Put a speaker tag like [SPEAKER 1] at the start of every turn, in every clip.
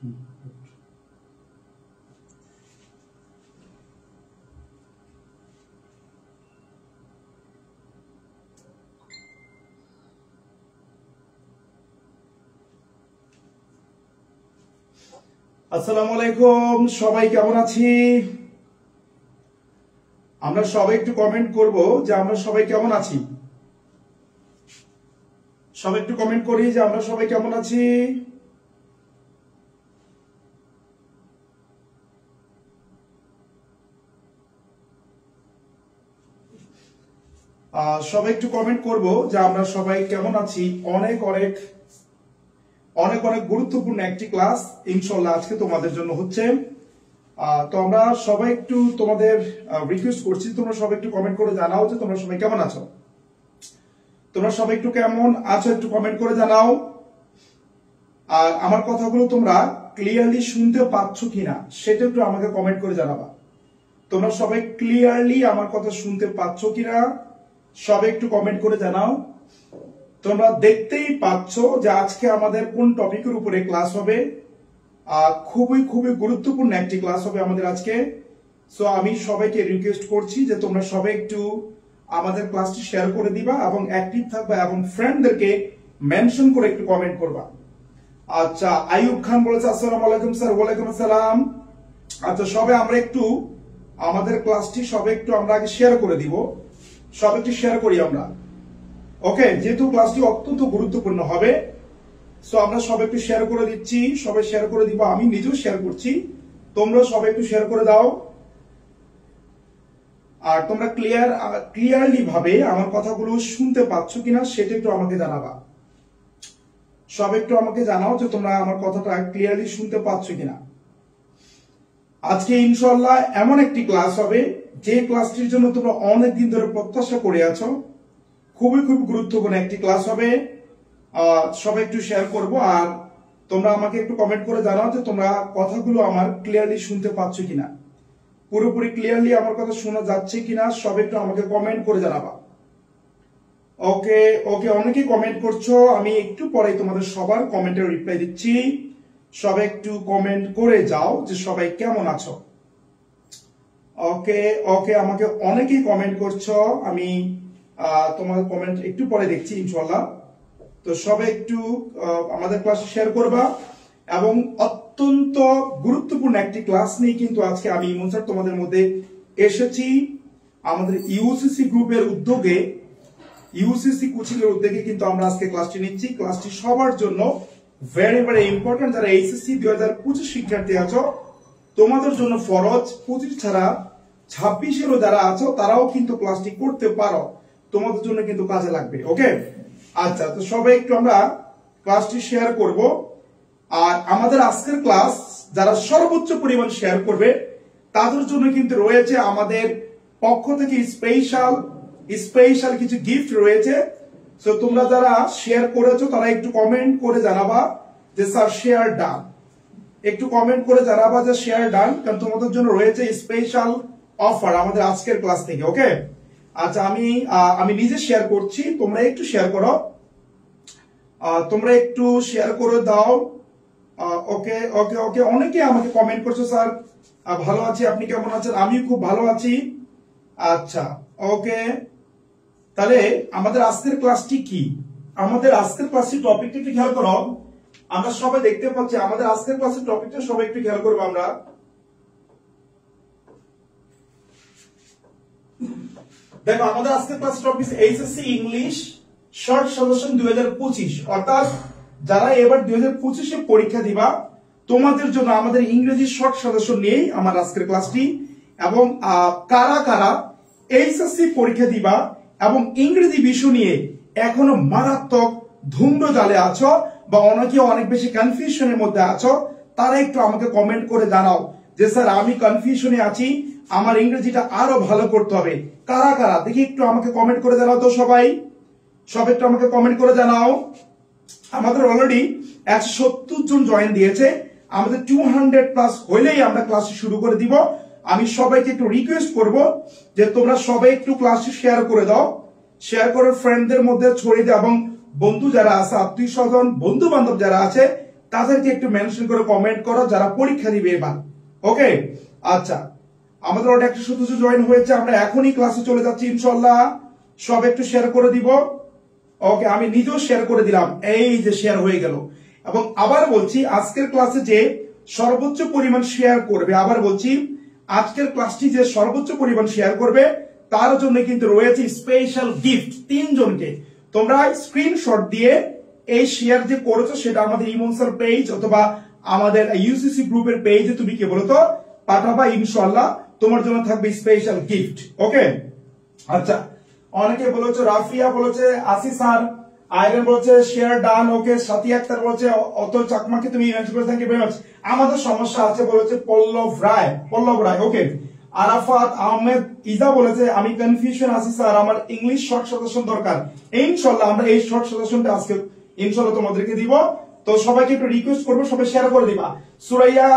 [SPEAKER 1] আসসালামু আলাইকুম, সবাই কেমন আছি? আমরা সবাই একটু কমেন্ট করব যে আমরা সবাই কেমন আছি। সবাই একটু কমেন্ট করি যে আমরা সবাই কেমন আছি। সবাই একটু কমেন্ট করব যে আমরা সবাই কেমন আছি। অনেক অনেক অনেক অনেক গুরুত্বপূর্ণ একটি ক্লাস ইনশাআল্লাহ আজকে তোমাদের জন্য হচ্ছে। তো আমরা সবাই একটু তোমাদের রিকোয়েস্ট করছি, তোমরা সবাই একটু কমেন্ট করে জানাও যে তোমরা সবাই কেমন আছো। তোমরা সবাই একটু কেমন আছো একটু কমেন্ট করে জানাও। আর আমার কথাগুলো তোমরা ক্লিয়ারলি শুনতে পাচ্ছ কিনা সেটা একটু আমাকে কমেন্ট করে জানাবা। তোমরা সবাই ক্লিয়ারলি আমার কথা শুনতে পাচ্ছ কিনা সবাই একটু কমেন্ট করে জানাও। তোমরা দেখতেই পাচ্ছ যে আজকে আমাদের কোন টপিকের উপরে ক্লাস হবে। খুবই খুবই গুরুত্বপূর্ণ একটি ক্লাস হবে আমাদের আজকে। সো আমি সবাইকে রিকোয়েস্ট করছি যে তোমরা সবাই একটু আমাদের ক্লাসটি শেয়ার করে দিবা এবং অ্যাক্টিভ থাকবা এবং ফ্রেন্ডদেরকে মেনশন করে একটু কমেন্ট করবা। আচ্ছা, আইয়ুব খান বলেছে আসসালামু আলাইকুম স্যার। ওয়ালাইকুম আসসালাম। আচ্ছা, সবাই আমরা একটু আমাদের ক্লাসটি সবাই একটু আমরা আগে শেয়ার করে দিব। সবাই একটু শেয়ার করি আমরা। ওকে, যেহেতু ক্লাসটি অত্যন্ত গুরুত্বপূর্ণ হবে সো আমরা সবাই একটু শেয়ার করে দিচ্ছি। সবাই শেয়ার করে দিব, আমি নিজেও শেয়ার করছি, তোমরা সবাই একটু শেয়ার করে দাও। আর তোমরা ক্লিয়ারলি ভাবে আমার কথাগুলো শুনতে পাচ্ছ কিনা সেটা একটু আমাকে জানাবা। সবাই একটু আমাকে জানাও যে তোমরা আমার কথাটা ক্লিয়ারলি শুনতে পাচ্ছ কিনা। আজকে ইনশাআল্লাহ এমন একটি ক্লাস হবে যে ক্লাসটির জন্য তোমরা অনেকদিন ধরে প্রত্যাশা করে আছো। খুবই খুব গুরুত্বপূর্ণ একটি ক্লাস হবে। সবাই একটু শেয়ার করব আর তোমরা আমাকে একটু কমেন্ট করে জানাও যে তোমরা কথাগুলো আমার ক্লিয়ারলি শুনতে পাচ্ছ কিনা, পুরোপুরি ক্লিয়ারলি আমার কথা শোনা যাচ্ছে কিনা সবাই একটু আমাকে কমেন্ট করে জানাবা। ওকে ওকে, অনেকেই কমেন্ট করছো, আমি একটু পরে তোমাদের সবার কমেন্টের রিপ্লাই দিচ্ছি। সবাই একটু কমেন্ট করে যাও যে সবাই কেমন আছো। ওকে ওকে, আমাকে অনেকেই কমেন্ট করছো, আমি তোমাদের কমেন্ট একটু পরে দেখছি ইনশাআল্লাহ। তো সবাই একটু আমাদের ক্লাস শেয়ার করবা এবং অত্যন্ত গুরুত্বপূর্ণ একটি ক্লাস নিয়ে কিন্তু আজকে আমি ইমন স্যার তোমাদের মধ্যে এসেছি। আমাদের ইউসিসি গ্রুপের উদ্যোগে, ইউসিসি কোচিং এর উদ্যোগে কিন্তু আমরা আজকে ক্লাসটি নিচ্ছি। ক্লাসটি সবার জন্য ভেরি ভেরি ইম্পর্টেন্ট। যারা এইচএসসি 2025 শিক্ষার্থী আছো তোমাদের জন্য ফরজ, 25 ছাড়া 26-এরও যারা আছো তারাও কিন্তু ক্লাসটি করতে পারো, তোমাদের জন্য কিন্তু কাজে লাগবে। ওকে, আচ্ছা, তো সবাই একটু আমরা ক্লাসটি শেয়ার করব। আর আমাদের আজকের ক্লাস যারা সর্বোচ্চ পরিমাণ শেয়ার করবে তাদের জন্য কিন্তু রয়েছে আমাদের পক্ষ থেকে স্পেশাল কিছু গিফট রয়েছে। সো তোমরা যারা শেয়ার করেছো তারা একটু কমেন্ট করে জানাবা যে স্যার শেয়ার ডান। একটু কমেন্ট করে জানাবা যে শেয়ার ডান, কারণ তোমাদের জন্য রয়েছে স্পেশাল অফার আমাদের আজকের ক্লাস থেকে। ওকে, আচ্ছা, আমি নিজে শেয়ার করছি, তোমরা একটু শেয়ার করো। তোমরা একটু শেয়ার করে দাও। ওকে ওকে ওকে, অনেকে আমাকে কমেন্ট করছো স্যার ভালো আছি, আপনি কেমন আছেন? আমিও খুব ভালো আছি। আচ্ছা ওকে, তাহলে আমাদের আজকের ক্লাসটি কি? আমাদের আজকের ক্লাসটি টপিকটা একটু খেয়াল করো। আমরা সবাই দেখতে পাচ্ছি আমাদের আজকের ক্লাসের টপিকটা সবাই একটু খেয়াল করবো। আমরা দেখো আমাদের আজকের class topic HSC English short suggestion 2025, অর্থাৎ যারা এবার 2025-এ পরীক্ষা দিবা তোমাদের জন্য আমাদের ইংরেজি শর্ট সাজেশন নিয়েই আমার আজকের ক্লাসটি। এবং কারা কারা এইচএসসি পরীক্ষা দিবা এবং ইংরেজি বিষয় নিয়ে এখনো মারাত্মক ধুম্র জালে আছো বা অনেকে অনেক বেশি কনফিউশনের মধ্যে আছো, তারা একটু আমাকে কমেন্ট করে জানাও যে স্যার আমি কনফিউশনে আছি, আমার ইংরেজিটা আরো ভালো করতে হবে। কারা কারা দেখি একটু আমাকে কমেন্ট করে জানাও তো। সবাই একটু আমাকে কমেন্ট করে জানাও। আমাদের অলরেডি 170 জন জয়েন দিয়েছে, আমাদের 200+ হইলেই আমরা ক্লাসটি শুরু করে দিব। আমি সবাইকে একটু রিকোয়েস্ট করব যে তোমরা সবাই একটু ক্লাসটি শেয়ার করে দাও, শেয়ার করে ফ্রেন্ডদের মধ্যে ছড়িয়ে দাও এবং বন্ধু যারা আছে, আত্মীয় স্বজন, বন্ধু বান্ধব যারা আছে তাদেরকে একটু মেনশন করে কমেন্ট করো যারা পরীক্ষা দিবে এবার। ওকে, আচ্ছা আমাদের অনেক একটা সদস্য জয়েন হয়েছে, আমরা এখনই ক্লাসে চলে যাচ্ছি ইনশাআল্লাহ। সব একটু শেয়ার করে দিব। ওকে, আমি নিজেও শেয়ার করে দিলাম, এই যে শেয়ার হয়ে গেল। এবং আবার বলছি, আজকের ক্লাসে যে সর্বোচ্চ পরিমাণ শেয়ার করবে, আবার বলছি আজকের ক্লাসটি যে সর্বোচ্চ পরিমাণ শেয়ার করবে তার জন্য কিন্তু রয়েছে স্পেশাল গিফট 3 জনকে। তোমরা স্ক্রিনশট দিয়ে এই শেয়ার যে করেছো সেটা আমাদের ইমন স্যার পেজ অথবা আমাদের ইউসিসি গ্রুপের পেজে তুমি কি বলতো পাঠাবা, ইনশাআল্লাহ তোমার জন্য থাকবে স্পেশাল গিফট। ওকে, আচ্ছা অনেকে বলেছে, রাফিয়া বলেছে, আসি স্যার, আয়রন বলেছে শেয়ার ডান। ওকে, সাথী আক্তার বলেছে অত চাকমাকে তুমি ইমেজ করে, থ্যাংক ইউ ভেরি মাচ। আমাদের সমস্যা আছে বলেছে পল্লব রায়। ওকে, আরাফাত আহমেদ ইজা বলেছে আমি কনফিউশন আছি স্যার, আমার ইংলিশ শর্ট সাজেশন দরকার। ইনশাআল্লাহ আমরা এই শর্ট সাজেশনটা আজকে ইনশাআল্লাহ তোমাদেরকে দিব। তো সবাইকে একটু রিকোয়েস্ট করবো সবাই শেয়ার করে দিবা। সুরাইয়া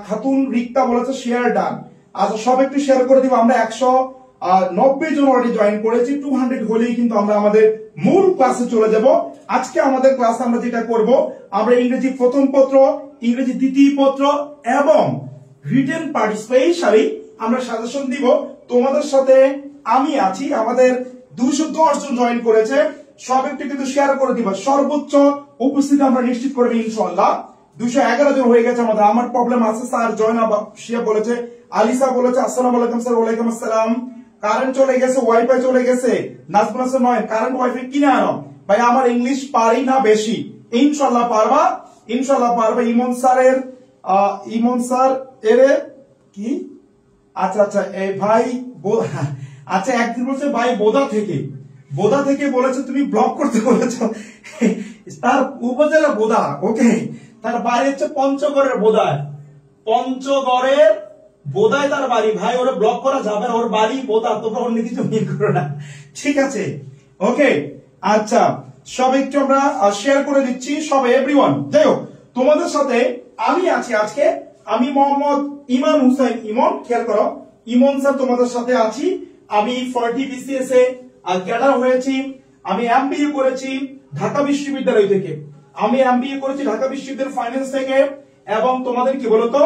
[SPEAKER 1] খাতুন রিক্তা বলেছে শেয়ার ডান। আচ্ছা সব একটু শেয়ার করে দিবা। আমরা 190 জন অলরেডি জয়েন করেছি, 200 হলেই কিন্তু আমরা আমাদের মূল ক্লাসে চলে যাব। আজকে আমাদের ক্লাস আমরা যেটা করব, আমরা ইংরেজি প্রথম পত্র, ইংরেজি দ্বিতীয় পত্র এবং রিটেন পার্ট স্পেশালি আমরা সাজেশন দিব। তোমাদের সাথে আমি আছি, আমাদের 210 জন জয়েন করেছে, সব একটু কিন্তু শেয়ার করে দিবা। সর্বোচ্চ উপস্থিতি আমরা নিশ্চিত করব ইনশাআল্লাহ। 211 জন হয়ে গেছে আমাদের। আমার প্রবলেম আছে স্যার, জয়না শিয়া বলেছে, আলিসা বলেছে আসসালামু আলাইকুম স্যার। ওয়ালাইকুম আসসালাম। কারেন্ট চলে গেছে, ওয়াইফাই চলে গেছে, নাজমুল হাসান নয় কারেন্ট ওয়াইফাই কিনে আনো ভাই, আমার ইংলিশ পারি না বেশি, ইনশাআল্লাহ পারবা, ইনশাআল্লাহ পারবা। ইমন স্যার এরে কি, আচ্ছা আচ্ছা এই ভাই, আচ্ছা একদিন বলছে ভাই বোদা থেকে বলেছে তুমি ব্লক করতে বলেছো, তার উপজেলা বোদা। ওকে, তার বাড়ি হচ্ছে পঞ্চগড়ের বোদায় তার বাড়ি। ভাই ওরা ব্লক করা যাবে না, ওর বাড়ি বোদা, তোমরা অন্য কিছু মিল করো না, ঠিক আছে? ওকে, আচ্ছা সব একটু আমরা শেয়ার করে দিচ্ছি সব এভরিওয়ান। যাই হোক, তোমাদের সাথে আমি আছি আজকে, আমি মোহাম্মদ ইমান হুসাইন ইমন। খেয়াল করো, ইমন স্যার তোমাদের সাথে আছি। আমি 40 BCS এ ক্যাডার হয়েছি। আমি এমবিএ করেছি ঢাকা বিশ্ববিদ্যালয় থেকে, ঢাকা বিশ্ববিদ্যালয় ফাইন্যান্স থেকে। এবং তোমাদের কি বলতো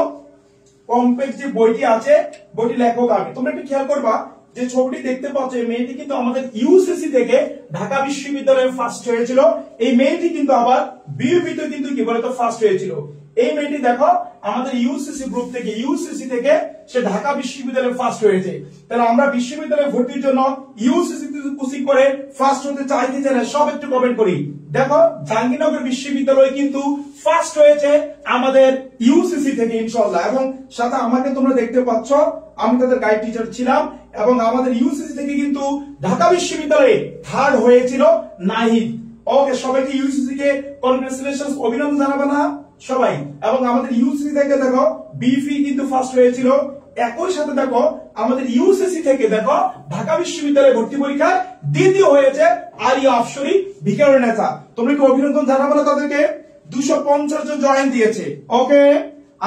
[SPEAKER 1] কমপ্লেক্স যে বইটি আছে, বইটি লেখক আমি। তোমরা একটু খেয়াল করবা যে ছবিটি দেখতে পাচ্ছ, এই মেয়েটি কিন্তু আমাদের ইউসিসি থেকে ঢাকা বিশ্ববিদ্যালয়ে ফার্স্ট হয়েছিল। এই মেয়েটি কিন্তু আবার বিউপিতে কিন্তু কি বলতো ফার্স্ট হয়েছিল। এই মেয়েটি দেখো আমাদের ইউসিসি গ্রুপ থেকে, ইউসিসি থেকে সে ঢাকা বিশ্ববিদ্যালয়ে ফার্স্ট হয়েছে। তাহলে আমরা বিশ্ববিদ্যালয়ে ভর্তির জন্য ইউসিসি কোচিং করে ফার্স্ট হতে চাইতে চাইলে সব একটু কমেন্ট করি। দেখো জাহাঙ্গীরনগর বিশ্ববিদ্যালয় কিন্তু ফার্স্ট হয়েছে আমাদের ইউসিসি থেকে ইনশাআল্লাহ। এবং সাথে আমাকে তোমরা দেখতে পাচ্ছ, আমি তাদের গাইড টিচার ছিলাম। এবং আমাদের ইউসিসি থেকে কিন্তু ঢাকা বিশ্ববিদ্যালয়ে থার্ড হয়েছিল নাহিদ। ওকে, সবাইকে ইউসিসি কে কনগ্রাচুলেশনস, অভিনন্দন জানাবে না সবাই। এবং আমাদের ইউসিসি থেকে দেখো বিফি কিন্তু ফার্স্ট হয়েছিল। একই সাথে দেখো আমাদের ইউসিসি থেকে দেখো ঢাকা বিশ্ববিদ্যালয়ে ভর্তি পরীক্ষায় দ্বিতীয় হয়েছে আরিয়া আফশরী ভিকারুন নেতা। তোমরা কি অভিনন্দন জানাবে না তাদেরকে? 250 জন জয়েন দিয়েছে। ওকে,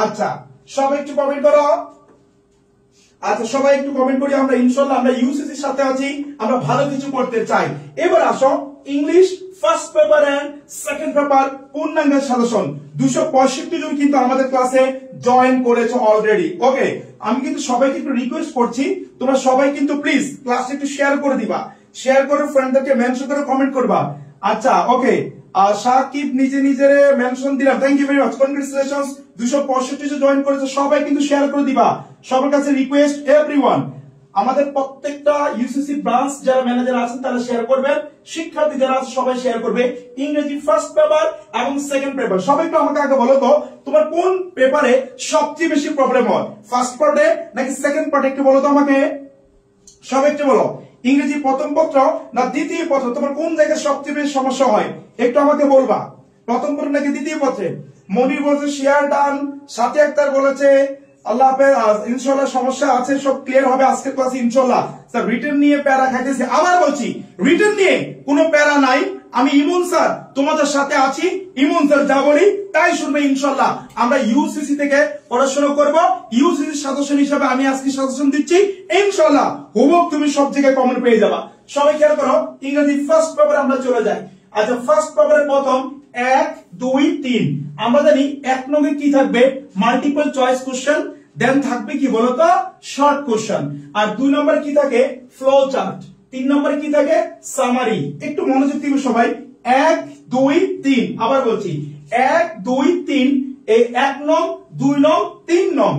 [SPEAKER 1] আচ্ছা সবাই একটু কমেন্ট করো। আচ্ছা সবাই একটু কমেন্ট করি। আমরা ইনশাআল্লাহ আমরা ইউসিসির সাথে আছি, আমরা ভালো কিছু করতে চাই। এবার আসো English first paper and second paper পূর্ণাঙ্গ সাজেশন। 265 জন কিন্তু আমাদের ক্লাসে জয়েন করেছে অলরেডি। ওকে, আমি কিন্তু সবাইকে একটু রিকোয়েস্ট করছি, তোমরা সবাই কিন্তু প্লিজ ক্লাসে একটু শেয়ার করে দিবা, শেয়ার করে ফ্রেন্ডদেরকে মেনশন করে কমেন্ট করবা। আচ্ছা ওকে, সাকিব নিজের মেনশন দিলাম, thank you very much, congratulations. 265 জন জয়েন করেছে, সবাই কিন্তু শেয়ার করে দিবা। সবার কাছে রিকোয়েস্ট এভরিওয়ান, আমাদের প্রত্যেকটা ইউসিসি ব্রাঞ্চ যারা ম্যানেজার আছেন তারা শেয়ার করবেন, শিক্ষার্থী যারা আছে সবাই শেয়ার করবে। ইংরেজি ফার্স্ট পেপার এবং সেকেন্ড পেপার। সবাই একটু আমাকে আগে বলো তো তোমার কোন পেপারে সবচেয়ে বেশি প্রবলেম হয়, ফার্স্ট পার্টে নাকি সেকেন্ড পার্টে? একটু বলো তো আমাকে, সবাই একটু বলো। ইংরেজি প্রথম পত্র না দ্বিতীয় পত্র, তোমার কোন জায়গায় সবচেয়ে বেশি সমস্যা হয় একটু আমাকে বলবা, প্রথম পত্র নাকি দ্বিতীয় পত্রে? মনির বলেছে শেয়ার ডান, সাথী আক্তার বলেছে আল্লাহ হাফেজ, ইনশাআল্লাহ সমস্যা আছে সব ক্লিয়ার হবে আজকের ক্লাসে ইনশাআল্লাহ। স্যার রিটেন নিয়ে প্যারা খাইতেছি, আবার বলছি রিটেন নিয়ে কোনো প্যারা নাই, আমি ইমন স্যার তোমাদের সাথে আছি। ইমন স্যার যা বলি তাই শুনবে ইনশাআল্লাহ। আমরা ইউসিসি থেকে পড়াশোনা করব, ইউসিসি সাজেশন হিসেবে আমি আজকে সাজেশন দিচ্ছি ইনশাআল্লাহ। হুবহু তুমি সব জায়গায় কমেন্ট পেয়ে যাবা। সবাই খেয়াল করো, ইংরেজি ফার্স্ট পেপারে আমরা চলে যাই। আচ্ছা ফার্স্ট পেপারের প্রথম 1 2 3 আমরা জানি এক নঙ্গে কি থাকবে মাল্টিপল চয়েস কোশ্চেন দেন থাকবে কি বলতো শর্ট কোশ্চেন আর 2 নম্বর কি থাকে ফ্লো চার্ট 3 নম্বরে কি থাকে সামারি একটু মনোযোগ দিবে সবাই 1 2 3 আবার বলছি 1 2 3 এই 1 নং 2 নং 3 নং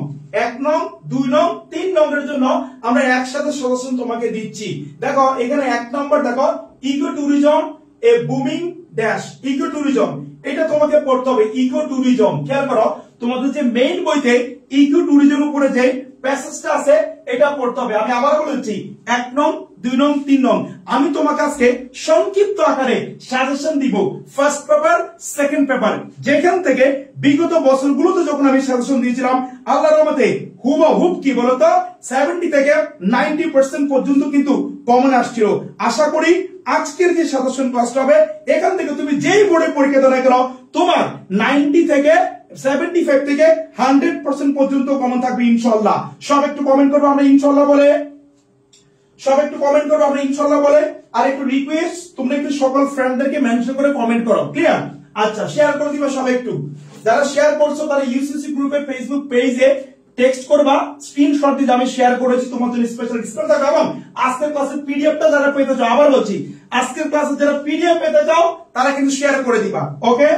[SPEAKER 1] 1 নং 2 নং 3 নম্বরের জন্য আমরা একসাথে সলিউশন তোমাকে দিচ্ছি দেখো এখানে 1 নম্বর দেখো ইকো ট্যুরিজম এ বুমিং ড্যাশ ইকো ট্যুরিজম এটা তোমাকে পড়তে হবে ইকো ট্যুরিজম খেয়াল করো তোমাদের যে মেইন বইতে ইকো ট্যুরিজম উপরে যে প্যাসেজটা আছে এটা পড়তে হবে আমি আবার বলছি 1 নং 2 নং 3 নং আমি তোমাকে আজকে সংক্ষিপ্ত আকারে সাজেশন দিব ফার্স্ট পেপার সেকেন্ড পেপার যেখান থেকে বিগত বছরগুলোতে যখন আমি সাজেশন দিয়েছিলাম আল্লাহর রহমতে হুবহুব কি বলতো 70 থেকে 90% পর্যন্ত কিন্তু কমন আসছিল আশা করি আজকের যে সাজেশন ক্লাসটা হবে এখান থেকে তুমি যেই বোর্ডে পরীক্ষা দাও না কেন তোমার 90 থেকে 75 থেকে 100% পর্যন্ত কমন থাকবে ইনশাআল্লাহ সব একটু কমেন্ট করবে আমরা ইনশাআল্লাহ বলে সব একটু কমেন্ট করো আমরা ইনশাআল্লাহ বলে আর একটু রিকোয়েস্ট তোমরা একটু সকল ফ্রেন্ডদেরকে মেনশন করে কমেন্ট করো ক্লিয়ার আচ্ছা শেয়ার করে দিবা সবাই একটু যারা শেয়ার করছো তারা ইউসিসি গ্রুপে ফেসবুক পেজে টেক্সট করবা স্ক্রিনশট দিয়ে আমি শেয়ার করেছি তোমাদের জন্য স্পেশাল ডিসকাউন্ট থাকবে এবং আজকের ক্লাসের পিডিএফটা যারা পেতে চাও আবার বলছি আজকের ক্লাসে যারা পিডিএফ পেতে চাও তারা কিন্তু শেয়ার করে দিবা ওকে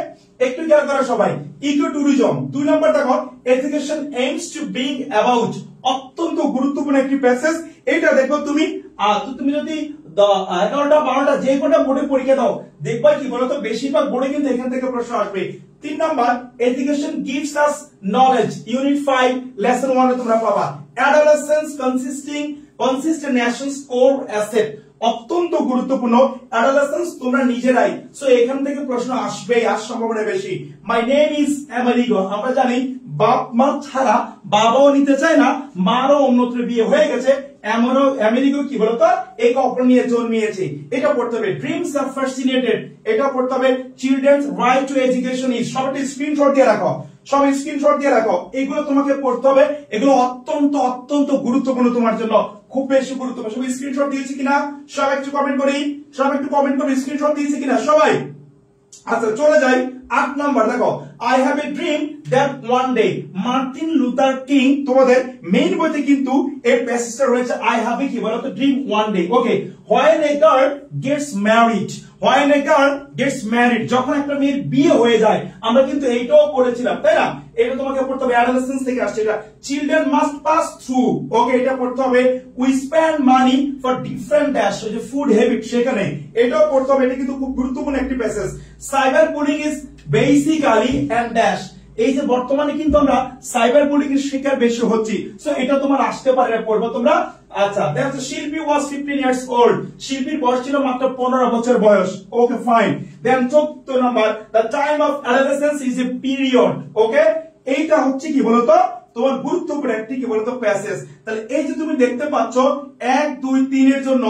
[SPEAKER 1] একটু খেয়াল করো সবাই ইকো ট্যুরিজম 2 নাম্বার দেখো education aims to being about অত্যন্ত গুরুত্বপূর্ণ একটি প্যাসেজ এটা দেখো তুমি তুমি যদি 11টা 12টা যে কোনটা বোর্ডে পরীক্ষা দাও দেখবা কি বলতো বেশিরভাগ বোর্ডে কিন্তু এখান থেকে প্রশ্ন আসবে 3 number education gives us knowledge unit 5 lesson 1 এ তোমরা পাবা adolescence consist Nations core asset অত্যন্ত গুরুত্বপূর্ণ অ্যাডোলেসেন্স তোমরা নিজেরাই সো এখান থেকে প্রশ্ন আসবে আর সম্ভাবনা বেশি মাই নেম ইজ আমেরিগো আমরা জানি বাপ মা ছাড়া বাবাও নিতে চায় না মারও অন্যত্র বিয়ে হয়ে গেছে এমনও আমেরিগো কি বলতো এই অপর নিয়ে জন্মিয়েছে এটা পড়তে হবে ড্রিমস আর ফ্যাসিনেটেড এটা পড়তে হবে children's right two education is সবটি স্ক্রিনশট দিয়ে রাখো সবাই স্ক্রিনশট দিয়ে রাখো এগুলো তোমাকে পড়তে হবে এগুলো অত্যন্ত অত্যন্ত গুরুত্বপূর্ণ তোমার জন্য খুব বেশি গুরুত্বপূর্ণ সবাই স্ক্রিনশট দিয়েছি কিনা সবাই একটু কমেন্ট করি সবাই একটু কমেন্ট করে স্ক্রিনশট দিয়েছি কিনা সবাই আচ্ছা চলে যাই 8 নাম্বার দেখো I have a dream that one day Martin Luther king তোমাদের মেইন বইতে কিন্তু এই প্যাসেজটা রয়েছে আই হ্যাভ এ কি বলতো dream one day okay when a girl gets married when a girl gets married যখন একটা মেয়ের বিয়ে হয়ে যায় আমরা কিন্তু এইটাও পড়েছিলাম তাই না এটা তোমাকে পড়তে হবে অ্যাডোলেসেন্স থেকে আসছে এটা children must pass through okay এটা পড়তে হবে we spend money for different dash যে ফুড হ্যাবিট সেখানে এটাও পড়তে হবে এটা কিন্তু খুব গুরুত্বপূর্ণ একটি passage cyberbullying is basically and dash এই যে বর্তমানে কিন্তু আমরা সাইবার বুলিং এর শিকার বেশি হচ্ছি সো এটা তোমার আসতে পারে পড়বো তোমরা আচ্ছা দেখো শিল্পী ওয়াজ 15 ইয়ার্স ওল্ড শিল্পীর বয়স ছিল মাত্র 15 বছর বয়স okay fine then 14 number the time of adolescence is a period okay এইটা হচ্ছে কি বলতো তোমার গুরুত্বপূর্ণ একটি কি বলতো প্যাসেজ তাহলে এই যে তুমি দেখতে পাচ্ছ 1 2 3 এর জন্য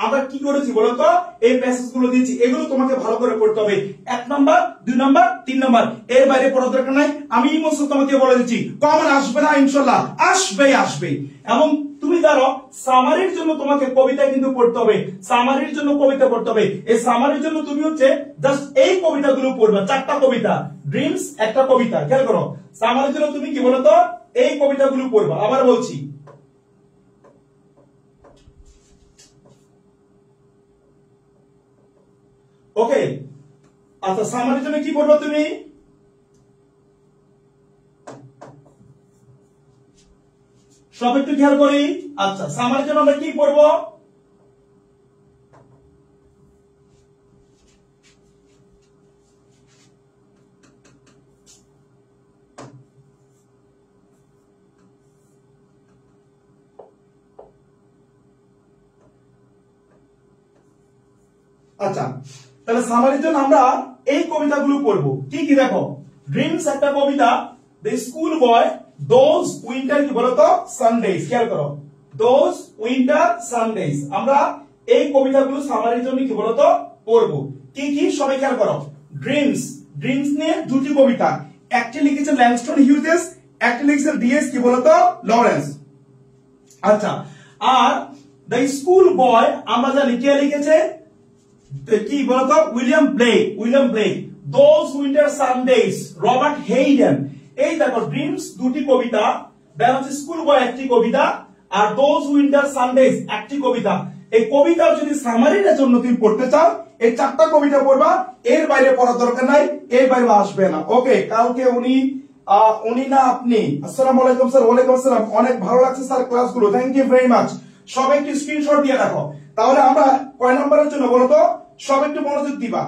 [SPEAKER 1] আমরা কি করেছি বলতো এই প্যাসেজ গুলো দিয়েছি এগুলো তোমাকে ভালো করে পড়তে হবে 1 নাম্বার 2 নাম্বার 3 নাম্বার এর বাইরে পড়ার দরকার নাই আমি এই মত তোমাকে বলে দিচ্ছি কমন আসবে না ইনশাআল্লাহ আসবে এবং তুমি জানো সামারির জন্য তোমাকে কবিতা কিন্তু পড়তে হবে সামারির জন্য কবিতা পড়তে হবে এই সামারির জন্য তুমি হচ্ছে জাস্ট এই কবিতাগুলো পড়বে 4টা কবিতা ড্রিমস একটা কবিতা খেয়াল করো সামারির জন্য তুমি কি বলতো এই কবিতাগুলো পড়বা আবার বলছি ওকে আচ্ছা সামারির জন্য কি পড়বা তুমি সব একটু খেয়াল করি আচ্ছা সামারির জন্য আমরা কি পড়বো আচ্ছা তাহলে সামারির জন্য আমরা এই কবিতাগুলো পড়বো কি কি দেখো ড্রিমস একটা কবিতা the school boy those winter কি বলতো সানডেজ খেয়াল করো দোজ উইন্টার সানডেজ আমরা এই কবিতাগুলো সামারির জন্য কি বলতো পড়বো কি কি সবাই খেয়াল করো ড্রিমস নিয়ে দুটি কবিতা একটা লিখেছেন ল্যাংস্টন হিউজেস একটা লিখেছেন ডিএস কি বলতো লরেন্স আচ্ছা আর দ্য স্কুল বয় আমরা জানি কে লিখেছে কি বলতো William Blake those winter Sundays, Robert Hayden. এই দেখো ড্রিমস দুটি কবিতা, দেন হচ্ছে স্কুল বয় একটি কবিতা, আর দোজ উইন্টার সানডেজ একটি কবিতা। এই কবিতার যদি সামারির জন্য তুমি পড়তে চাও এই 4টা কবিতা পড়বা, এর বাইরে পড়ার দরকার নাই, এর বাইরে আসবে না। ওকে, কালকে উনি না আপনি। আসসালামু আলাইকুম স্যার। ওয়ালাইকুম আসসালাম। অনেক ভালো লাগছে স্যার ক্লাসগুলো, থ্যাংক ইউ ভেরি মাচ। সবাই একটু স্ক্রিনশট দিয়ে রাখো। তাহলে আমরা কয় নম্বরের জন্য বলো তো? সব একটু মনোযোগ দিবা।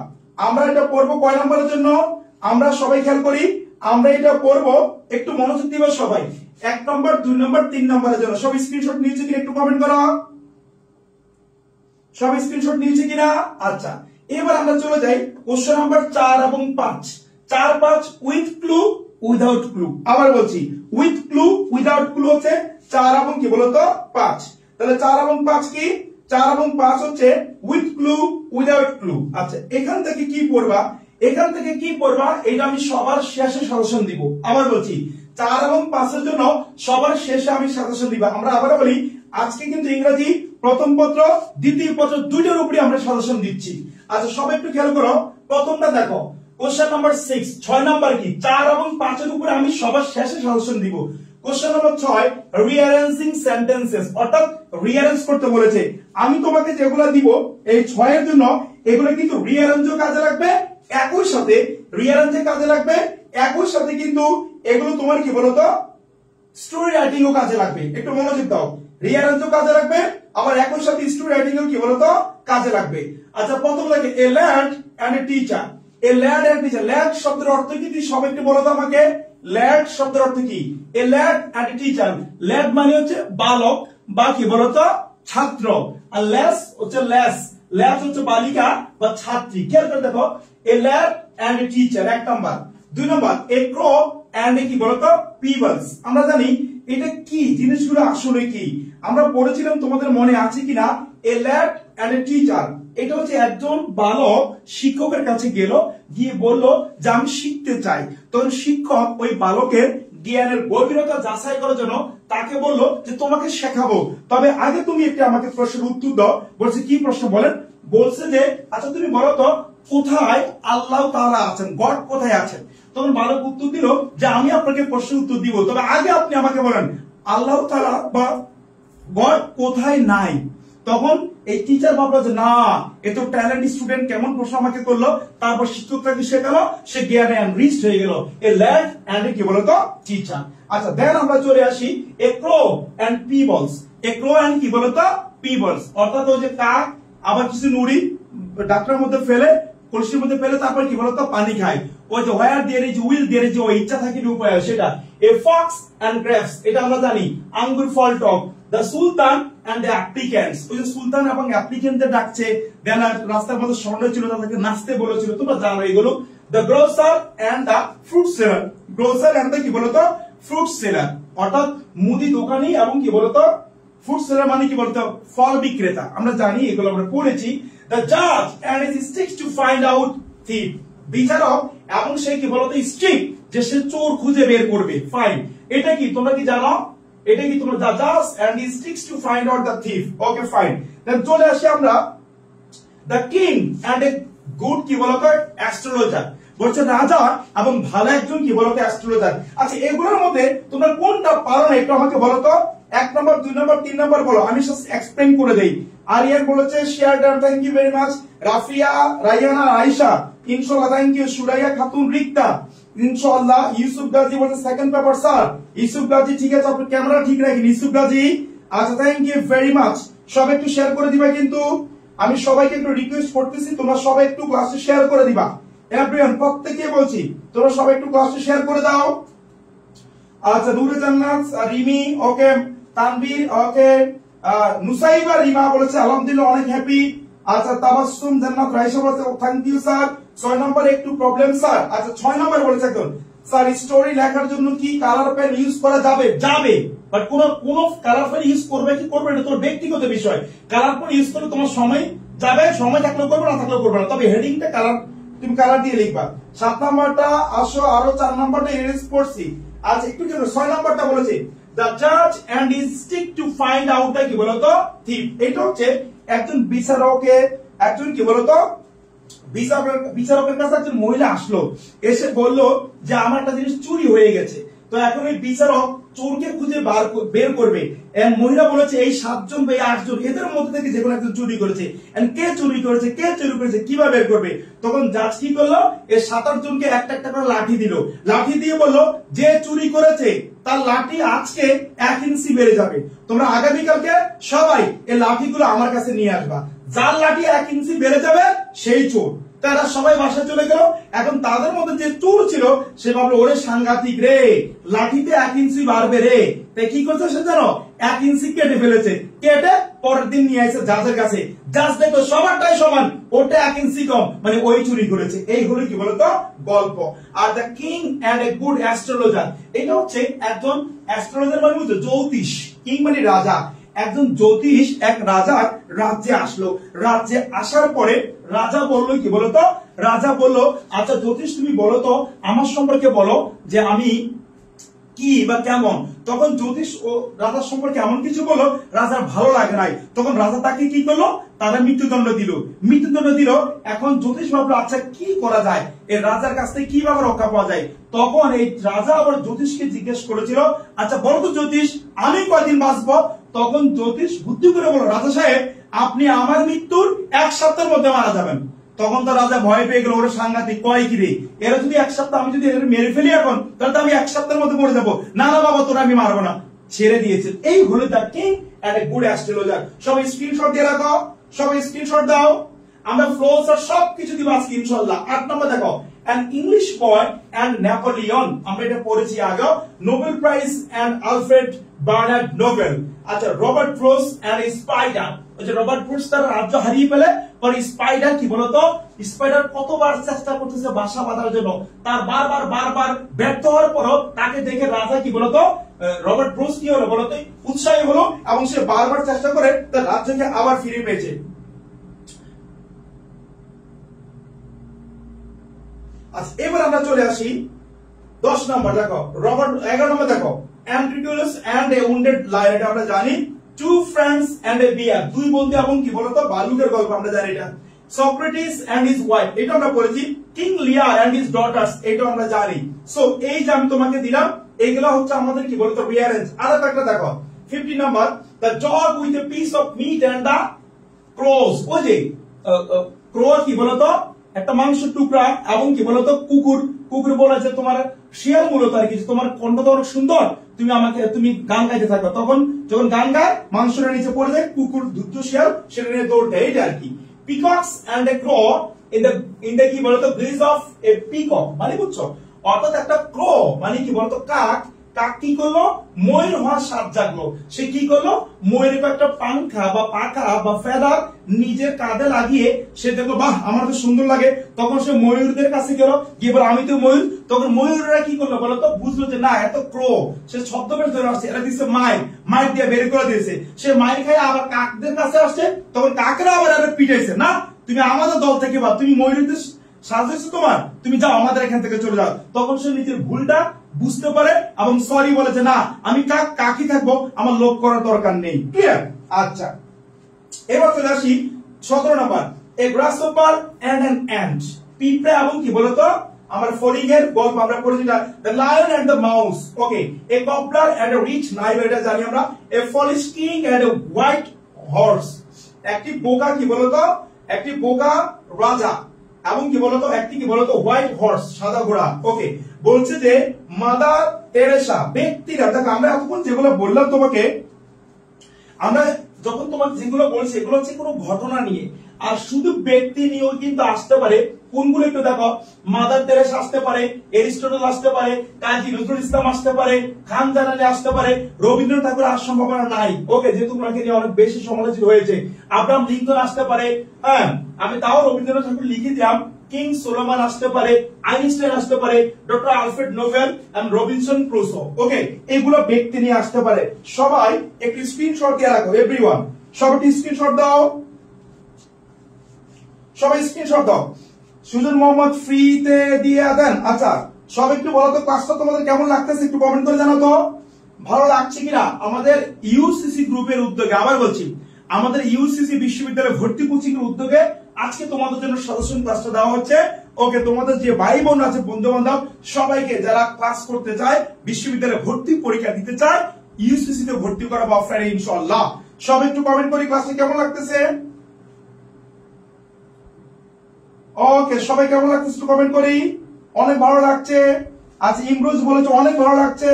[SPEAKER 1] আমরা এটা পড়বো কয় নম্বরের জন্য? আমরা সবাই খেয়াল করি, আমরা এটা পড়বো, একটু মনোযোগ দিবা সবাই। 1 নম্বর, 2 নম্বর, 3 নম্বরের জন্য। সব স্ক্রিনশট নিয়েছে কিনা একটু কমেন্ট করো। সব স্ক্রিনশট নিয়েছে কিনা? আচ্ছা, এবার আমরা চলে যাই কোশ্চেন নাম্বার 4 এবং 5। 4, 5 উইথ ক্লু, উইদাউট ক্লু। আবার বলছি, উইথ ক্লু, উইদাউট ক্লু হচ্ছে 4 এবং কি বলতো 5। তাহলে 4 এবং 5 কি? 4 এবং 5 হচ্ছে উইথ ক্লু, উইদাউট ক্লু। আচ্ছা, এখান থেকে কি পড়বা? এখান থেকে কি পড়বা এটা আমি সবার শেষে সাজেশন দিব। আবার বলছি, 4 এবং 5 এর জন্য সবার শেষে আমি সাজেশন দিব। আমরা আবার বলি, আজকে কিন্তু ইংরেজি প্রথম পত্র, দ্বিতীয় পত্র দুইটার উপরে আমরা সাজেশন দিচ্ছি। আচ্ছা, সবাই একটু খেয়াল করো। প্রথমটা দেখো, কোশ্চেন নাম্বার 6, 6 নাম্বার কি? 4 এবং 5 এর উপরে আমি সবার শেষে সাজেশন দিব। কোশ্চেন নাম্বার 6, রিঅ্যারেঞ্জিং সেন্টেন্সেস, অর্থাৎ রিঅ্যারেঞ্জ করতে বলেছে। আমি তোমাকে যেগুলো দিব এই 6 এর জন্য, এগুলো কিন্তু রিঅ্যারেঞ্জও কাজে লাগবে, একই সাথে রিঅ্যারেঞ্জে কাজে লাগবে, একই সাথে কিন্তু এগুলো তোমার কি বলতো স্টোরি রাইটিং ও কাজে লাগবে। একটু মনোযোগ দাও, রিঅ্যারেঞ্জও কাজে লাগবে, আবার একই সাথে স্টোরি রাইটিং ও কি বলতো কাজে লাগবে। আচ্ছা, প্রথম লাগে a lad and a teacher. A lad and teacher, lad শব্দের অর্থ কি? তুই সব একটু বলো তো আমাকে, ল্যাড শব্দের অর্থ কি? A lad and a teacher. Lad মানে হচ্ছে বালক বা কি বলতো ছাত্র, আর ল্যাস হচ্ছে ল্যাস, ল্যাস হচ্ছে বালিকা বা ছাত্রী। খেয়াল করে দেখো, a lad and a teacher 1 number. 2 number, a crow and a কি বলতো পিবলস। আমরা জানি এটা কি জিনিসগুলো আসলে কি, আমরা পড়েছিলাম, তোমাদের মনে আছে কিনা? এ ল্যাড এন্ড এ টিচার, এটা হচ্ছে একজন বালক শিক্ষকের কাছে গেল, গিয়ে বলল যে আমি শিখতে চাই। তখন শিক্ষক ওই বালকের জ্ঞানের গভীরতা যাচাই করার জন্য তাকে বলল যে তোমাকে শেখাবো, তবে আগে তুমি একটু আমাকে প্রশ্নের উত্তর দাও। বলছে কি প্রশ্ন বলেন? বলছে যে আচ্ছা তুমি বলো তো কোথায় আল্লাহ তাআলা আছেন, গড কোথায় আছেন? তখন বালক উত্তর দিল যে আমি আপনাকে প্রশ্নের উত্তর দিব, তবে আগে আপনি আমাকে বলেন আল্লাহ তাআলা বা গড কোথায় নাই। তখন এই টিচার ভাবলো যে না, এ তো ট্যালেন্ট স্টুডেন্ট, কেমন প্রশ্ন আমাকে করলো। তারপর শিক্ষক তাকে শেখালো, সে জ্ঞানে এনরিচড হয়ে গেল। এ ল্যাড এন্ড কি বলতো টিচার। আচ্ছা, দেন আমরা চলে আসি a crow and pebbles. A crow and কি বলতো পিবলস, অর্থাৎ ওই যে কাক আবার কিছু নুড়ি ডাকটার মধ্যে ফেলে, কলসির মধ্যে ফেলে, তারপর কি বলতো পানি খায়। ওই যে where there is will there is way, ইচ্ছা থাকে উপায় সেটা। এ ফক্স এন্ড গ্রেপস, এটা আমরা জানি আঙ্গুর ফল টক। The sultan and the applicants, ওই যে সুলতান এবং অ্যাপ্লিক্যান্টদের ডাকছে, দেন রাস্তার মধ্যে স্বর্ণ ছিল, তাদেরকে নাচতে বলেছিল, তোমরা জানো এগুলো। The grocer and the fruit seller, grocer and the কি বলতো ফ্রুট সেলার, অর্থাৎ মুদি দোকানি এবং কি বলতো ফ্রুট সেলার মানে কি বলতো ফল বিক্রেতা। আমরা জানি, এগুলো আমরা পড়েছি। দ্য জাজ and his sticks to find out thief, বিচারক এবং সে কি বলতো স্ট্রিক, যে সে চোর খুঁজে বের করবে। ফাইন, এটা কি তোমরা কি জানো? এটা কি তোমরা দ্য জাজ and his sticks to find out the thief. Okay fine, then চলে আসি আমরা the king and a good কি বলতো অ্যাস্ট্রোলজার। বলছে রাজা এবং ভালো একজন কি বলতো অ্যাস্ট্রোলজার। আচ্ছা, এগুলোর মধ্যে তোমরা কোনটা পারো না একটু আমাকে বলো তো। 1 নম্বর, 2 নম্বর, 3 নম্বর বলো, আমি সব এক্সপ্লেইন করে দেই। আরিয়ান বলেছে share done, thank you very much. Rafia, Rayana, Ayesha ইনশাআল্লাহ, থ্যাংক ইউ। সুরাইয়া খাতুন, রিক্তা ইনশাআল্লাহ। ইউসুফ গাজী বলছে second paper sir. Yusuf Gazi ঠিক আছে, আপনি ক্যামেরা ঠিক রাখেন ইউসুফ গাজী। আচ্ছা, থ্যাংক ইউ ভেরি মাচ। সব একটু শেয়ার করে দিবা, কিন্তু আমি সবাইকে একটু রিকোয়েস্ট করতেছি তোমরা সবাই একটু ক্লাসে শেয়ার করে দিবা। এভরিওয়ান, প্রত্যেককে বলছি তোমরা সবাই একটু ক্লাসে শেয়ার করে দাও। আচ্ছা, নূরে জান্নাত, রিমি, ওকে, তানভীর, ওকে, নুসাইবা রিমা বলেছে আলহামদুলিল্লাহ অনেক হ্যাপি। আচ্ছা, তাবাসসুম জান্নাত রাইসা বলেছে থ্যাংক ইউ স্যার। 6 নম্বর একটু প্রবলেম স্যার। আচ্ছা, 6 নম্বর বলেছে একজন স্যার স্টোরি লেখার জন্য কি কালার পেন ইউজ করা যাবে? যাবে, বাট কোন কালার পেন ইউজ করবে কি করবে না তোর ব্যক্তিগত বিষয়। কালার পেন ইউজ করলে তোমার সময় যাবে, সময় থাকলেও করবে না থাকলেও করবে না, তবে হেডিংটা কালার তুমি কালার দিয়ে লিখবা। 7 নম্বরটা আসো, আরো 4 নম্বরটা এরেজ করছি। আচ্ছা, একটু কেন 6 নম্বরটা বলেছে দ্য জাজ and his stick to find out the কি বলতো থিফ। এটা হচ্ছে একজন বিচারকের একজন কি বলতো বিচারকের কাছে একজন মহিলা আসলো, এসে বললো যে আমার একটা জিনিস চুরি হয়ে গেছে। তো এখন এই বিচারক চোরকে খুঁজে বের করবে। মহিলা বলেছে এই 7 জন বা 8 জন এদের মধ্যে থেকে যে কোনো একজন চুরি করেছে। কে চুরি করেছে, কে চুরি করেছে, কিভাবে বের করবে? তখন জাজ কি করলো, এই 7-8 জনকে একটা একটা করে লাঠি দিল। লাঠি দিয়ে বললো যে চুরি করেছে তার লাঠি আজকে 1 ইঞ্চি বেড়ে যাবে। তোমরা আগামীকালকে সবাই এই লাঠিগুলো আমার কাছে নিয়ে আসবা। যার লাঠি 1 ইঞ্চি বেড়ে যাবে সেই চোর। তারা সবাই বাসায় চলে গেল। এখন তাদের মধ্যে যে চোর ছিল সে ভাবলো ওরে সাংঘাতিক রে, লাঠিতে 1 ইঞ্চি বাড়বে রে। তাই কি করছে সে জানো, 1 ইঞ্চি কেটে ফেলেছে। কেটে পরের দিন নিয়ে আসছে জাজের কাছে। জাজ দেখলো সবারটাই সমান, ওটা 1 ইঞ্চি কম, মানে ওই চুরি করেছে। এই হলো কি বলতো গল্প। আর the king and a good astrologer, এটা হচ্ছে একজন অ্যাস্ট্রোলজার মানে বুঝছো জ্যোতিষ। কিং মানে রাজা। একজন জ্যোতিষ এক রাজার রাজ্যে আসলো। রাজ্যে আসার পরে রাজা বললো কি বলতো, রাজা বললো আচ্ছা জ্যোতিষ তুমি বলো তো আমার সম্পর্কে বলো যে আমি কি বা কেমন। তখন জ্যোতিষ ও রাজার সম্পর্কে এমন কিছু বললো রাজার ভালো লাগে নাই। তখন রাজা তাকে কি করলো, তারা মৃত্যুদণ্ড দিল। মৃত্যুদণ্ড দিল। এখন জ্যোতিষ ভাবলো আচ্ছা কি করা যায়, এই রাজার কাছ থেকে কিভাবে রক্ষা পাওয়া যায়। তখন এই রাজা আবার জ্যোতিষকে জিজ্ঞেস করেছিল আচ্ছা বলো তো জ্যোতিষ আমি কয়দিন বাঁচবো। তখন জ্যোতিষ বুদ্ধি করে বলল রাজা সাহেব আপনি আমার মৃত্যুর 1 সপ্তাহের মধ্যে মারা যাবেন। তখন তো রাজা ভয় পেয়ে গেল, ওরা সাংঘাতিক কয় কি রে, এরা যদি 1 সপ্তাহ, আমি যদি এদের মেরে ফেলি এখন তাহলে তো আমি 1 সপ্তাহের মধ্যে মরে যাবো। না না বাবা তোরা আমি মারবো না, ছেড়ে দিয়েছে। এই হলো the king and a good astrologer. সবাই স্ক্রিনশট দিয়ে রাখো, সবাই স্ক্রিনশট দাও। আমরা ফ্লোস আর সবকিছু দিব আজকে ইনশাআল্লাহ। 8 নম্বর দেখো, an English boy and Napoleon, আমরা এটা পড়েছি আগে। Nobel prize and Alfred Bernard Nobel। আচ্ছা রবার্ট ব্রুস and স্পাইডার, ওই যে রবার্ট ব্রুস তার রাজ্য হারিয়ে ফেলে, পর স্পাইডার কি বলতো, স্পাইডার কতবার চেষ্টা করতেছে বাসা বাঁধার জন্য, তার বারবার ব্যর্থ হওয়ার পরও তাকে দেখে রাজা কি বলতো, রবার্ট ব্রুস কি হলো বলতো, উৎসাহী হলো এবং সে বারবার চেষ্টা করে তার রাজ্যকে আবার ফিরে পেয়েছে। আচ্ছা এবার আমরা চলে আসি 10 নম্বর দেখো, রবার্ট 11 নম্বর দেখো, Antiochus and a wounded lion, এটা আমরা জানি। 2 friends and a bear, 2 বন্ধু এবং কি বলতো ভালুকের গল্প, আমরা জানি এটা। Socrates and his wife, এটা আমরা পড়েছি। King Lear and his daughters, এটা আমরা জানি। সো এই যে আমি তোমাকে দিলাম এইগুলো হচ্ছে আমাদের কি বলতো রিয়ারেঞ্জ। আর একটা দেখো 50 number, the dog with a piece of meat and the crows, ওই যে ক্রো কি বলতো একটা মাংসের টুকরা এবং কি বলতো কুকুর বলেছে তোমার শিয়াল মূলত আর কি, তোমার কণ্ঠ তো অনেক সুন্দর, তুমি গান গাইতে থাকো। তখন যখন গান গায় মাংসটা নিচে পড়ে যায়, কুকুর দুটো শিয়াল সেটা নিয়ে দৌড় দেয়, এটা আর কি। Peacocks and a crow in the কি বলতো ব্রিজ অফ এ পিকক, মানে বুঝছো, অর্থাৎ একটা ক্রো মানে কি বলতো কাক কি করলো, ময়ূর হওয়ার স্বাদ জাগলো। সে কি করলো, ময়ূরের একটা পাংখা বা পাখা বা ফেদার নিজের কাঁধে লাগিয়ে সে দেখলো বাহ আমার তো সুন্দর লাগে। তখন সে ময়ূরদের কাছে গেল, গিয়ে বলো আমি তো ময়ূর। তখন ময়ূররা কি করলো বলতো, বুঝলো যে না এত ক্রো, সে ছদ্মবেশ ধরে আসছে, এরা দিচ্ছে মাইর দিয়ে বের করে দিয়েছে। সে মাইর খাই আবার কাকদের কাছে আসছে, তখন কাকেরা আবার পিটাইছে, না তুমি আমাদের দল থেকে বা তুমি ময়ূরদের সাজেছো, তোমার তুমি যাও আমাদের এখান থেকে চলে যাও। তখন সে নিজের ভুলটা বুঝতে পারে এবং সরি বলেছে, না আমি কাকই থাকবো, আমার লোভ করার দরকার নেই। ক্লিয়ার? আচ্ছা এবার চলে আসি 17 number, a grasshopper and an ant, পিঁপড়া এবং কি বলতো আমার ফলিং এর গল্প আমরা পড়েছি, the lion and the mouse. Okay, a cobbler and a rich neighbour, এটা জানি আমরা। A foolish king and a white horse, একটি বোকা কি বলতো, একটি বোকা রাজা এবং কি বলতো একটি কি বলতো হোয়াইট হর্স, সাদা ঘোড়া। ওকে, বলছে যে মাদার তেরেসা ব্যক্তিরা, দেখো আমরা এতক্ষণ যেগুলো বললাম তোমাকে, আমরা যখন তোমাকে যেগুলো বলছি এগুলো হচ্ছে কোনো ঘটনা নিয়ে, আর শুধু ব্যক্তি নিয়েও কিন্তু আসতে পারে। কোনগুলো একটু দেখো, মাদার তেরেসা আসতে পারে, এরিস্টটল আসতে পারে, কাজী নজরুল ইসলাম আসতে পারে, খান জানালি আসতে পারে, রবীন্দ্রনাথ ঠাকুর আসার সম্ভাবনা নাই। ওকে, যেহেতু ওনাকে নিয়ে অনেক বেশি সমালোচিত হয়েছে। আব্রাহাম লিঙ্কন আসতে পারে, হ্যাঁ আমি তাও রবীন্দ্রনাথ ঠাকুর লিখে দিলাম। কিং সোলোমন আসতে পারে, আইনস্টাইন আসতে পারে, doctor Alfred Nobel and Robinson Crusoe. Okay, এগুলো ব্যক্তি নিয়ে আসতে পারে। সবাই একটি স্ক্রিনশট দিয়ে রাখো, এভরিওয়ান সবাই স্ক্রিনশট দাও, সবাই স্ক্রিনশট দাও। সুজন মোহাম্মদ ফ্রিতে দিয়ে দেন। আচ্ছা সব একটু বলো তো ক্লাসটা তোমাদের কেমন লাগতেছে, একটু কমেন্ট করে জানাও তো ভালো লাগছে কিনা। আমাদের ইউসিসি গ্রুপের উদ্যোগে, আবার বলছি আমাদের ইউসিসি বিশ্ববিদ্যালয় ভর্তি কোচিং এর উদ্যোগে আজকে তোমাদের জন্য সাজেশন ক্লাসটা দেওয়া হচ্ছে। ওকে, তোমাদের যে ভাই বোন আছে, বন্ধু বান্ধব সবাইকে যারা ক্লাস করতে চায়, বিশ্ববিদ্যালয়ে ভর্তি পরীক্ষা দিতে চায়, ইউসিসি তে ভর্তি করাবো অফারে ইনশাআল্লাহ। সব একটু কমেন্ট করি ক্লাসে কেমন লাগতেছে। ওকে, সবাই কেমন লাগতেছে একটু কমেন্ট করি। অনেক ভালো লাগছে। আচ্ছা, ইমরোজ বলেছে অনেক ভালো লাগছে।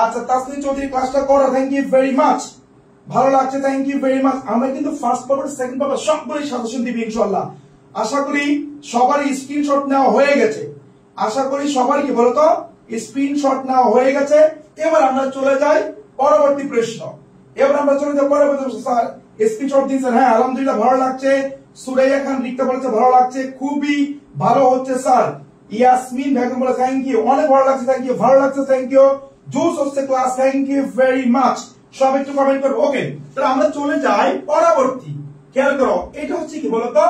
[SPEAKER 1] আচ্ছা, তাসনিম চৌধুরী ক্লাসটা করো, থ্যাংক ইউ ভেরি মাচ। ভালো লাগছে, থ্যাংক ইউ ভেরি মাচ। আমরা কিন্তু ফার্স্ট পেপার, সেকেন্ড পেপার সবগুলোই সাজেশন দিবি ইনশাআল্লাহ। আশা করি সবারই স্ক্রিনশট নেওয়া হয়ে গেছে। আশা করি সবার কি বলতো স্ক্রিনশট নেওয়া হয়ে গেছে। এবার আমরা চলে যাই পরবর্তী প্রশ্ন। স্যার স্ক্রিনশট দিয়েছেন, হ্যাঁ আলহামদুলিল্লাহ ভালো লাগছে। সুরাইয়া খান লিখতে বলেছে ভালো লাগছে, খুবই ভালো হচ্ছে স্যার। ইয়াসমিন বেগম বলে থ্যাংক ইউ, অনেক ভালো লাগছে, থ্যাংক ইউ, ভালো লাগছে, থ্যাংক ইউ। জোস হচ্ছে class, thank you very much. সব একটু কমেন্ট করবো। ওকে, তাহলে আমরা চলে যাই পরবর্তী। খেয়াল করো, এটা হচ্ছে কি বলতো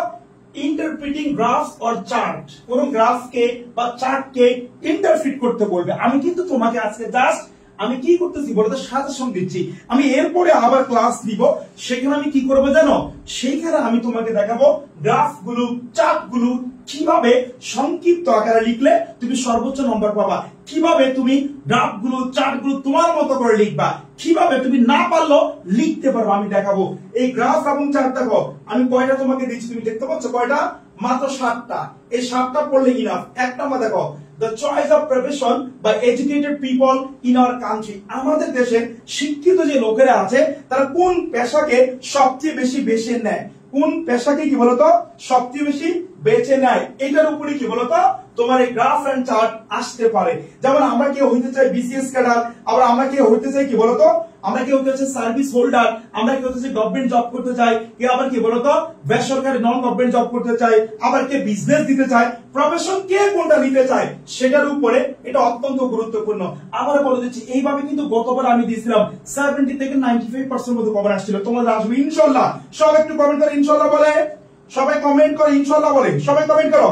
[SPEAKER 1] ইন্টারপ্রিটিং গ্রাফস অর চার্ট। কোন গ্রাফকে বা চার্টকে ইন্টারপ্রিট করতে বলবে। আমি কিন্তু তোমাকে আজকে জাস্ট আমি কি করতেছি বলতো সাজেশন দিচ্ছি। আমি এরপরে আবার ক্লাস নিব, সেখানে আমি কি করবো জানো, সেইখানে আমি তোমাকে দেখাবো গ্রাফ গুলো, চার্ট গুলো কিভাবে সংক্ষিপ্ত আকারে লিখলে তুমি সর্বোচ্চ নম্বর পাবা, কিভাবে তুমি গ্রাফ গুলো, চার্ট গুলো তোমার মতো করে লিখবা, কিভাবে তুমি না পারলেও লিখতে পারবো আমি দেখাবো। এই গ্রাফ এবং চার্ট দেখো আমি কয়টা তোমাকে দিচ্ছি, তুমি দেখতে পাচ্ছ কয়টা, মাত্র 7টা। এই 7টা পড়লে ইনাফ। এক নাম্বার দেখো, the choice of profession by educated people in our country। আমাদের দেশে শিক্ষিত যে লোকেরা আছে তারা কোন পেশাকে সবচেয়ে বেশি বেছে নেয়, কোন পেশাকে কি বলতো সবচেয়ে বেশি বেছে নেয়, এটার উপরে কি বলতো তোমার এই গ্রাফ এন্ড চার্ট আসতে পারে। যেমন আমরা কেউ হইতে চাই বিসিএস ক্যাডার, আবার আমরা কেউ হইতে চাই কি বলতো, আমরা কেউ হচ্ছে সার্ভিস হোল্ডার, আমরা কেউ হচ্ছে গভর্নমেন্ট জব করতে চাই, কেউ আবার কি বলতো বেসরকারি নন গভর্নমেন্ট জব করতে চাই, আবার কে বিজনেস দিতে চায়। প্রফেশন কে কোনটা নিতে চায় সেটার উপরে এটা অত্যন্ত গুরুত্বপূর্ণ। আবার বলে দিচ্ছি, এইভাবে কিন্তু গতবার আমি দিয়েছিলাম 70 থেকে 95% মতো কভার আসছিল। তোমাদের আসবে ইনশাআল্লাহ। সব একটু কমেন্ট করে ইনশাআল্লাহ বলে, সবাই কমেন্ট করে ইনশাআল্লাহ বলে, সবাই কমেন্ট করো।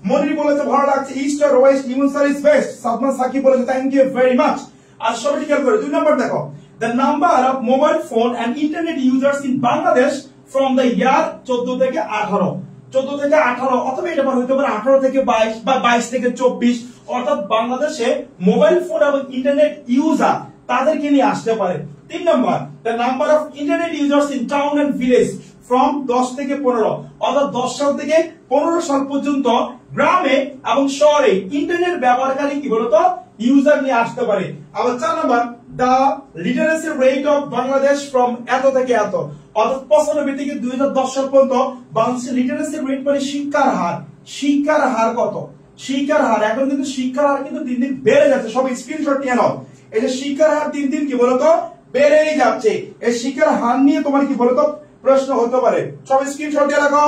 [SPEAKER 1] মনির বলেছে ভালো লাগছে, ইস্ট আর west immune service best. Sadman Sakib বলেছে থ্যাংক ইউ ভেরি মাচ। আর সবাই খেয়াল করে 2 নাম্বার দেখো, the number of mobile phone and internet users in Bangladesh from the year 14 থেকে 18, 14 থেকে 18 অথবা এটা হতে পারে 18 থেকে 22 বা 22 থেকে 24, অর্থাৎ বাংলাদেশে মোবাইল ফোন এবং ইন্টারনেট ইউজার তাদেরকে নিয়ে আসতে পারে। 3 number, the number of internet users in town and village from 10 থেকে 15, অর্থাৎ 10 সাল থেকে 15 সাল পর্যন্ত গ্রামে এবং শহরে ইন্টারনেট ব্যবহারকারী কি বলতো ইউজার নিয়ে আসতে পারে। আবার 4 number, the literacy rate of Bangladesh from এত থেকে এত, অর্থাৎ 95 থেকে 2010 সাল পর্যন্ত বাংলাদেশের লিটারেসি রেট মানে শিক্ষার হার, শিক্ষার হার কত, শিক্ষার হার এখন কিন্তু শিক্ষার হার কিন্তু দিন দিন বেড়ে যাচ্ছে। সব স্ক্রিনশট নিয়ে নাও। এই যে শিক্ষার হার দিন দিন কি বলতো বেড়েই যাচ্ছে। এই শিক্ষার হার নিয়ে তোমার কি বলতো প্রশ্ন হতে পারে। সব স্ক্রিনশট দিয়ে রাখো।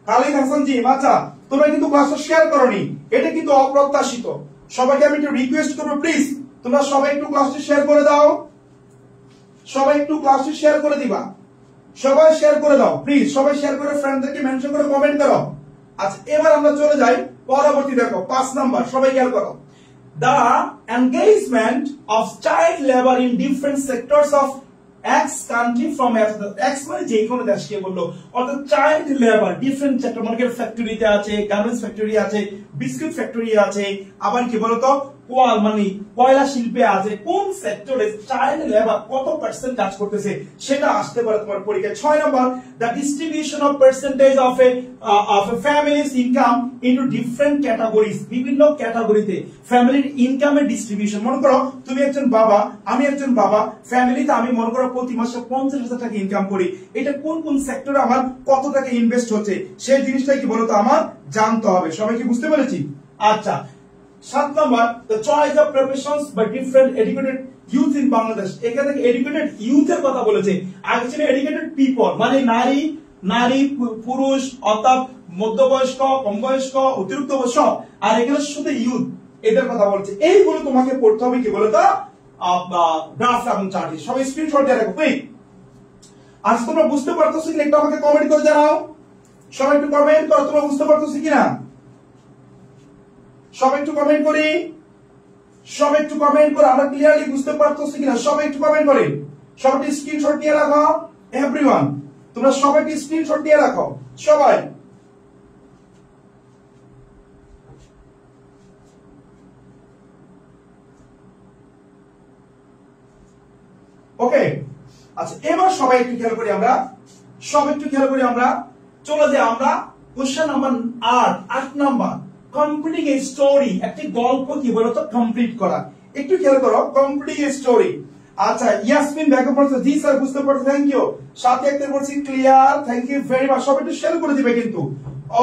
[SPEAKER 1] খালিদ হাসান জি, আচ্ছা তোমরা কিন্তু ক্লাসটা শেয়ার করোনি, এটা কিন্তু অপ্রত্যাশিত। সবাইকে আমি একটু রিকোয়েস্ট করবো, প্লিজ তোমরা সবাই একটু ক্লাসটি শেয়ার করে দাও, সবাই একটু ক্লাসটি শেয়ার করে দিবা, সবাই শেয়ার করে দাও প্লিজ, সবাই শেয়ার করে ফ্রেন্ডদেরকে মেনশন করে কমেন্ট করো। আচ্ছা, এবার আমরা চলে যাই পরবর্তী দেখো 5 নাম্বার, সবাই খেয়াল করো, the engagement of child labor in different sectors of X country from X মানে যে কোনো দেশকে বললো, অর্থাৎ চাইল্ড লেবার ডিফারেন্ট সেক্টর, মানে ফ্যাক্টরিতে আছে, গার্মেন্টস ফ্যাক্টরি আছে, বিস্কুট ফ্যাক্টরি আছে, আবার কি বলতো মানে কয়লা শিল্পে আছে, কোন সেক্টরে চাইল্ড লেবার কত পার্সেন্ট কাজ করতেছে সেটা আসতে পারে তোমার পরীক্ষায়। 6 number, the distribution of percentage of a family's income into different categories, বিভিন্ন ক্যাটাগরিতে ফ্যামিলির ইনকামের ডিস্ট্রিবিউশন। মনে করো তুমি একজন বাবা, আমি একজন বাবা, ফ্যামিলিতে আমি মনে করো প্রতি মাসে 50,000 টাকা ইনকাম করি, এটা কোন কোন সেক্টরে আমার কত টাকা ইনভেস্ট হচ্ছে সেই জিনিসটা কি বলতো আমার জানতে হবে। সবাই কি বুঝতে পেরেছি? আচ্ছা, 7 number, the choice of professions by different educated youth in Bangladesh। এখানে থেকে এডুকেটেড ইউথের কথা বলেছে, আগে ছিল এডুকেটেড পিপল মানে নারী পুরুষ, অর্থাৎ মধ্যবয়স্ক, কম বয়স্ক, অতিরিক্ত বয়স্ক, আর এখানে শুধু ইউথ এদের কথা বলছে। এইগুলো তোমাকে পড়তে হবে কি বলতো গ্রাফ এবং চার্টে। সবাই স্ক্রিনশট দিয়ে রাখো প্লিজ। আজ তোমরা বুঝতে পারতেছো কিনা একটু আমাকে কমেন্ট করে জানাও। সবাই একটু কমেন্ট করো, তোমরা বুঝতে পারতেছো কিনা, সবাই একটু কমেন্ট করি, সবাই একটু কমেন্ট করে আমরা ক্লিয়ারলি বুঝতে পারতেছি কিনা, সবাই একটু কমেন্ট করে, সবাই স্ক্রিনশট নিয়ে রাখো এভরিওয়ান। তোমরা সবাই স্ক্রিনশট দিয়ে রাখো সবাই। ওকে, আচ্ছা এবার সবাই একটু খেয়াল করি আমরা, চলে যাই আমরা question number 8 number, completing a story. একটি গল্প কি বলতো কমপ্লিট করা। একটু খেয়াল করো, কমপ্লিটিং এ স্টোরি। আচ্ছা ইয়াসমিন ব্যাকআপ করছে, জি স্যার বুঝতে পারছি, থ্যাংক ইউ। সাথে একটা বলছি clear, thank you very much. সবাই একটু শেয়ার করে দিবে কিন্তু।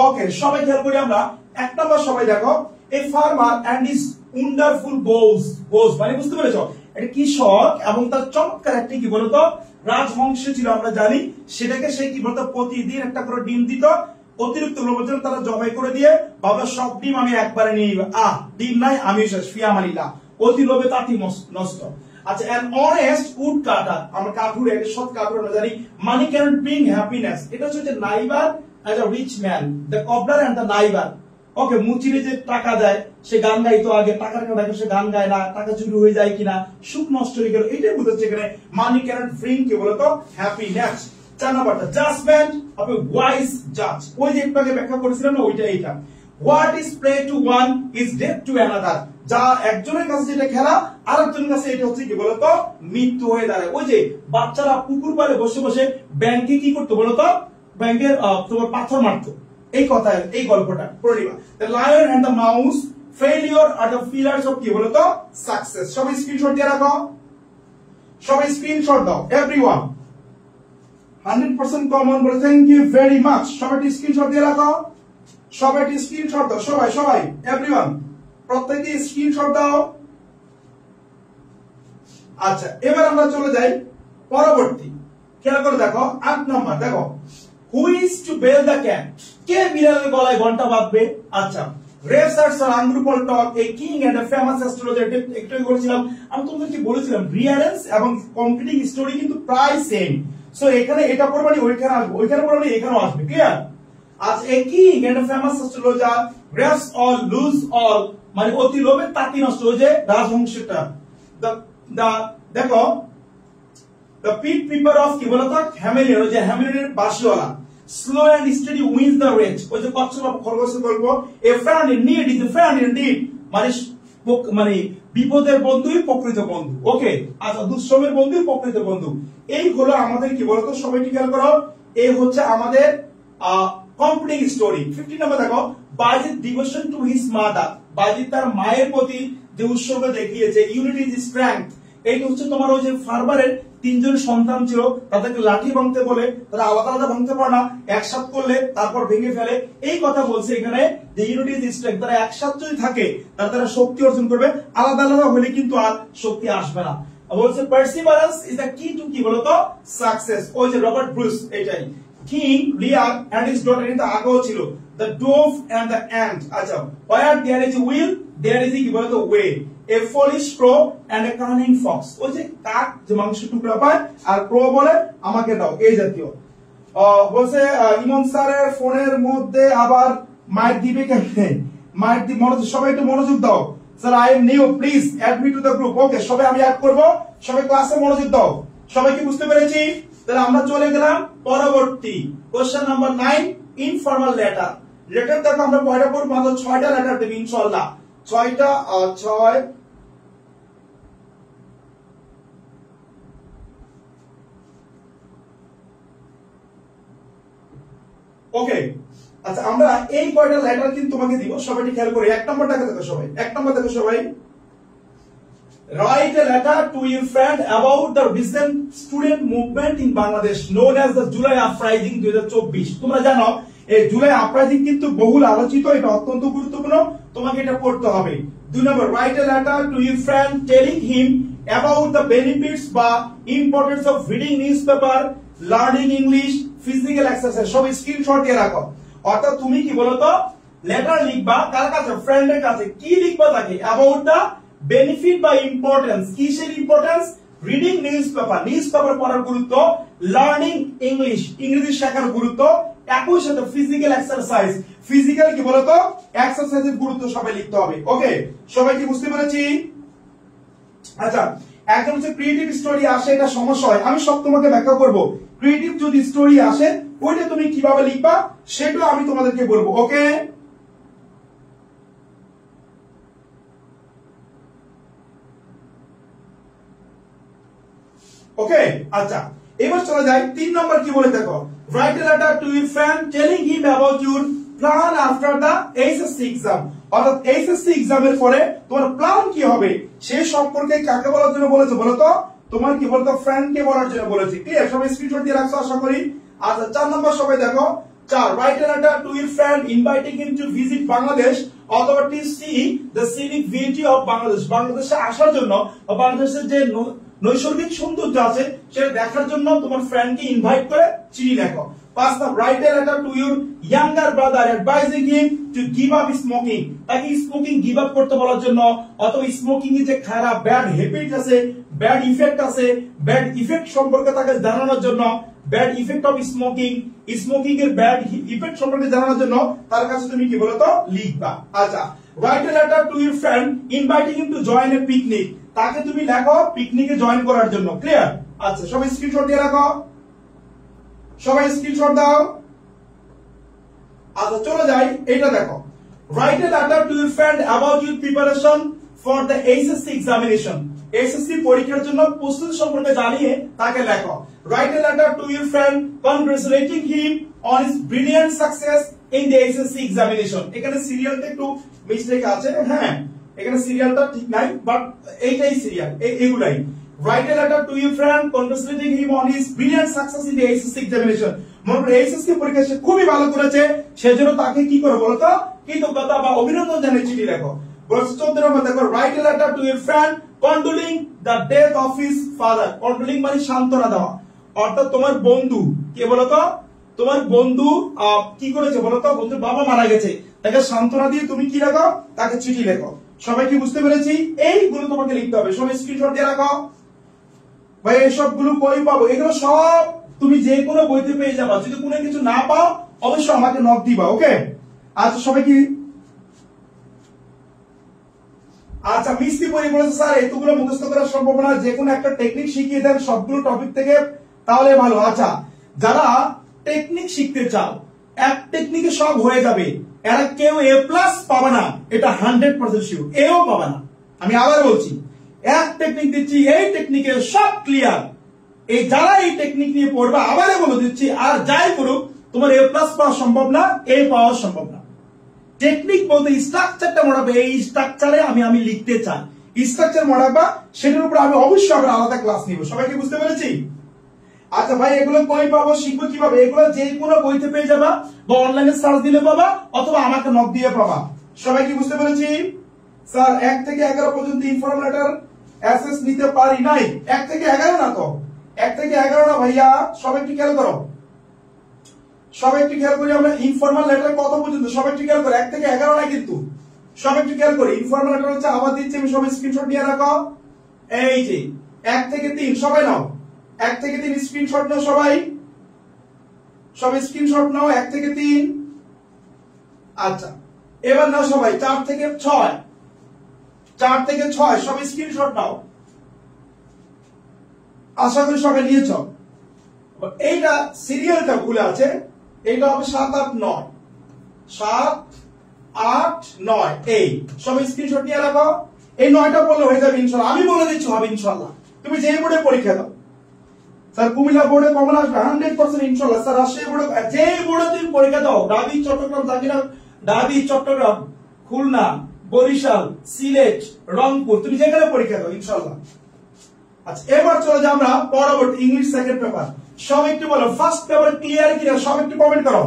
[SPEAKER 1] ওকে সবাই খেয়াল করি আমরা 1 নাম্বার, সবাই দেখো, a farmer and his wonderful goose মানে বুঝতে পেরেছো, এটা কৃষক এবং তার চমৎকার একটি কি বলতো রাজবংশ ছিল, আমরা জানি। সেটাকে সে কি বলতো প্রতিদিন একটা করে ডিম দিত, অতিরিক্ত লোভের জন্য তারা জবাই করে দিয়ে বাবা সব ডিম আমি একবারে নিয়ে নিব, ডিম নাই আমি শেষ, ফিয়া মানিলা, অতি লোভে তাঁতি নষ্ট। আচ্ছা এন অনেস্ট উড কাটার, আমরা কাঠুর একটা সৎ কাঠুর আমরা জানি, মানি ক্যানট ব্রিং হ্যাপিনেস। এটা হচ্ছে neighbour as a rich man, the cobbler and the neighbour. Okay, মুচিরে যে টাকা দেয় সে গান গাইতো আগে, টাকার কথা সে গান গায় না, টাকা চুরি হয়ে যায় কিনা, সুখ নষ্ট হয়ে গেল, এটাই বুঝাচ্ছে এখানে মানি ক্যানট ব্রিং কি বলতো হ্যাপিনেস। 4 নাম্বারটা জাজমেন্ট অফ এ ওয়াইজ জাজ, ওই যে একটু আগে ব্যাখ্যা করেছিলাম না, ওইটা এইটা। What is play to one is death to another, যা একজনের কাছে যেটা খেলা আরেকজনের কাছে এটা হচ্ছে কি বলতো মৃত্যু হয়ে দাঁড়ায়। ওই যে বাচ্চারা পুকুর পাড়ে বসে বসে ব্যাংকে কি করতো বলতো, ব্যাংকের তোমার পাথর মারতো, এই কথা, এই গল্পটা পড়িবা। The lion and the mouse, failure আর দ্য পিলার্স অফ কি বলতো সাকসেস। সবাই স্ক্রিনশট দিয়ে রাখো, সবাই স্ক্রিনশট দাও এভরিওয়ান। 100% কমন বলে, থ্যাংক ইউ ভেরি মাচ। সবাই স্ক্রিনশট দিয়ে রাখো, সবাই স্ক্রিনশট দাও, সবাই এভরিওয়ান প্রত্যেককে স্ক্রিনশট দাও। আচ্ছা এবার আমরা চলে যাই পরবর্তী, খেয়াল করে দেখো 8 নাম্বার, দেখো who is to bell the cat, কে বিড়ালের গলায় ঘন্টা বাঁধবে। আচ্ছা রেসার্চ আর আঙ্গুরপল টক a king and a famous astrologer, একটু বলেছিলাম আমি তোমাদেরকে, বলেছিলাম রিয়ারেন্স এবং কমপ্লিটিং স্টোরি কিন্তু প্রায় সেম। সো এখানে এটা পড়বানি ওইখানে আসবে, ওইখানে পড়বানি এখানেও আসবে, ক্লিয়ার। আজ a king and a famous astrologer grabs all lose all, মানে অতি লোভে তাঁতি নষ্ট, ওই যে রাজবংশটা। দেখো দ্য পিট পিপার অফ কি বলতো হ্যামিলিয়ন, ওই যে হ্যামিলিয়নের বাঁশিওয়ালা। Slow and steady wins the race, ওই যে কচ্ছপ খরগোশের গল্প। A friend in need is a friend in need, মানে বিপদের বন্ধুই প্রকৃত বন্ধু। ওকে, আচ্ছা দুঃশ্রমের বন্ধুই প্রকৃত বন্ধু। এই হলো আমাদের কি বলতো, সবাই খেয়াল করো, এই হচ্ছে আমাদের কমপ্লিটিং স্টোরি। 15 নাম্বার দেখো, বাজিদ ডিভোশন টু হিজ মাদার, বাজিদ তার মায়ের প্রতি যে উৎসর্গ দেখিয়েছে। ইউনিটি ইজ স্ট্রেংথ, এইটা হচ্ছে তোমার ওই যে ফার্মারের 3 জন সন্তান ছিল, তাদেরকে লাঠি ভাঙতে বলে, তারা আলাদা আলাদা ভাঙতে পারে না, একসাথ করলে তারপর ভেঙে ফেলে, এই কথা বলছে এখানে যে ইউনিটি ইজ স্ট্রেংথ। তারা একসাথ যদি থাকে তারা শক্তি অর্জন করবে, আলাদা আলাদা হলে কিন্তু আর শক্তি আসবে না। বলছে perseverance is the key to কি বলতো সাকসেস, ওই যে রবার্ট ব্রুস, এটাই। King Lear and his daughter, এটা আগেও ছিল। The dove and the ant, আচ্ছা where there is a will there is কি বলতো way. A foolish crow and a cunning fox, ওই যে কাক যে মাংস টুকরা পায় আর ক্রো বলে আমাকে দাও, এই জাতীয়। বলছে ইমাম স্যারের ফোনের মধ্যে আবার মাইক দিবে কেমনে, মাইক দি মনোযোগ, সবাই একটু মনোযোগ দাও। Sir I am new, please add me to the group. Okay সবাই আমি অ্যাড করব, সবাই ক্লাসে মনোযোগ দাও। সবাই কি বুঝতে পেরেছি? তাহলে আমরা চলে গেলাম পরবর্তী question number 9, informal letter. Letter দেখো আমরা কয়টা পড়ব, মাত্র 6টা লেটার দেব ইনশাআল্লাহ, 6টা 6। ওকে আচ্ছা আমরা এই কয়টা লেটার কিন্তু তোমাকে দিব, সবাই খেয়াল করে 1 নম্বরটাকে দেখো সবাই, 1 নম্বর দেখো সবাই। Write a letter to your friend about the recent student movement in Bangladesh known as the July Uprising 2024। তোমরা জানো এই জুলাই আপরাইজিং কিন্তু বহুল আলোচিত, এটা অত্যন্ত গুরুত্বপূর্ণ, তোমাকে এটা পড়তে হবে। 2 নম্বর, write a letter to your friend telling him about the benefits বা importance of reading newspaper, learning English, physical exercise। সব স্ক্রিনশট দিয়ে রাখো। অর্থাৎ তুমি কি বলতো লেটার লিখবা কার কাছে, ফ্রেন্ডের কাছে। কি লিখবা তাকে, about the বেনিফিট বা ইম্পর্টেন্স, কিসের ইম্পর্টেন্স, রিডিং নিউজপেপার, নিউজপেপার পড়ার গুরুত্ব, লার্নিং ইংলিশ, ইংরেজি শেখার গুরুত্ব, একই সাথে ফিজিক্যাল এক্সারসাইজ, ফিজিক্যাল কি বলতো এক্সারসাইজের গুরুত্ব সবাই লিখতে হবে। ওকে সবাই কি বুঝতে পেরেছি? আচ্ছা একদম হচ্ছে ক্রিয়েটিভ স্টোরি আসে, এটা সমস্যা হয়, আমি সব তোমাকে ব্যাখ্যা করব। ক্রিয়েটিভ যদি স্টোরি আসে ওইটা তুমি কিভাবে লিখবা সেটাও আমি তোমাদেরকে বলবো। ওকে, ওকে, আচ্ছা এবার চলে যাই 3 নম্বর কি বলে দেখো, write a letter to your friend telling him about your plan after the HSC exam. অর্থাৎ এইচএসসি এক্সামের পরে তোমার প্ল্যান কি হবে সে সম্পর্কে কাকে বলার জন্য বলেছে বলো তো, তোমার কি বলতো ফ্রেন্ডকে বলার জন্য বলেছে। ক্লিয়ার? সবাই স্ক্রিনশট দিয়ে রাখছো আশা করি। আচ্ছা 4 নম্বর সবাই দেখো, 4 write a letter to your friend inviting him to visit Bangladesh অথবা to see the scenic beauty of Bangladesh. বাংলাদেশে আসার জন্য বাংলাদেশের যে নৈসর্গিক সৌন্দর্য আছে সেটা দেখার জন্য তোমার ফ্রেন্ডকে ইনভাইট করে চিঠি লেখো। 5 number right a letter to your younger brother advising him to give up smoking. তাকে স্মোকিং গিভ আপ করতে বলার জন্য, অথবা স্মোকিং এর যে খারাপ ব্যাড হ্যাবিট আছে, ব্যাড ইফেক্ট আছে, ব্যাড ইফেক্ট সম্পর্কে তাকে জানানোর জন্য, bad effect of smoking, smoking এর ব্যাড ইফেক্ট সম্পর্কে জানানোর জন্য তার কাছে তুমি কি বলতো লিখবা। আচ্ছা right a letter to your friend inviting him to join A picnic. তাকে তুমি লেখো পিকনিকে জয়েন করার জন্য। ক্লিয়ার? আচ্ছা সবাই স্ক্রিনশট দিয়ে রাখো, সবাই স্ক্রিনশট দাও। আচ্ছা চলে যাই, এটা দেখো, write a letter to your friend about your preparation for the HSC examination. HSC পরীক্ষার জন্য প্রস্তুতি সম্পর্কে জানিয়ে তাকে লেখো। Write a letter to your friend congratulating him on his brilliant success in the HSC examination. এখানে সিরিয়ালটা একটু মিস্টেক আছে, হ্যাঁ এখানে সিরিয়ালটা ঠিক নাই, বাট এইটাই সিরিয়াল, এগুলাই। Write a letter to your friend congratulating him on his brilliant success in the HSC examination. মনে করো এইচএসসি পরীক্ষা সে খুবই ভালো করেছে, সেজন্য তাকে কি করো বলতো কৃতজ্ঞতা বা অভিনন্দন জানিয়ে চিঠি লেখো। 14 নম্বর দেখো, write a letter to your friend condoling the death of his father. Condoling মানে সান্ত্বনা দেওয়া, অর্থাৎ তোমার বন্ধু কে বলতো, তোমার বন্ধু কি করেছে বলতো, বন্ধুর বাবা মারা গেছে, তাকে সান্ত্বনা দিয়ে তুমি কি লেখো, তাকে চিঠি লেখো। সবাই কি বুঝতে পেরেছি? এইগুলো তোমাকে লিখতে হবে, সবাই স্ক্রিনশট দিয়ে রাখো। ভাই এইসব গুলো কই পাবো? এগুলো সব তুমি যে কোনো বইতে পেয়ে যাবা, যদি কোনো কিছু না পাও অবশ্যই আমাকে নক দিবা। ওকে, আচ্ছা সবাই কি, আচ্ছা মিষ্টি পরি বলেছে স্যার এতগুলো মুখস্থ করা সম্ভব না, যে কোনো একটা টেকনিক শিখিয়ে দেন সবগুলো টপিক থেকে, তাহলে ভালো। আচ্ছা যারা টেকনিক শিখতে চাও, এক টেকনিকে সব হয়ে যাবে, এরা কেউ এ প্লাস পাবে না, এটা 100% শিওর, এও পাবে না। আমি আবার বলছি, এক টেকনিক দিচ্ছি, এই টেকনিকে সব ক্লিয়ার। এই যারা এই টেকনিক নিয়ে পড়বে, আবারও বলে দিচ্ছি, আর যাই করুক তোমার এ প্লাস পাওয়া সম্ভব না, এ পাওয়া সম্ভব না। টেকনিক বলতে স্ট্রাকচারটা মরাবে, এই স্ট্রাকচারে আমি লিখতে চাই, স্ট্রাকচার মরাবা, সেটার উপর আমি অবশ্যই আবার আলাদা ক্লাস নিব। সবাইকে বুঝতে পেরেছি? আচ্ছা ভাই এগুলো কই পাবো, শিখবো কিভাবে? এগুলো যে কোনো বইতে পেয়ে যাবা, বা অনলাইনে সার্চ দিলে পাবা, অথবা আমাকে নক দিয়ে পাবা। সবাই কি বুঝতে পেরেছি? স্যার 1 থেকে 11 পর্যন্ত ইনফর্মাল লেটার অ্যাসেস নিতে পারি নাই। 1 থেকে 11 না তো, 1 থেকে 11 না ভাইয়া, সবাই একটু খেয়াল করো, সবাই একটু খেয়াল করি, আমরা ইনফর্মাল লেটার কত পর্যন্ত, সবাই একটু খেয়াল করো, 1 থেকে 11 না কিন্তু, সবাই একটু খেয়াল করি। ইনফর্মাল লেটার হচ্ছে, আবার দিচ্ছি আমি, সবাই স্ক্রিনশট নিয়ে রাখো। এই যে 1 থেকে 3 সবাই নাও, 1 থেকে 3 স্ক্রিনশট নাও, সবাই সবাই স্ক্রিনশট নাও 1 থেকে 3। আচ্ছা এবার নাও সবাই 4 থেকে 6, 4 থেকে 6 সবাই স্ক্রিনশট নাও। আশা করি সবাই নিয়েছ। এইটা সিরিয়ালটা ভুল আছে, এইটা হবে 7, 8, 9, 7, 8, 9, এই সবাই স্ক্রিনশট নিয়ে রাখো। এই 9টা বললে হয়ে যাবে ইনশাআল্লাহ, আমি বলে দিচ্ছি হবে ইনশাআল্লাহ। তুমি যে বোর্ডে পরীক্ষা দাও, স্যার কুমিল্লা বোর্ডে কমন আসবে 100% ইনশাআল্লাহ। স্যার রাজশাহী বোর্ডে, যে বোর্ডে তুমি পরীক্ষা দাও, ঢাবি চট্টগ্রাম, ঢাবি চট্টগ্রাম, খুলনা, বরিশাল, সিলেট, রংপুর, তুমি যেখানে পরীক্ষা দাও ইনশাআল্লাহ। আচ্ছা এবার চলে যাই আমরা পরবর্তী ইংলিশ সেকেন্ড পেপার। সব একটু বলো ফার্স্ট পেপার ক্লিয়ার কিনা, সব একটু কমেন্ট করো।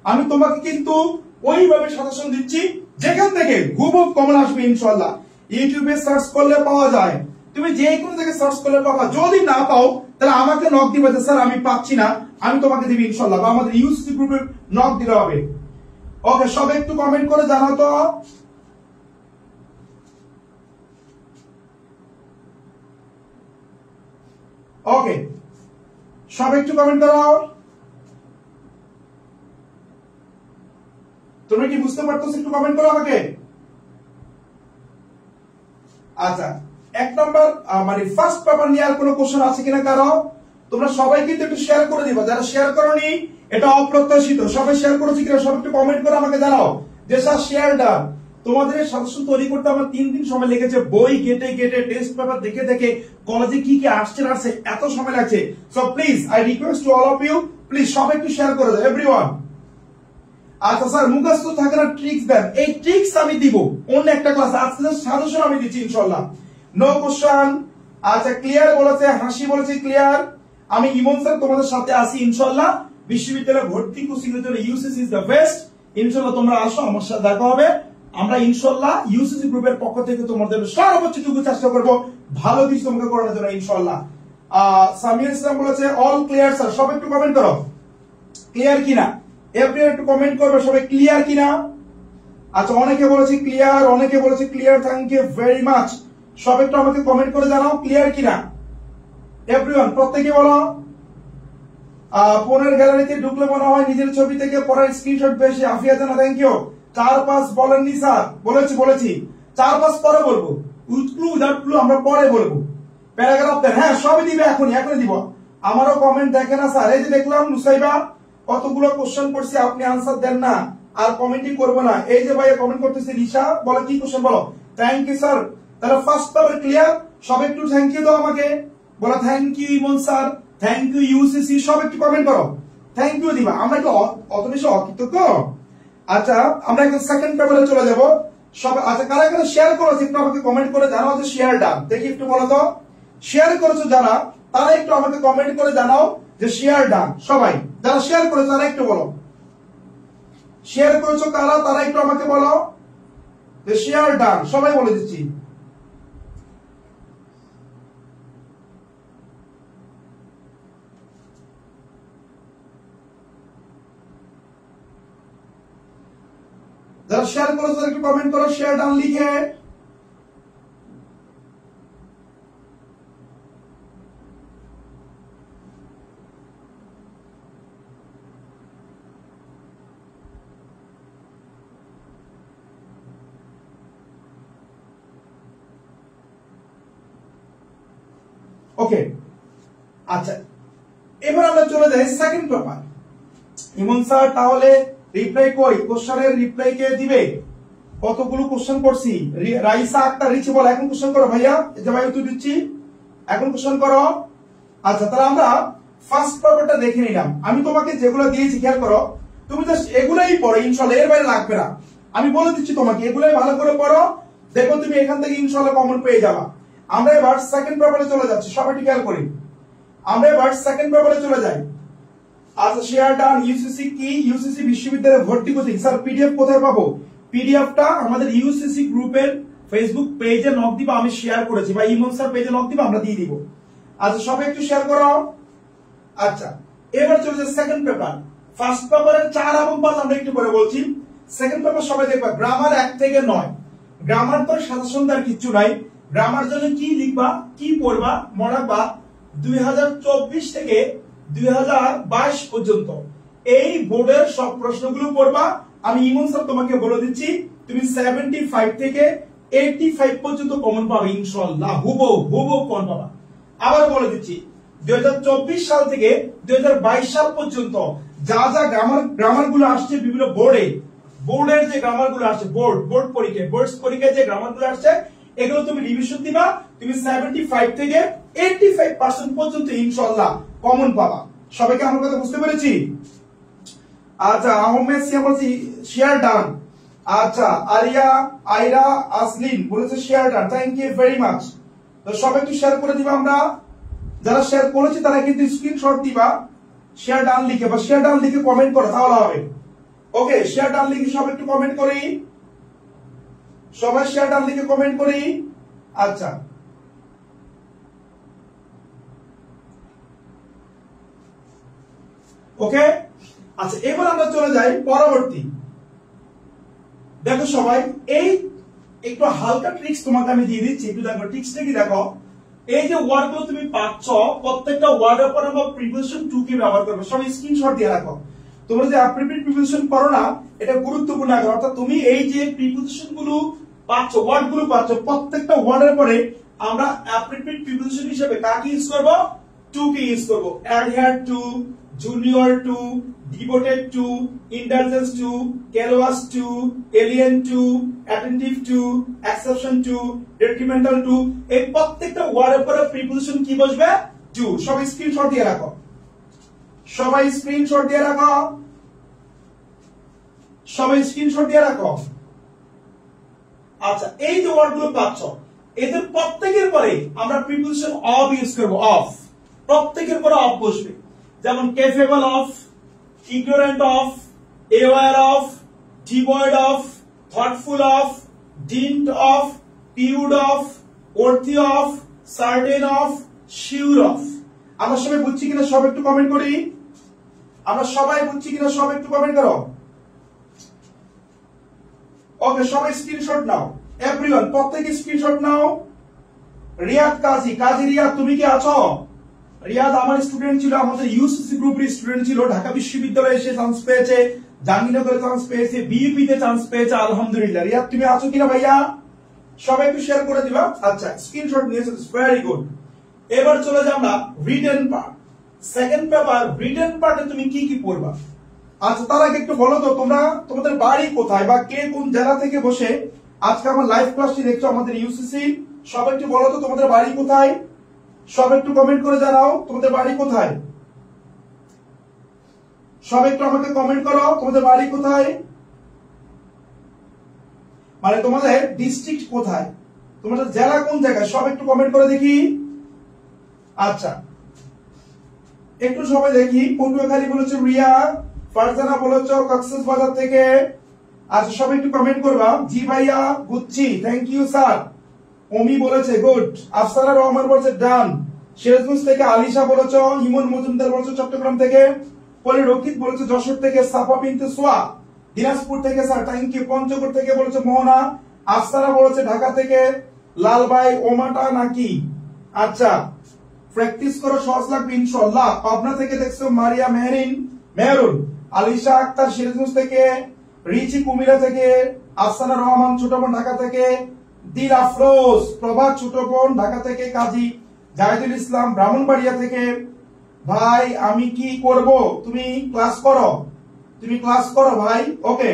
[SPEAKER 1] আমি তোমাকে কিন্তু ওইভাবে সাজেশন দিচ্ছি যেখান থেকে হুবহু কমন আসবে ইনশাআল্লাহ। ইউটিউবে সার্চ করলে পাওয়া যায়, তুমি যে কোনো জায়গায় সার্চ করলে পাবা। যদি না পাও তাহলে আমাকে নক দিবে যে স্যার আমি পাচ্ছি না, আমি তোমাকে দিবি ইনশাআল্লাহ, বা আমাদের ইউসি গ্রুপে নক দিতে হবে। ওকে সব একটু কমেন্ট করে জানাও তো। ওকে সব একটু কমেন্ট করো। তোমরা কি বুঝতে পারতেছো? একটু কমেন্ট করো আমাকে। আচ্ছা এক নাম্বার মানে ফার্স্ট পেপার নিয়ে আর কোনো কোশ্চেন আছে কিনা কারো? তোমরা সবাই কিন্তু একটু শেয়ার করে দিবা, যারা শেয়ার করোনি এটা অপ্রত্যাশিত। সবাই শেয়ার করেছি কিনা সবাই একটু কমেন্ট করে আমাকে জানাও যে স্যার শেয়ার ডান। তোমাদের সাজেশন তৈরি করতে আমার 3 দিন সময় লেগেছে, বই ঘেটে ঘেটে টেস্ট পেপার দেখে দেখে কলেজে কি কি আসছে না আসছে এত সময় লাগছে। So please I request to all of you, please সবাই একটু শেয়ার করে দাও এভরিওয়ান। আচ্ছা স্যার মুখস্থ থাকে না ট্রিক্স দেন, এই ট্রিক্স আমি দিব অন্য একটা ক্লাস, আজকে সাজেশন আমি দিচ্ছি ইনশাআল্লাহ। No question. আচ্ছা ক্লিয়ার বলেছে, হাসি বলেছে ক্লিয়ার। আমি ইমন স্যার তোমাদের সাথে আছি ইনশাআল্লাহ। বিশ্ববিদ্যালয়ে ভর্তি কোচিং এর জন্য ইউসিসি ইজ দ্য বেস্ট। ইনশাআল্লাহ তোমরা আসো, আমার সাথে দেখা হবে। আমরা ইনশাআল্লাহ ইউসিসি গ্রুপের পক্ষ থেকে তোমাদের সর্বোচ্চটুকু চেষ্টা করব ভালো কিছু তোমাকে করানোর জন্য ইনশাআল্লাহ। সামির ইসলাম বলেছে অল ক্লিয়ার স্যার, সবাই একটু কমেন্ট করো ক্লিয়ার কিনা, এভরিওয়ান একটু কমেন্ট করবে সবাই ক্লিয়ার কিনা। আচ্ছা অনেকে বলেছে ক্লিয়ার, অনেকে বলেছে clear, thank you very much. সবাই একটু আমাকে কমেন্ট করে জানাও ক্লিয়ার কিনা এভরিওয়ান, প্রত্যেকে বলো। ফোনের গ্যালারিতে ঢুকলে মনে হয় নিজের ছবি থেকে পরের স্ক্রিনশট বেশি। আফিয়া জানা থ্যাংক ইউ। 4-5 বলেননি স্যার? বলেছি 4-5 পরে বলবো, উইথ ক্লু উইদাউট ক্লু আমরা পরে বলবো। প্যারাগ্রাফ দেন, হ্যাঁ সবই দিবে এখনই দিব। আমারও কমেন্ট দেখে না স্যার, এই যে দেখলাম নুসাইবা কতগুলো কোশ্চেন করছি আপনি আনসার দেন না, আর কমেন্টই করবো না। এই যে ভাইয়া কমেন্ট করতেছে রিশা, বলে কি কোশ্চেন বলো। Thank you sir. তাহলে ফার্স্ট পেপার ক্লিয়ার, সব একটু থ্যাংক ইউ দাও আমাকে, বলো thank you Emon sir, thank you UCC, সব একটু কমেন্ট করো, থ্যাংক ইউ দিবা। আমরা একটু অত বেশি অকৃতজ্ঞ। আচ্ছা আমরা একদম সেকেন্ড পেপারে চলে যাব সব। আচ্ছা কারা কারা শেয়ার করেছে একটু আমাকে কমেন্ট করে জানাও যে শেয়ার ডান, দেখি একটু বলো তো। শেয়ার করেছো যারা তারা একটু আমাকে কমেন্ট করে জানাও যে শেয়ার ডান। সবাই যারা শেয়ার করেছো তারা একটু বলো, শেয়ার করেছো কারা তারা একটু আমাকে বলো যে শেয়ার ডান। সবাই বলে দিচ্ছি। যারা শেয়ার করেছো তারা একটু কমেন্ট করো শেয়ার ডান লিখে। ওকে আচ্ছা এবার আমরা চলে যাই সেকেন্ড পেপার। ইমন স্যার তাহলে রিপ্লাই কই, কোশ্চেনের রিপ্লাই কে দিবে? কতগুলো কোশ্চেন করছি। রাইসা আক্তার রিচি বল এখন কোশ্চেন করো ভাইয়া, এই যে ভাই উত্তর দিচ্ছি এখন কোশ্চেন করো। আচ্ছা তাহলে আমরা ফার্স্ট পেপারটা দেখে নিলাম। আমি তোমাকে যেগুলো দিয়েছি খেয়াল করো, তুমি জাস্ট এগুলাই পড়ো ইনশাআল্লাহ, এর বাইরে লাগবে না। আমি বলে দিচ্ছি তোমাকে এগুলাই ভালো করে পড়ো, দেখো তুমি এখান থেকে ইনশাআল্লাহ কমন পেয়ে যাবা। আমরা এবার সেকেন্ড পেপারে চলে যাচ্ছি, সবাই খেয়াল করি। আমরা এবার সেকেন্ড পেপারে চলে যাই। আচ্ছা শেয়ার ডান ইউসিসি কি? ইউসিসি বিশ্ববিদ্যালয়ে ভর্তি কোচিং। স্যার পিডিএফ কোথায় পাবো? পিডিএফটা আমাদের ইউসিসি গ্রুপের ফেসবুক পেজে নক দিবা, আমি শেয়ার করেছি, বা ইমন স্যার পেজে নক দিবা, আমরা দিয়ে দিব। আচ্ছা সবাই একটু শেয়ার করো। আচ্ছা এবার চলে যায় সেকেন্ড পেপার। ফার্স্ট পেপারের 4 এবং 5 আমরা একটু পরে বলছি। সেকেন্ড পেপার সবাই দেখবা গ্রামার 1 থেকে 9। গ্রামার তো সাজেশন দেওয়ার কিছু নাই। গ্রামার জন্য কি লিখবা কি পড়বা মনে রাখবা 2024 থেকে 2022 পর্যন্ত এই বোর্ডের সব প্রশ্নগুলো পড়বা। আমি ইমন স্যার তোমাকে বলে দিচ্ছি তুমি 75 থেকে 85 পর্যন্ত কমন পাবে ইনশাআল্লাহ, হুবহু কমন পাবা। আবার বলে দিচ্ছি 2024 সাল থেকে 2022 সাল পর্যন্ত যা যা গ্রামার গুলো আসছে বিভিন্ন বোর্ডের যে গ্রামার গুলো আসছে, বোর্ড পরীক্ষায় যে গ্রামার গুলো আসছে এগুলো তুমি রিভিশন দিবা, তুমি 75 থেকে 85% পর্যন্ত ইনশাআল্লাহ কমন পাবা। সবাইকে আমার কথা বুঝতে পেরেছি? আচ্ছা আহমেদ সিয়া বলছি শেয়ার ডান। আচ্ছা আইরা আসলিন বলেছে share done, thank you very much. তো সবাই একটু শেয়ার করে দিবা। আমরা যারা শেয়ার করেছি তারা কিন্তু স্ক্রিনশট দিবা শেয়ার ডান লিখে, বা শেয়ার ডান লিখে কমেন্ট করো তাহলে হবে। ওকে শেয়ার ডান লিখে সবাই একটু কমেন্ট করি, সবাই শেয়ার ডান লিখে কমেন্ট করি। আচ্ছা ওকে আচ্ছা এবার আমরা চলে যাই পরবর্তী। দেখো সবাই এই একটু হালকা ট্রিক্স তোমাকে আমি দিয়ে দিচ্ছি, একটু দেখো ট্রিক্সটা কি। দেখো এই যে ওয়ার্ড গুলো তুমি পাচ্ছ প্রত্যেকটা ওয়ার্ডের পর আমরা প্রিপোজিশন টু কি ব্যবহার করবে, সবাই স্ক্রিনশট দিয়ে রাখো। তোমরা যে অ্যাপ্রোপ্রিয়েট প্রিপোজিশন করো না এটা গুরুত্বপূর্ণ আগে, অর্থাৎ তুমি এই যে প্রিপোজিশন গুলো পাচ্ছ ওয়ার্ড গুলো পাচ্ছ প্রত্যেকটা ওয়ার্ডের পরে আমরা অ্যাপ্রোপ্রিয়েট প্রিপোজিশন হিসেবে কাকে ইউজ করব? টু কে ইউজ করব। Adhere to, junior to, devoted to, indulgence to, careless to, alien to, attentive to, exception to, detrimental to, এই প্রত্যেকটা ওয়ার্ডের পরে প্রিপোজিশন কি বসবে? টু। সবাই স্ক্রিনশট দিয়ে রাখো, সবাই স্ক্রিনশট দিয়ে রাখো, সবাই স্ক্রিনশট দিয়ে রাখো। আচ্ছা, এই যে ওয়ার্ডগুলো পাচ্ছ, এদের প্রত্যেকের পরে আমরা প্রিপোজিশন অফ ইউজ করব। অফ, প্রত্যেকের পরে অফ বসবে। যেমন capable of, ignorant of, aware of, devoid of, thoughtful of, didn't of, pure of, worthy of, certain of, sure of. আমরা সবাই বুঝছি কিনা সব একটু কমেন্ট করি। আমরা সবাই বুঝছি কিনা সব একটু কমেন্ট করো। ওকে, সবাই স্ক্রিনশট নাও, এভরিওয়ান প্রত্যেকে স্ক্রিনশট নাও। রিয়াদ কাজী, কাজী রিয়াদ তুমি কি আছো? রিয়াদ আমার স্টুডেন্ট ছিল, আমাদের ইউসিসি গ্রুপের স্টুডেন্ট ছিল, ঢাকা বিশ্ববিদ্যালয়ে এসে চান্স পেয়েছে, জাহাঙ্গীরনগরে চান্স পেয়েছে, বিইপি তে চান্স পেয়েছে, আলহামদুলিল্লাহ। রিয়াদ তুমি আছো কিনা ভাইয়া? সবাই একটু শেয়ার করে দিবা। আচ্ছা, স্ক্রিনশট নিয়েছো, ভেরি গুড। এবার চলে যাও আমরা written part. Second paper written পার্টে তুমি কি কি পড়বা? আচ্ছা, তার আগে একটু বলো তো তোমরা তোমাদের বাড়ি কোথায় বা কে কোন জেলা থেকে বসে আজকে আমার লাইভ ক্লাসটি দেখছো আমাদের ইউসিসি। সব একটু বলো তো তোমাদের বাড়ি কোথায়, সব একটু কমেন্ট করে জানাও তোমাদের বাড়ি কোথায়। সব একটু আমাকে কমেন্ট করো তোমাদের বাড়ি কোথায়, মানে তোমাদের ডিস্ট্রিক্ট কোথায়, তোমাদের জেলা কোন জায়গায়, সব একটু কমেন্ট করে দেখি। আচ্ছা, একটু সবাই দেখি। পটুয়াখালী বলেছে রিয়া, ফারজানা বলেছো কক্সেস বাজার থেকে। আচ্ছা, সবাই একটু কমেন্ট করবা। জি ভাইয়া বুঝছি, থ্যাংক ইউ স্যার। ওমি বলেছে গুড, আফসানা রহমান বলেছে ডান। সিরাজগঞ্জ থেকে আলিশা বলেছো, ইমন মজুমদার বলেছো চট্টগ্রাম থেকে, পরে রকিত বলেছে যশোর থেকে, সাফা বিনতে সোয়া দিনাজপুর থেকে স্যার থ্যাংক ইউ। পঞ্চগড় থেকে বলেছে মোহনা, আফসানা বলেছে ঢাকা থেকে, লাল ভাই ওমাটা নাকি? আচ্ছা, প্র্যাকটিস করো, সহজ লাগবে ইনশাআল্লাহ। পাবনা থেকে দেখছো মারিয়া মেহরুন, আলিশা আক্তার সিরাজগঞ্জ থেকে, রিচি কুমিরা থেকে, আফসানা রহমান ছোট বোন ঢাকা থেকে, দিল আফরোজ প্রভাত ছোট বোন ঢাকা থেকে, কাজী জাহিদুল ইসলাম ব্রাহ্মণবাড়িয়া থেকে। ভাই আমি কি করব? তুমি ক্লাস করো, তুমি ক্লাস করো ভাই। ওকে,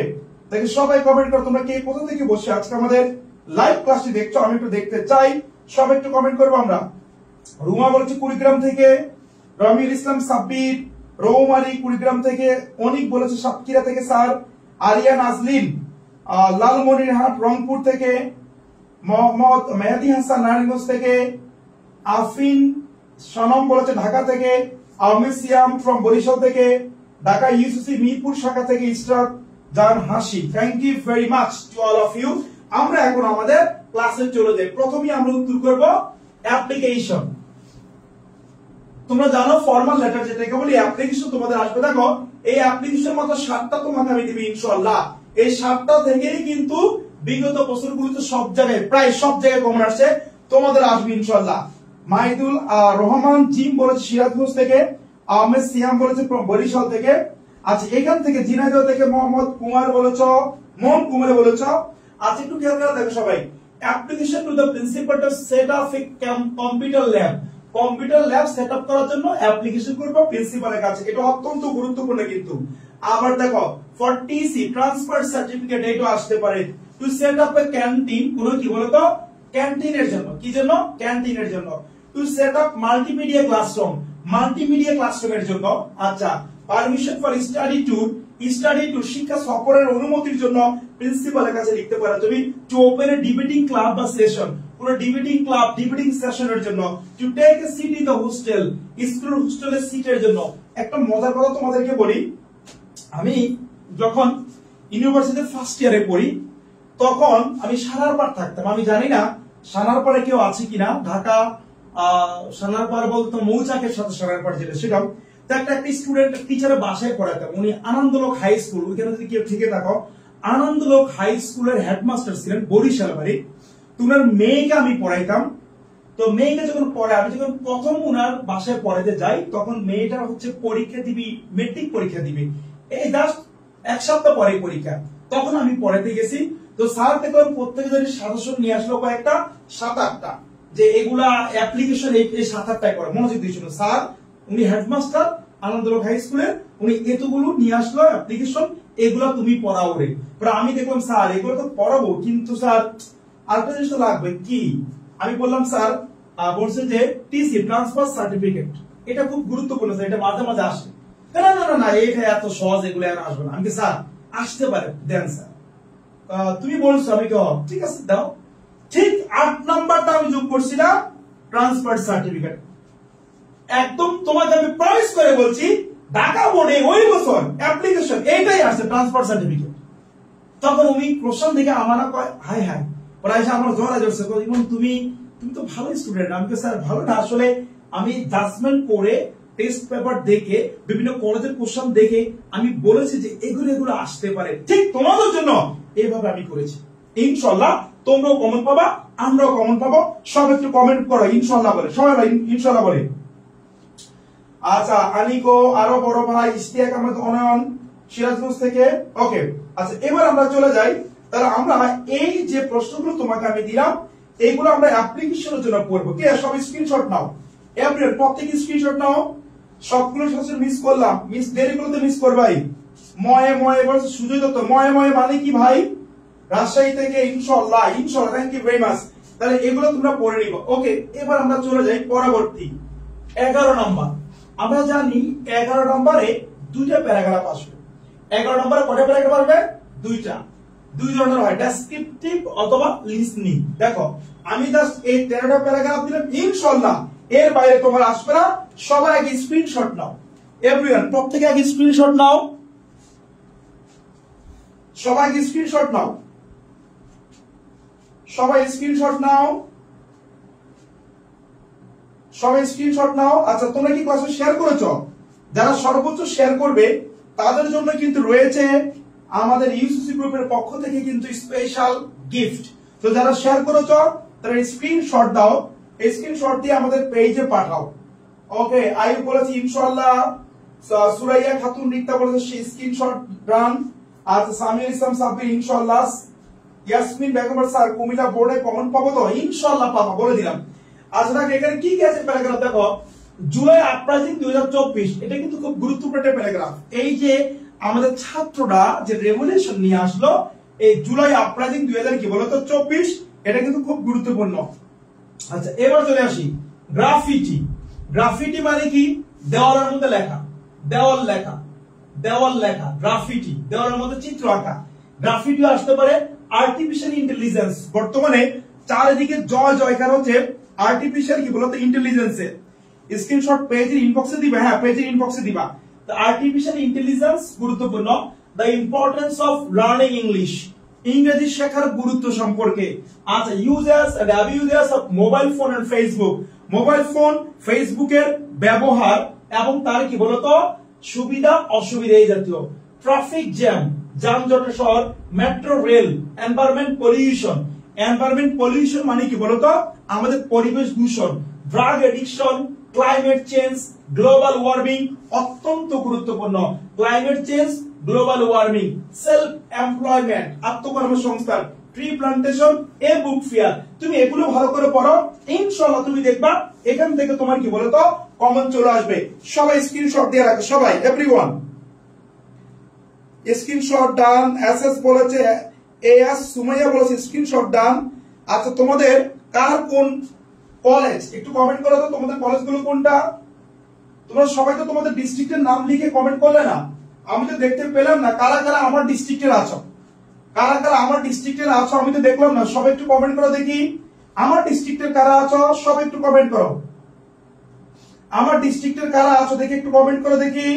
[SPEAKER 1] দেখি সবাই কমেন্ট করো তোমরা কে কোথা থেকে বসে আজকে আমাদের লাইভ ক্লাসটি দেখছো, আমি একটু দেখতে চাই। সব একটু কমেন্ট করবো আমরা। রুমা বলেছে কুড়িগ্রাম থেকে, রমির ইসলাম সাব্বির, রৌমারি কুড়িগ্রাম থেকে, অনিক বলেছে সাতক্ষীরা থেকে স্যার, আরিয়া নাজলিন লালমনিরহাট রংপুর থেকে, মোহাম্মদ মেহেদী হাসান নারায়ণগঞ্জ থেকে, আফিন সনম বলেছে ঢাকা থেকে, আহমেদ সিয়াম ফ্রম বরিশাল থেকে, ঢাকা ইউসিসি মিরপুর শাখা থেকে Israt Jan Hasi. Thank you very much to all of you. আমরা এখন আমাদের ক্লাসে চলে যাই। প্রথমেই আমরা উত্তর করব অ্যাপ্লিকেশন। তোমরা জানো ফর্মাল লেটার যেটাকে বলি অ্যাপ্লিকেশন তোমাদের আসবে। দেখো এই অ্যাপ্লিকেশন মতো 7টা তোমাকে আমি দিব ইনশাআল্লাহ। এই 7টা থেকেই কিন্তু বিগত বছরগুলোতে সব জায়গায় প্রায় সব জায়গায় কমন আসছে, তোমাদের আসবে ইনশাআল্লাহ। মাহিদুল রহমান জিম বলেছে সিরাজগঞ্জ থেকে, আহমেদ সিয়াম বলেছে বরিশাল থেকে। আচ্ছা, এখান থেকে ঝিনাইদহ থেকে মোহাম্মদ কুমার বলেছ, মোহন কুমার বলেছ। আচ্ছা, একটু খেয়াল করে দেখো সবাই। Application to the principal to set up a computer lab. Computer lab set up করার জন্য অ্যাপ্লিকেশন করবো প্রিন্সিপালের কাছে, এটা অত্যন্ত গুরুত্বপূর্ণ কিন্তু। আবার দেখো ফর টিসি ট্রান্সফার সার্টিফিকেট এটা আসতে পারে। To set up a canteen, কোনো কি বলতো ক্যান্টিনের জন্য, কি জন্য? ক্যান্টিনের জন্য। To set up multimedia classroom, multimedia ক্লাসরুমের জন্য। আচ্ছা, পারমিশন ফর স্টাডি ট্যুর শিক্ষা সফরের অনুমতির জন্য প্রিন্সিপালের কাছে লিখতে পারো তুমি। To open a debating club বা সেশন, কোন ডিবেটিং ক্লাব ডিবেটিং সেশনের জন্য। To take a seat in the hostel, school হোস্টেলের সিটের জন্য। একটা মজার কথা তোমাদেরকে বলি, আমি যখন ইউনিভার্সিটির ফার্স্ট ইয়ারে পড়ি তখন আমি সানারপাড় থাকতাম। আমি জানি না সানারপাড়ে কেউ আছে কিনা, ঢাকা সানারপাড় বলতো মৌচাকের সাথে সানারপাড় যেটা সেটা। তো একটা স্টুডেন্ট টিচারের বাসায় পড়াতাম, উনি আনন্দলোক হাই স্কুল, ওইখানে যদি কেউ থেকে থাকো, আনন্দলোক হাই স্কুলের হেডমাস্টার ছিলেন বরিশাল বাড়ি। তো উনার মেয়েকে আমি পড়াইতাম। তো মেয়েকে যখন পড়াই, আমি যখন প্রথম উনার বাসায় পড়াতে যাই তখন মেয়েটা হচ্ছে পরীক্ষা দিবি, মেট্রিক পরীক্ষা দিবি, এই জাস্ট 1 সপ্তাহ পরে পরীক্ষা। তখন আমি পড়াতে গেছি। তো স্যার দেখলাম প্রত্যেকে যদি সদস্য নিয়ে আসলো কয়েকটা, 7-8টা, যে এগুলা অ্যাপ্লিকেশন এই 7-8টায় করে, মনোযোগ দিয়ে শুনুন। স্যার উনি হেডমাস্টার আনন্দলোক হাই স্কুলের, উনি এতগুলো নিয়ে আসলো অ্যাপ্লিকেশন, এগুলা তুমি পড়াও রে। পরে আমি দেখলাম স্যার এগুলো তো পড়াবো, কিন্তু স্যার আরেকটা জিনিস তো লাগবে কি। আমি বললাম স্যার বলছে যে টিসি ট্রান্সফার সার্টিফিকেট, এটা খুব গুরুত্বপূর্ণ স্যার, এটা মাঝে মাঝে আসে। না না না না এটা এত সহজ, এগুলো আর আসবে না। আমি স্যার আসতে পারে, দেন স্যার। তুমি বলছো, আমি ঠিক আছে দাও। ঠিক 8 নাম্বারটা আমি যোগ করছিলাম ট্রান্সফার সার্টিফিকেট। একদম তোমাকে আমি প্রমিস করে বলছি ঢাকা বোর্ডে ওই বছর অ্যাপ্লিকেশন এইটাই আসছে ট্রান্সফার সার্টিফিকেট। তখন উনি প্রশ্ন দেখে আমার কয় হাই হাই, প্রায় আমার জ্বর আসছে, তুমি তো ভালো স্টুডেন্ট। আমি স্যার ভালো না, আসলে আমি জাজমেন্ট করে টেস্ট পেপার দেখে বিভিন্ন কলেজের কোশ্চেন দেখে আমি বলেছি যে এগুলো আসতে পারে, ঠিক তোমাদের জন্য এইভাবে আমি করেছি। ইনশাআল্লাহ তোমরাও কমন পাবা, আমরাও কমন পাবো। সব একটু কমেন্ট করো ইনশাআল্লাহ বলে, সবাই ইনশাআল্লাহ বলে। আচ্ছা আনিকো, আরো বড় ভাই ইশতিয়াক আহমেদ অনয়ন সিরাজগঞ্জ থেকে, ওকে। আচ্ছা এবার আমরা চলে যাই, তাহলে আমরা এই যে প্রশ্নগুলো তোমাকে আমি দিলাম এইগুলো আমরা অ্যাপ্লিকেশনের জন্য পড়বো। কে সব স্ক্রিনশট নাও, এভরিওয়ান প্রত্যেকে স্ক্রিনশট নাও। সবগুলো সাথে মিস করলাম, মিস দেরিগুলোতে মিস করবাই। ময়ে ময়ে বলছে সুজয় দত্ত, ময়ে ময়ে মানে কি ভাই? রাজশাহী থেকে, ইনশাআল্লাহ ইনশাআল্লাহ, থ্যাংক ইউ ভেরি মাচ। তাহলে এগুলো তোমরা পড়ে নিবা, ওকে। এবার আমরা চলে যাই পরবর্তী 11 নাম্বার। আমরা জানি 11 নম্বরে দুইটা প্যারাগ্রাফ আসবে। 11 নম্বরে কয়টা প্যারাগ্রাফ আসবে? দুইটা। দুই ধরনের হয়, ডেসক্রিপটিভ অথবা লিসনিং। দেখো আমি জাস্ট এই 13টা প্যারাগ্রাফ দিলাম, ইনশাআল্লাহ এর বাইরে তোমার আসবে না। সবার আগে স্ক্রিনশট নাও, এভরিওয়ান প্রত্যেকে আগে স্ক্রিনশট নাও, সবাই স্ক্রিনশট নাও, সবাই স্ক্রিনশট নাও, সবাই স্ক্রিনশট নাও। আচ্ছা তোমরা কি ক্লাসে শেয়ার করেছো? যারা সর্বোচ্চ শেয়ার করবে তাদের জন্য কিন্তু রয়েছে আমাদের ইউসিসি গ্রুপের পক্ষ থেকে কিন্তু স্পেশাল গিফট। তো যারা শেয়ার করেছো তারা স্ক্রিনশট দাও, এই স্ক্রিনশট দিয়ে আমাদের পেজে পাঠাও, ওকে। আইয়ুব বলেছে ইনশাআল্লাহ, সুরাইয়া খাতুন রিক্তা বলেছে সেই স্ক্রিনশট ডান। আচ্ছা সামির ইসলাম সাব্বির ইনশাআল্লাহ। ইয়াসমিন বেগম স্যার কুমিল্লা বোর্ডে কমন পাবো তো? ইনশাআল্লাহ পাবো, বলে দিলাম। আচ্ছা দেখো এখানে কি কি আছে প্যারাগ্রাফ, দেখো জুলাই আপরাইজিং 2024, এটা কিন্তু খুব গুরুত্বপূর্ণ একটা প্যারাগ্রাফ। এই যে আমাদের ছাত্ররা যে রেভলিউশন নিয়ে আসলো, এই জুলাই আপরাইজিং 2024, এটা কিন্তু খুব গুরুত্বপূর্ণ। আচ্ছা এবার চলে আসি গ্রাফিটি। গ্রাফিটি মানে কি? দেওয়ালের মধ্যে লেখা, দেওয়াল লেখা, দেওয়াল লেখা, গ্রাফিটি দেওয়ালের মধ্যে চিত্র আঁকা। গ্রাফিটি আসতে পারে আর্টিফিশিয়াল ইন্টেলিজেন্স। বর্তমানে চারিদিকে জয় জয়কার হচ্ছে আর্টিফিশিয়াল কি বলতো ইন্টেলিজেন্সের। স্ক্রিনশট পেজের ইনবক্সে দিবা, হ্যাঁ পেজের ইনবক্সে দিবা। তো আর্টিফিশিয়াল ইন্টেলিজেন্স গুরুত্বপূর্ণ। The importance of learning English, ইংরেজি শেখার গুরুত্ব সম্পর্কে। আচ্ছা users and abusers of mobile phone and Facebook, mobile phone ফেসবুকের ব্যবহার এবং তার কি বলতো সুবিধা অসুবিধা এই জাতীয়। ট্রাফিক জ্যাম, যানজটের শহর। Metro rail, environment pollution, environment pollution মানে কি বলতো আমাদের পরিবেশ দূষণ। Drug addiction, climate change, global warming, অত্যন্ত গুরুত্বপূর্ণ। Climate change, global warming, self employment, আত্মকর্মসংস্থান, tree plantation, a book fair. তুমি এগুলো ভালো করে পড়ো, ইনশাআল্লাহ তুমি দেখবা এখান থেকে তোমার কি বলতো কমন চলে আসবে। সবাই স্ক্রিনশট দিয়ে রাখো, সবাই এভরিওয়ান স্ক্রিনশট ডান। এসএস বলেছে, এএস সুমাইয়া বলেছে স্ক্রিনশট ডান। আচ্ছা তোমাদের কার কোন কলেজ একটু কমেন্ট করো তো, তোমাদের কলেজগুলো কোনটা? তোমরা সবাই তো তোমাদের ডিস্ট্রিক্টের নাম লিখে কমেন্ট করলে না, আমি তো দেখতে পেলাম না কারা কারা আমার ডিস্ট্রিক্টের আছো, কারা কারা আমার ডিস্ট্রিক্টের আছো আমি তো দেখলাম না। সবাই একটু কমেন্ট করো দেখি, আমার ডিস্ট্রিক্টের কারা আছো সবাই একটু কমেন্ট করো। আমার ডিস্ট্রিক্টের কারা আছো দেখি একটু কমেন্ট করো দেখি,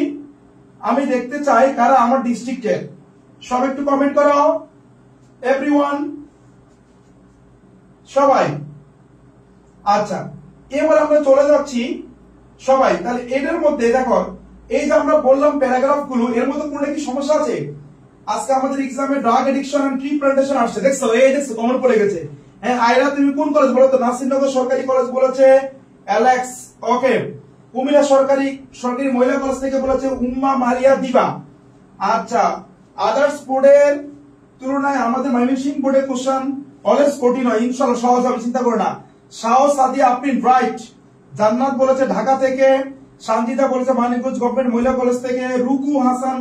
[SPEAKER 1] আমি দেখতে চাই কারা আমার ডিস্ট্রিক্টের। সবাই একটু কমেন্ট করো এভরিওয়ান, সবাই। আচ্ছা এবার আমরা চলে যাচ্ছি সবাই। তাহলে এদের মধ্যে দেখো এই যে আমরা বললাম প্যারাগ্রাফ গুলো, এর মধ্যে কোনটা কি সমস্যা আছে? আজকে আমাদের এক্সামে drug addiction and tree plantation আসছে, দেখছো? এই দেখছো কমন পড়ে গেছে। হ্যাঁ আয়রা তুমি কোন কলেজ বলো তো? নাসিরনগর সরকারি কলেজ বলেছে অ্যালেক্স, ওকে। কুমিল্লা সরকারি মহিলা কলেজ থেকে বলেছে উম্মা মারিয়া দিবা। আচ্ছা আদার্স বোর্ডের তুলনায় আমাদের ময়মনসিংহ বোর্ডের কোশ্চেন অলওয়েজ কঠিন হয়, ইনশাআল্লাহ সহজ হবে, চিন্তা করো না। শাহ সাদিয়া আফরিন রাইট। জান্নাত বলেছে ঢাকা থেকে, সঞ্জিতা বলেছে মানিকগঞ্জ গভর্নমেন্ট মহিলা কলেজ থেকে, রুকু হাসান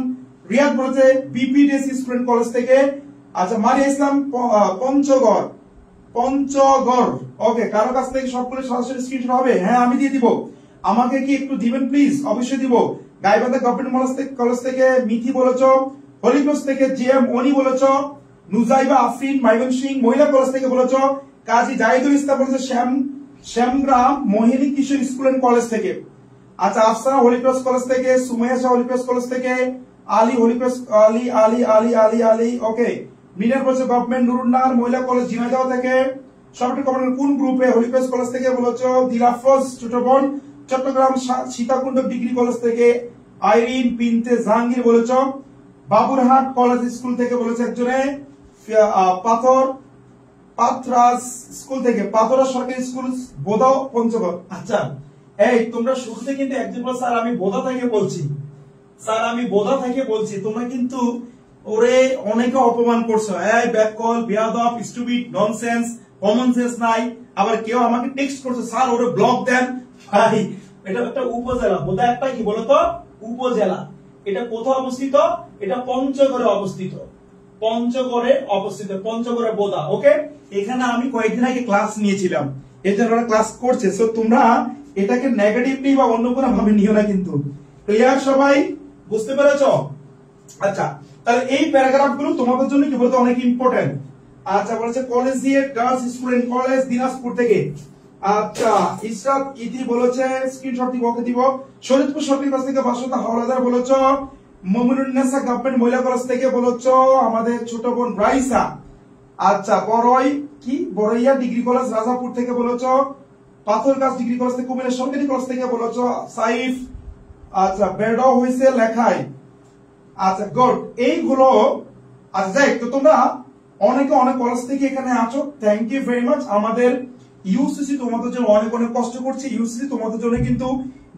[SPEAKER 1] রিয়াদ বলেছে বিপিডিসি স্টুডেন্ট কলেজ থেকে। আচ্ছা মারিয়া ইসলাম পঞ্চগড়, ওকে। কারো কাছ থেকে সবগুলো সরাসরি স্ক্রিনশট হবে? হ্যাঁ আমি দিয়ে দিব। আমাকে কি একটু দিবেন প্লিজ? অবশ্যই দিব। গাইবান্ধা গভর্নমেন্ট কলেজ থেকে মিথি বলেছ, হলিক্রস থেকে জিএম অনি বলেছ, নুজাইবা আফরিন ময়মনসিংহ মহিলা কলেজ থেকে বলেছ, কাজী জাহিদুল ইসলাম বলেছে শ্যামগ্রাম মোহিনী কিশোর স্কুল এন্ড কলেজ থেকে। আচ্ছা আফসানা হলিক্রস কলেজ থেকে, সুমাইয়া শাহ হলিক্রস কলেজ থেকে, আলী হলিক্রস আলী আলী আলী আলী আলী ওকে। মিনার বলেছে গভর্নমেন্ট নুরুন্নাহার মহিলা কলেজ ঝিনাইদহ থেকে। সবটি কমান্ডার কোন গ্রুপে? হলিক্রস কলেজ থেকে বলেছ। দিলাফরোজ ছোট বোন চট্টগ্রাম সীতাকুণ্ড ডিগ্রি কলেজ থেকে। আইরিন বিনতে জাহাঙ্গীর বলেছ বাবুরহাট কলেজ স্কুল থেকে বলেছে একজনে। পাথরাজ স্কুল থেকে, পাথরা সরকারি স্কুল বোদা পঞ্চগড়। আচ্ছা এই তোমরা শুরুতে কিন্তু একজন বল স্যার আমি বোদা থেকে বলছি, স্যার আমি বোদা থেকে বলছি, তোমরা কিন্তু ওরে অনেকে অপমান করছো। এই ব্যাককল বিয়াদব স্টুপিড ননসেন্স কমন সেন্স নাই। আবার কেউ আমাকে টেক্সট করছে স্যার ওরে ব্লক দেন। ভাই এটা একটা উপজেলা, বোদা একটা কি বলতো উপজেলা। এটা কোথায় অবস্থিত? এটা পঞ্চগড়ে অবস্থিত, পঞ্চগড়ে বোদা। ওকে, এখানে আমি কয়েকদিন আগে ক্লাস নিয়েছিলাম, এই জন্য ওরা ক্লাস করছে। সো তোমরা এটাকে নেগেটিভলি বা অন্য কোনো ভাবে নিও না কিন্তু। ক্লিয়ার সবাই? বুঝতে পেরেছো? আচ্ছা তাহলে এই প্যারাগ্রাফ গুলো তোমাদের জন্য কি বলতো অনেক ইম্পর্টেন্ট। আচ্ছা বলেছে collegiate girls student college Dinajpur থেকে। আচ্ছা ইসরাত ইতি বলেছে স্ক্রিনশট দিব, ওকে দিব। শরীয়তপুর সরকারি কলেজ থেকে বাসুদা হাওলাদার বলেছো। মমিনুন্নেসা গভর্নমেন্ট মহিলা কলেজ থেকে বলেছো আমাদের ছোট বোন রাইসা। আচ্ছা বড়ইয়া ডিগ্রি কলেজ রাজাপুর থেকে বলেছো। পাথরগাছ ডিগ্রি কলেজ থেকে, কুমিল্লা সরকারি কলেজ থেকে বলেছো সাইফ। আচ্ছা বেড়ো হইছে লেখায়। আচ্ছা গুড, এইগুলো। আচ্ছা যাই, তো তোমরা অনেকে অনেক কলেজ থেকে এখানে আছো, থ্যাংক ইউ ভেরি মাচ। আমাদের ইউসিসি তোমাদের জন্য অনেক অনেক কষ্ট করছে। ইউসিসি তোমাদের জন্য কিন্তু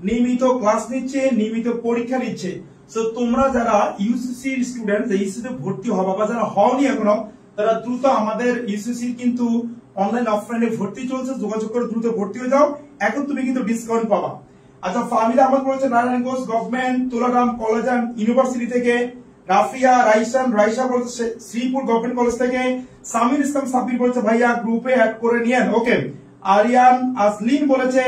[SPEAKER 1] নিয়মিত ক্লাস নিচ্ছে, নিয়মিত পরীক্ষা নিচ্ছে। সো তোমরা যারা ইউসিসি স্টুডেন্ট, ইউসিসি ভর্তি হবা বা যারা হওনি এখনো, তারা দ্রুত আমাদের ইউসিসি কিন্তু অনলাইন অফলাইনে ভর্তি চলছে, যোগাযোগ করে দ্রুত ভর্তি হয়ে যাও, এখন তুমি কিন্তু ডিসকাউন্ট পাবা। আচ্ছা ফাহমিদা আহমদ বলেছে Narayanganj government Tularam college and university থেকে। রাফিয়া রাইসা বলেছে শ্রীপুর গভর্নমেন্ট কলেজ থেকে। সামির ইসলাম সাবির বলেছে ভাইয়া গ্রুপে অ্যাড করে নিয়েন, ওকে। আরিয়ান আজলিন বলেছে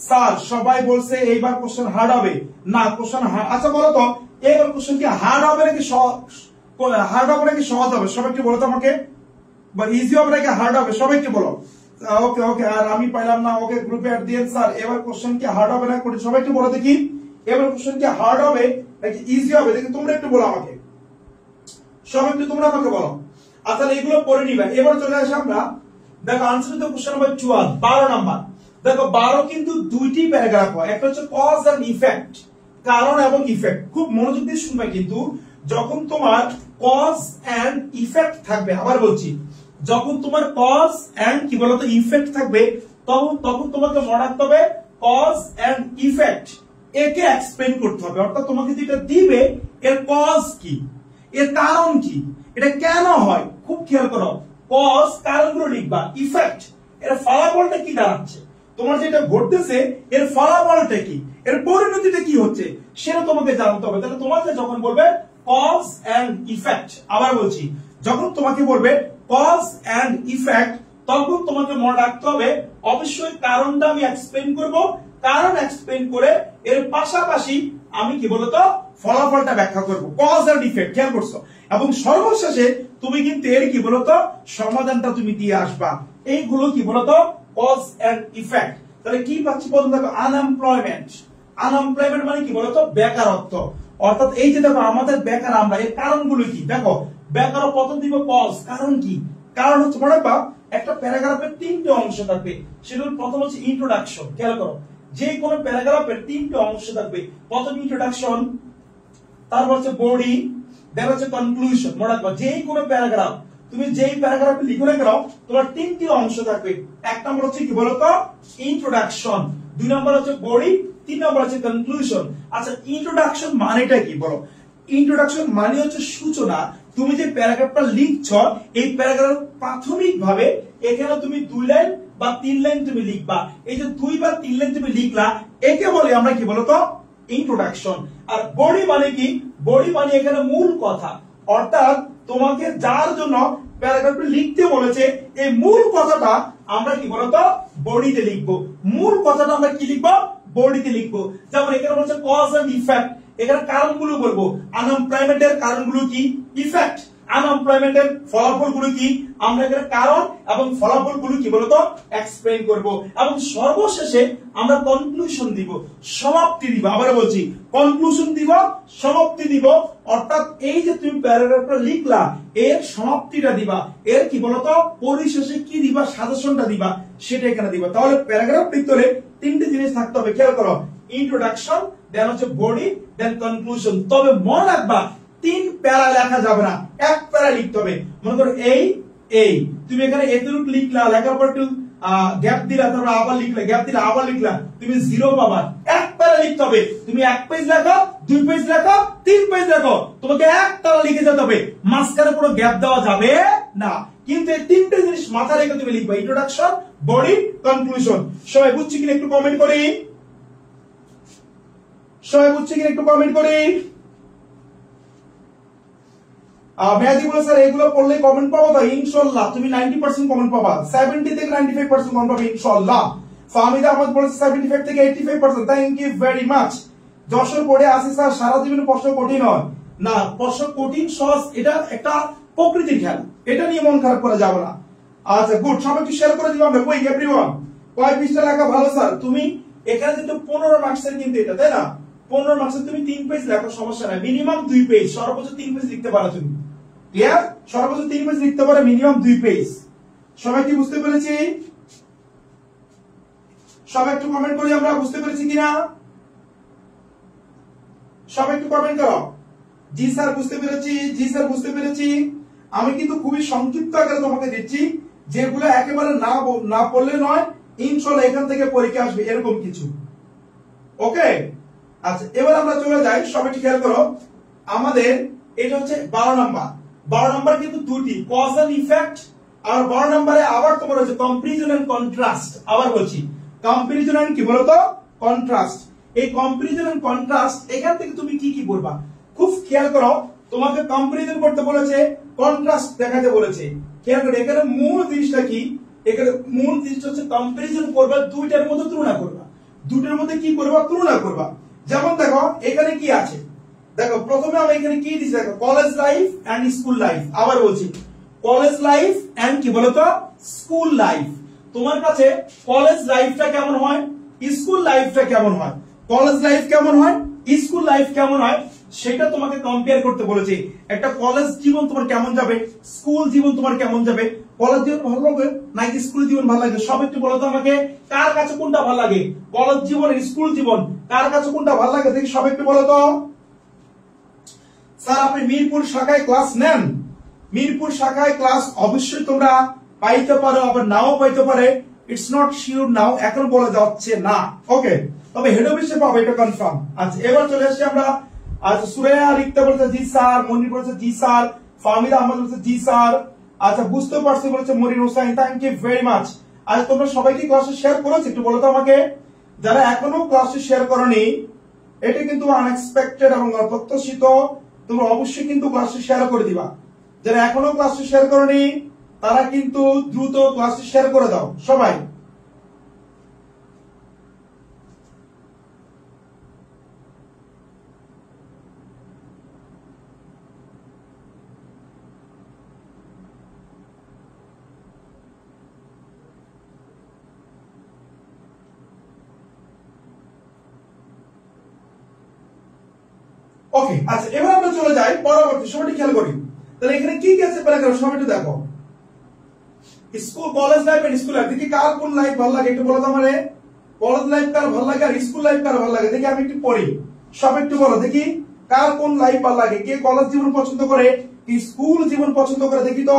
[SPEAKER 1] স্যার সবাই বলছে এইবার কোশ্চেন হার্ড হবে না, কোশ্চেন আচ্ছা বলো তো এইবার কোশ্চেন কি হার্ড হবে নাকি সহজ হবে? সবাই একটু বলো তো আমাকে, বা ইজি হবে নাকি হার্ড হবে? সবাই একটু বলো। ওকে ওকে, আর আমি পাইলাম না, ওকে গ্রুপে অ্যাড দিয়েন স্যার। এবার কোশ্চেন কি হার্ড হবে না? সবাই একটু বলো দেখি, এবার কোশ্চেন কি হার্ড হবে নাকি ইজি হবে? দেখি তোমরা একটু বলো আমাকে, সবাই একটু তোমরা আমাকে বলো। আচ্ছা এগুলো পড়ে নিবা। এবার চলে আসি আমরা, দেখো answer two question number 12 number. দেখো 12 কিন্তু দুইটি প্যারাগ্রাফ হয়, একটা হচ্ছে কজ এন্ড ইফেক্ট, কারণ এবং ইফেক্ট। খুব মনোযোগ দিয়ে শুনবে কিন্তু, যখন তোমার কজ এন্ড ইফেক্ট থাকবে, আবার বলছি যখন তোমার কজ এন্ড কি বলতো ইফেক্ট থাকবে, তখন তোমাকে মনে রাখতে হবে কজ এন্ড ইফেক্ট একে এক্সপ্লেইন করতে হবে। অর্থাৎ তোমাকে যেটা দিবে এর কজ কি, এর কারণ কি, এটা কেন হয়, খুব খেয়াল করো। কজ কারণগুলো লিখবা, ইফেক্ট এর ফলাফলটা কি দাঁড়াচ্ছে, তোমার যেটা ঘটতেছে এর ফলাফলটা কি, এর পরিণতিটা কি হচ্ছে সেটা তোমাকে জানতে হবে। তাহলে তোমাকে যখন বলবে কজ এন্ড ইফেক্ট, আবার বলছি যখন তোমাকে বলবে কজ এন্ড ইফেক্ট, তখন তোমাকে মনে রাখতে হবে অবশ্যই কারণটা আমি এক্সপ্লেইন করব, কারণ এক্সপ্লেইন করে এর পাশাপাশি আমি কি বলতো ফলাফলটা ব্যাখ্যা করব, কজ এন্ড ইফেক্ট। খেয়াল করছো? এবং সর্বশেষে তুমি কিন্তু এর কি বলতো সমাধানটা তুমি দিয়ে আসবা। এইগুলো কি বলতো কজ এন্ড ইফেক্ট। তাহলে কি পাচ্ছি প্রথম দেখো আনএমপ্লয়মেন্ট। আনএমপ্লয়মেন্ট মানে কি বলতো বেকারত্ব। অর্থাৎ এই যে দেখো আমাদের বেকার আমরা, এর কারণগুলো কি দেখো, বেকার প্রথম দিব কজ, কারণ কি, কারণ হচ্ছে মনে রাখবা একটা প্যারাগ্রাফের তিনটে অংশ থাকবে। সেগুলো প্রথম হচ্ছে ইন্ট্রোডাকশন। খেয়াল করো যে কোনো প্যারাগ্রাফের তিনটে অংশ থাকবে, প্রথম ইন্ট্রোডাকশন, তারপর হচ্ছে বডি, দেন হচ্ছে কনক্লুশন। মনে রাখবা যে কোনো প্যারাগ্রাফ তুমি যেই প্যারাগ্রাফে লিখো না কেন তোমার তিনটি অংশ থাকবে। এক নম্বর হচ্ছে কি বলতো ইন্ট্রোডাকশন, দুই নম্বর হচ্ছে বডি, তিন নম্বর হচ্ছে কনক্লুশন। আচ্ছা ইন্ট্রোডাকশন মানেটা কি বলো? ইন্ট্রোডাকশন মানে হচ্ছে সূচনা। তুমি যে প্যারাগ্রাফটা লিখছো এই প্যারাগ্রাফ প্রাথমিকভাবে এখানে তুমি 2 লাইন বা 3 লাইন তুমি লিখবা, এই যে 2 বা 3 লাইন তুমি লিখলা, একে বলে আমরা কি বলতো ইন্ট্রোডাকশন। আর বডি মানে কি? বডি মানে এখানে মূল কথা, অর্থাৎ তোমাকে যার জন্য প্যারাগ্রাফটি লিখতে বলেছে এই মূল কথাটা আমরা কি বলতো বডিতে লিখবো। মূল কথাটা আমরা কি লিখবো? বডিতে লিখবো। যেমন এখানে বলছে কজ এন্ড ইফেক্ট, এখানে কারণগুলো বলবো। আনএমপ্লয়মেন্টের কারণগুলো কি? ইফেক্ট। আনএমপ্লয়মেন্টের ফলাফলগুলো কি? আমরা এখানে কারণ এবং ফলাফলগুলো কি বলতো এক্সপ্লেইন করব। এবং সর্বশেষে আমরা কনক্লুশন দিব, সমাপ্তি দিব। আবার বলছি, কনক্লুশন দিব, সমাপ্তি দিব। অর্থাৎ এই যে তুমি প্যারাগ্রাফটা লিখলা, এর সমাপ্তিটা দিবা, এর কি বলতো পরিশেষে কি দিবা, সাজেশনটা দিবা, সেটা এখানে দিবা। তাহলে প্যারাগ্রাফ লিখতে হলে তিনটে জিনিস থাকতে হবে, খেয়াল করো। ইন্ট্রোডাকশন, দেন হচ্ছে বডি, দেন কনক্লুশন। তবে মনে রাখবা 3 প্যারা লেখা যাবে না, 1 প্যারা লিখতে হবে। মনে করো এই তুমি এখানে এতটুকু লিখলা, লেখার পর একটু গ্যাপ দিলা, তারপর আবার লিখলা, গ্যাপ দিলা, আবার লিখলা, তুমি 0 পাবা। 1 প্যারা লিখতে হবে। তুমি 1 পেজ লেখো, 2 পেজ লেখো, 3 পেজ লেখো, তোমাকে 1 প্যারা লিখে যেতে হবে, মাঝখানে কোনো গ্যাপ দেওয়া যাবে না। কিন্তু এই তিনটে জিনিস মাথায় রেখে তুমি লিখবা, ইন্ট্রোডাকশন, বডি, কনক্লুশন। সবাই বুঝছি কিনা একটু কমেন্ট করি। সবাই বুঝছি কিনা একটু কমেন্ট করি। মেয়াদি বলে স্যার এগুলো পড়লে কমেন্ট পাবো তো? ইনশাআল্লাহ তুমি 90% কমেন্ট পাবা, 70 থেকে 95% কমেন্ট পাবে ইনশাআল্লাহ। ফাহমিদা আহমদ বলেছে 75 থেকে 85%। Thank you very much. Jessore পড়ে আসি স্যার, সারা জীবনে প্রশ্ন কঠিন হয় না। প্রশ্ন কঠিন সহজ এটা একটা প্রকৃতির খেলা, এটা নিয়ে মন খারাপ করা যাবে না। আচ্ছা গুড, সবাই একটু শেয়ার করে দিবা। আমরা কই এভরিওয়ান কয় পৃষ্ঠা লেখা ভালো স্যার? তুমি এখানে কিন্তু 15 মার্কসের কিন্তু এটা, তাই না? 15 মার্কসের তুমি 3 পেজ লেখো, সমস্যা নাই। মিনিমাম 2 পেজ, সর্বোচ্চ 3 পেজ লিখতে পারো তুমি। ক্লিয়ার? সর্বোচ্চ 3 পেজ লিখতে পারে, মিনিমাম 2 পেজ। সবাই কি বুঝতে পেরেছি? সবাই একটু কমেন্ট করি আমরা বুঝতে পেরেছি কিনা। সবাই একটু কমেন্ট করো। জি স্যার বুঝতে পেরেছি, জি স্যার বুঝতে পেরেছি। আমি কিন্তু খুবই সংক্ষিপ্ত আকারে তোমাকে দিচ্ছি, যেগুলো একেবারে না পড়লে নয়, ইনশাআল্লাহ এখান থেকে পরীক্ষা আসবে এরকম কিছু। ওকে, আচ্ছা এবার আমরা চলে যাই। সবাই খেয়াল করো, আমাদের এটা হচ্ছে 12 নাম্বার। 12 নাম্বার কিন্তু দুটি, কজ এন্ড ইফেক্ট। আর 12 নম্বরে আবার তোমার হচ্ছে কম্পারিজন এন্ড কন্ট্রাস্ট। আবার বলছি, কম্পারিজন এন্ড কি বলতো কন্ট্রাস্ট। এই কম্পারিজন এন্ড কন্ট্রাস্ট এখান থেকে তুমি কি কি করবা খুব খেয়াল করো। তোমাকে কম্পারিজন করতে বলেছে, কন্ট্রাস্ট দেখাতে বলেছে। খেয়াল করো এখানে মূল জিনিসটা কি? এখানে মূল জিনিসটা হচ্ছে কম্পারিজন করবা, দুইটার মধ্যে তুলনা করবা। দুটোর মধ্যে কি করবা? তুলনা করবা। যেমন দেখো এখানে কি আছে, দেখো প্রথমে আমি এখানে কি দিছি, দেখো college life and school life. আবার বলছি, কলেজ লাইফ এন্ড কি বলতো স্কুল লাইফ। তোমার কাছে কলেজ লাইফটা কেমন হয়, স্কুল লাইফটা কেমন হয়, কলেজ লাইফ কেমন হয়, স্কুল লাইফ কেমন হয়, সেটা তোমাকে কম্পেয়ার করতে বলেছে। একটা কলেজ জীবন তোমার কেমন যাবে, স্কুল জীবন তোমার কেমন যাবে, কলেজ জীবন ভালো লাগে নাকি স্কুল জীবন ভালো লাগে? সব একটু বলো তো আমাকে, কার কাছে কোনটা ভালো লাগে? কলেজ জীবন, স্কুল জীবন, কার কাছে কোনটা ভালো লাগে দেখি সব একটু বলো তো। স্যার আপনি মিরপুর শাখায় ক্লাস নেন? মিরপুর শাখায় ক্লাস অবশ্যই তোমরা পাইতে পারো, আবার নাও পাইতে পারে। ইটস নট শিওর নাও, এখন বলা যাচ্ছে না। ওকে, তবে হেড অফিসে পাবো, এটা কনফার্ম। আচ্ছা এবার চলে আসছি আমরা। আচ্ছা সুরেয়া রিক্তা বলছে জি স্যার, মনির বলছে জি স্যার, ফাহমিদা আহমদ বলছে জি স্যার। আচ্ছা বুঝতে পারছি বলেছে Monir Hossain, thank you very much. আজ তোমরা সবাই কি ক্লাসে শেয়ার করেছো একটু বলো তো আমাকে। যারা এখনো ক্লাসে শেয়ার করনি, এটা কিন্তু আনএক্সপেক্টেড এবং অপ্রত্যাশিত, তোমরা অবশ্যই কিন্তু ক্লাসে শেয়ার করে দিবা। যারা এখনো ক্লাসে শেয়ার করনি তারা কিন্তু দ্রুত ক্লাসে শেয়ার করে দাও সবাই। ওকে, আচ্ছা এবার আমরা চলে যাই পরবর্তী। সবাই খেয়াল করি তাহলে এখানে কি কি আছে প্যারাগ্রাফ, সবাই একটু দেখো। School college life and school life, দেখি কার কোন লাইফ ভালো লাগে একটু বলো তো আমারে। কলেজ লাইফ কার ভালো লাগে আর স্কুল লাইফ কার ভালো লাগে দেখি, আমি একটু পড়ি। সব একটু বলো দেখি কার কোন লাইফ ভালো লাগে, কে কলেজ জীবন পছন্দ করে, কি স্কুল জীবন পছন্দ করে দেখি তো।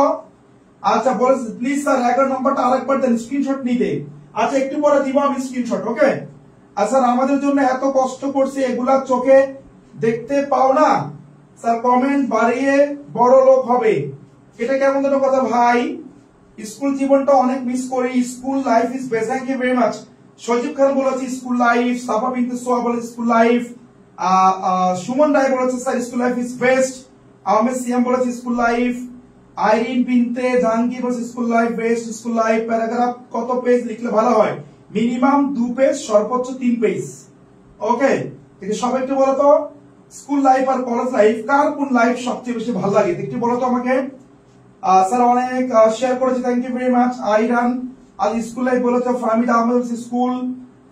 [SPEAKER 1] আচ্ছা বলে প্লিজ স্যার 11 নম্বরটা আরেকবার দেন স্ক্রিনশট নিতে। আচ্ছা একটু পরে দিব আমি স্ক্রিনশট। ওকে, আচ্ছা আমাদের জন্য এত কষ্ট করছে, এগুলা চোখে দেখতে পাও না স্যার, কমেন্ট বাড়িয়ে বড় লোক হবে, এটা কেমন ধরনের কথা ভাই? স্কুল জীবনটা অনেক মিস করি, school life is best, thank you very much. Sajib Khan বলেছে স্কুল লাইফ, সাফা বিনতে সোয়া বলেছে স্কুল লাইফ, সুমন রায় বলেছে sir school life is best, Ahmed Siam বলেছে school life, Irene Binte Jahangir বলেছে school life best, school life. Paragraph কত পেজ লিখলে ভালো হয়? মিনিমাম 2 পেজ, সর্বোচ্চ 3 পেজ। ওকে, কিন্তু সবাই একটু বলো তো স্কুল লাইফ আর কলেজ লাইফ কার কোন লাইফ সবচেয়ে বেশি ভালো লাগে একটু বলো তো আমাকে। স্যার অনেক শেয়ার করেছে, থ্যাংক ইউ ভেরি মাচ। আইরান আজ স্কুল লাইফ বলেছে, Fahmid Ahmed school,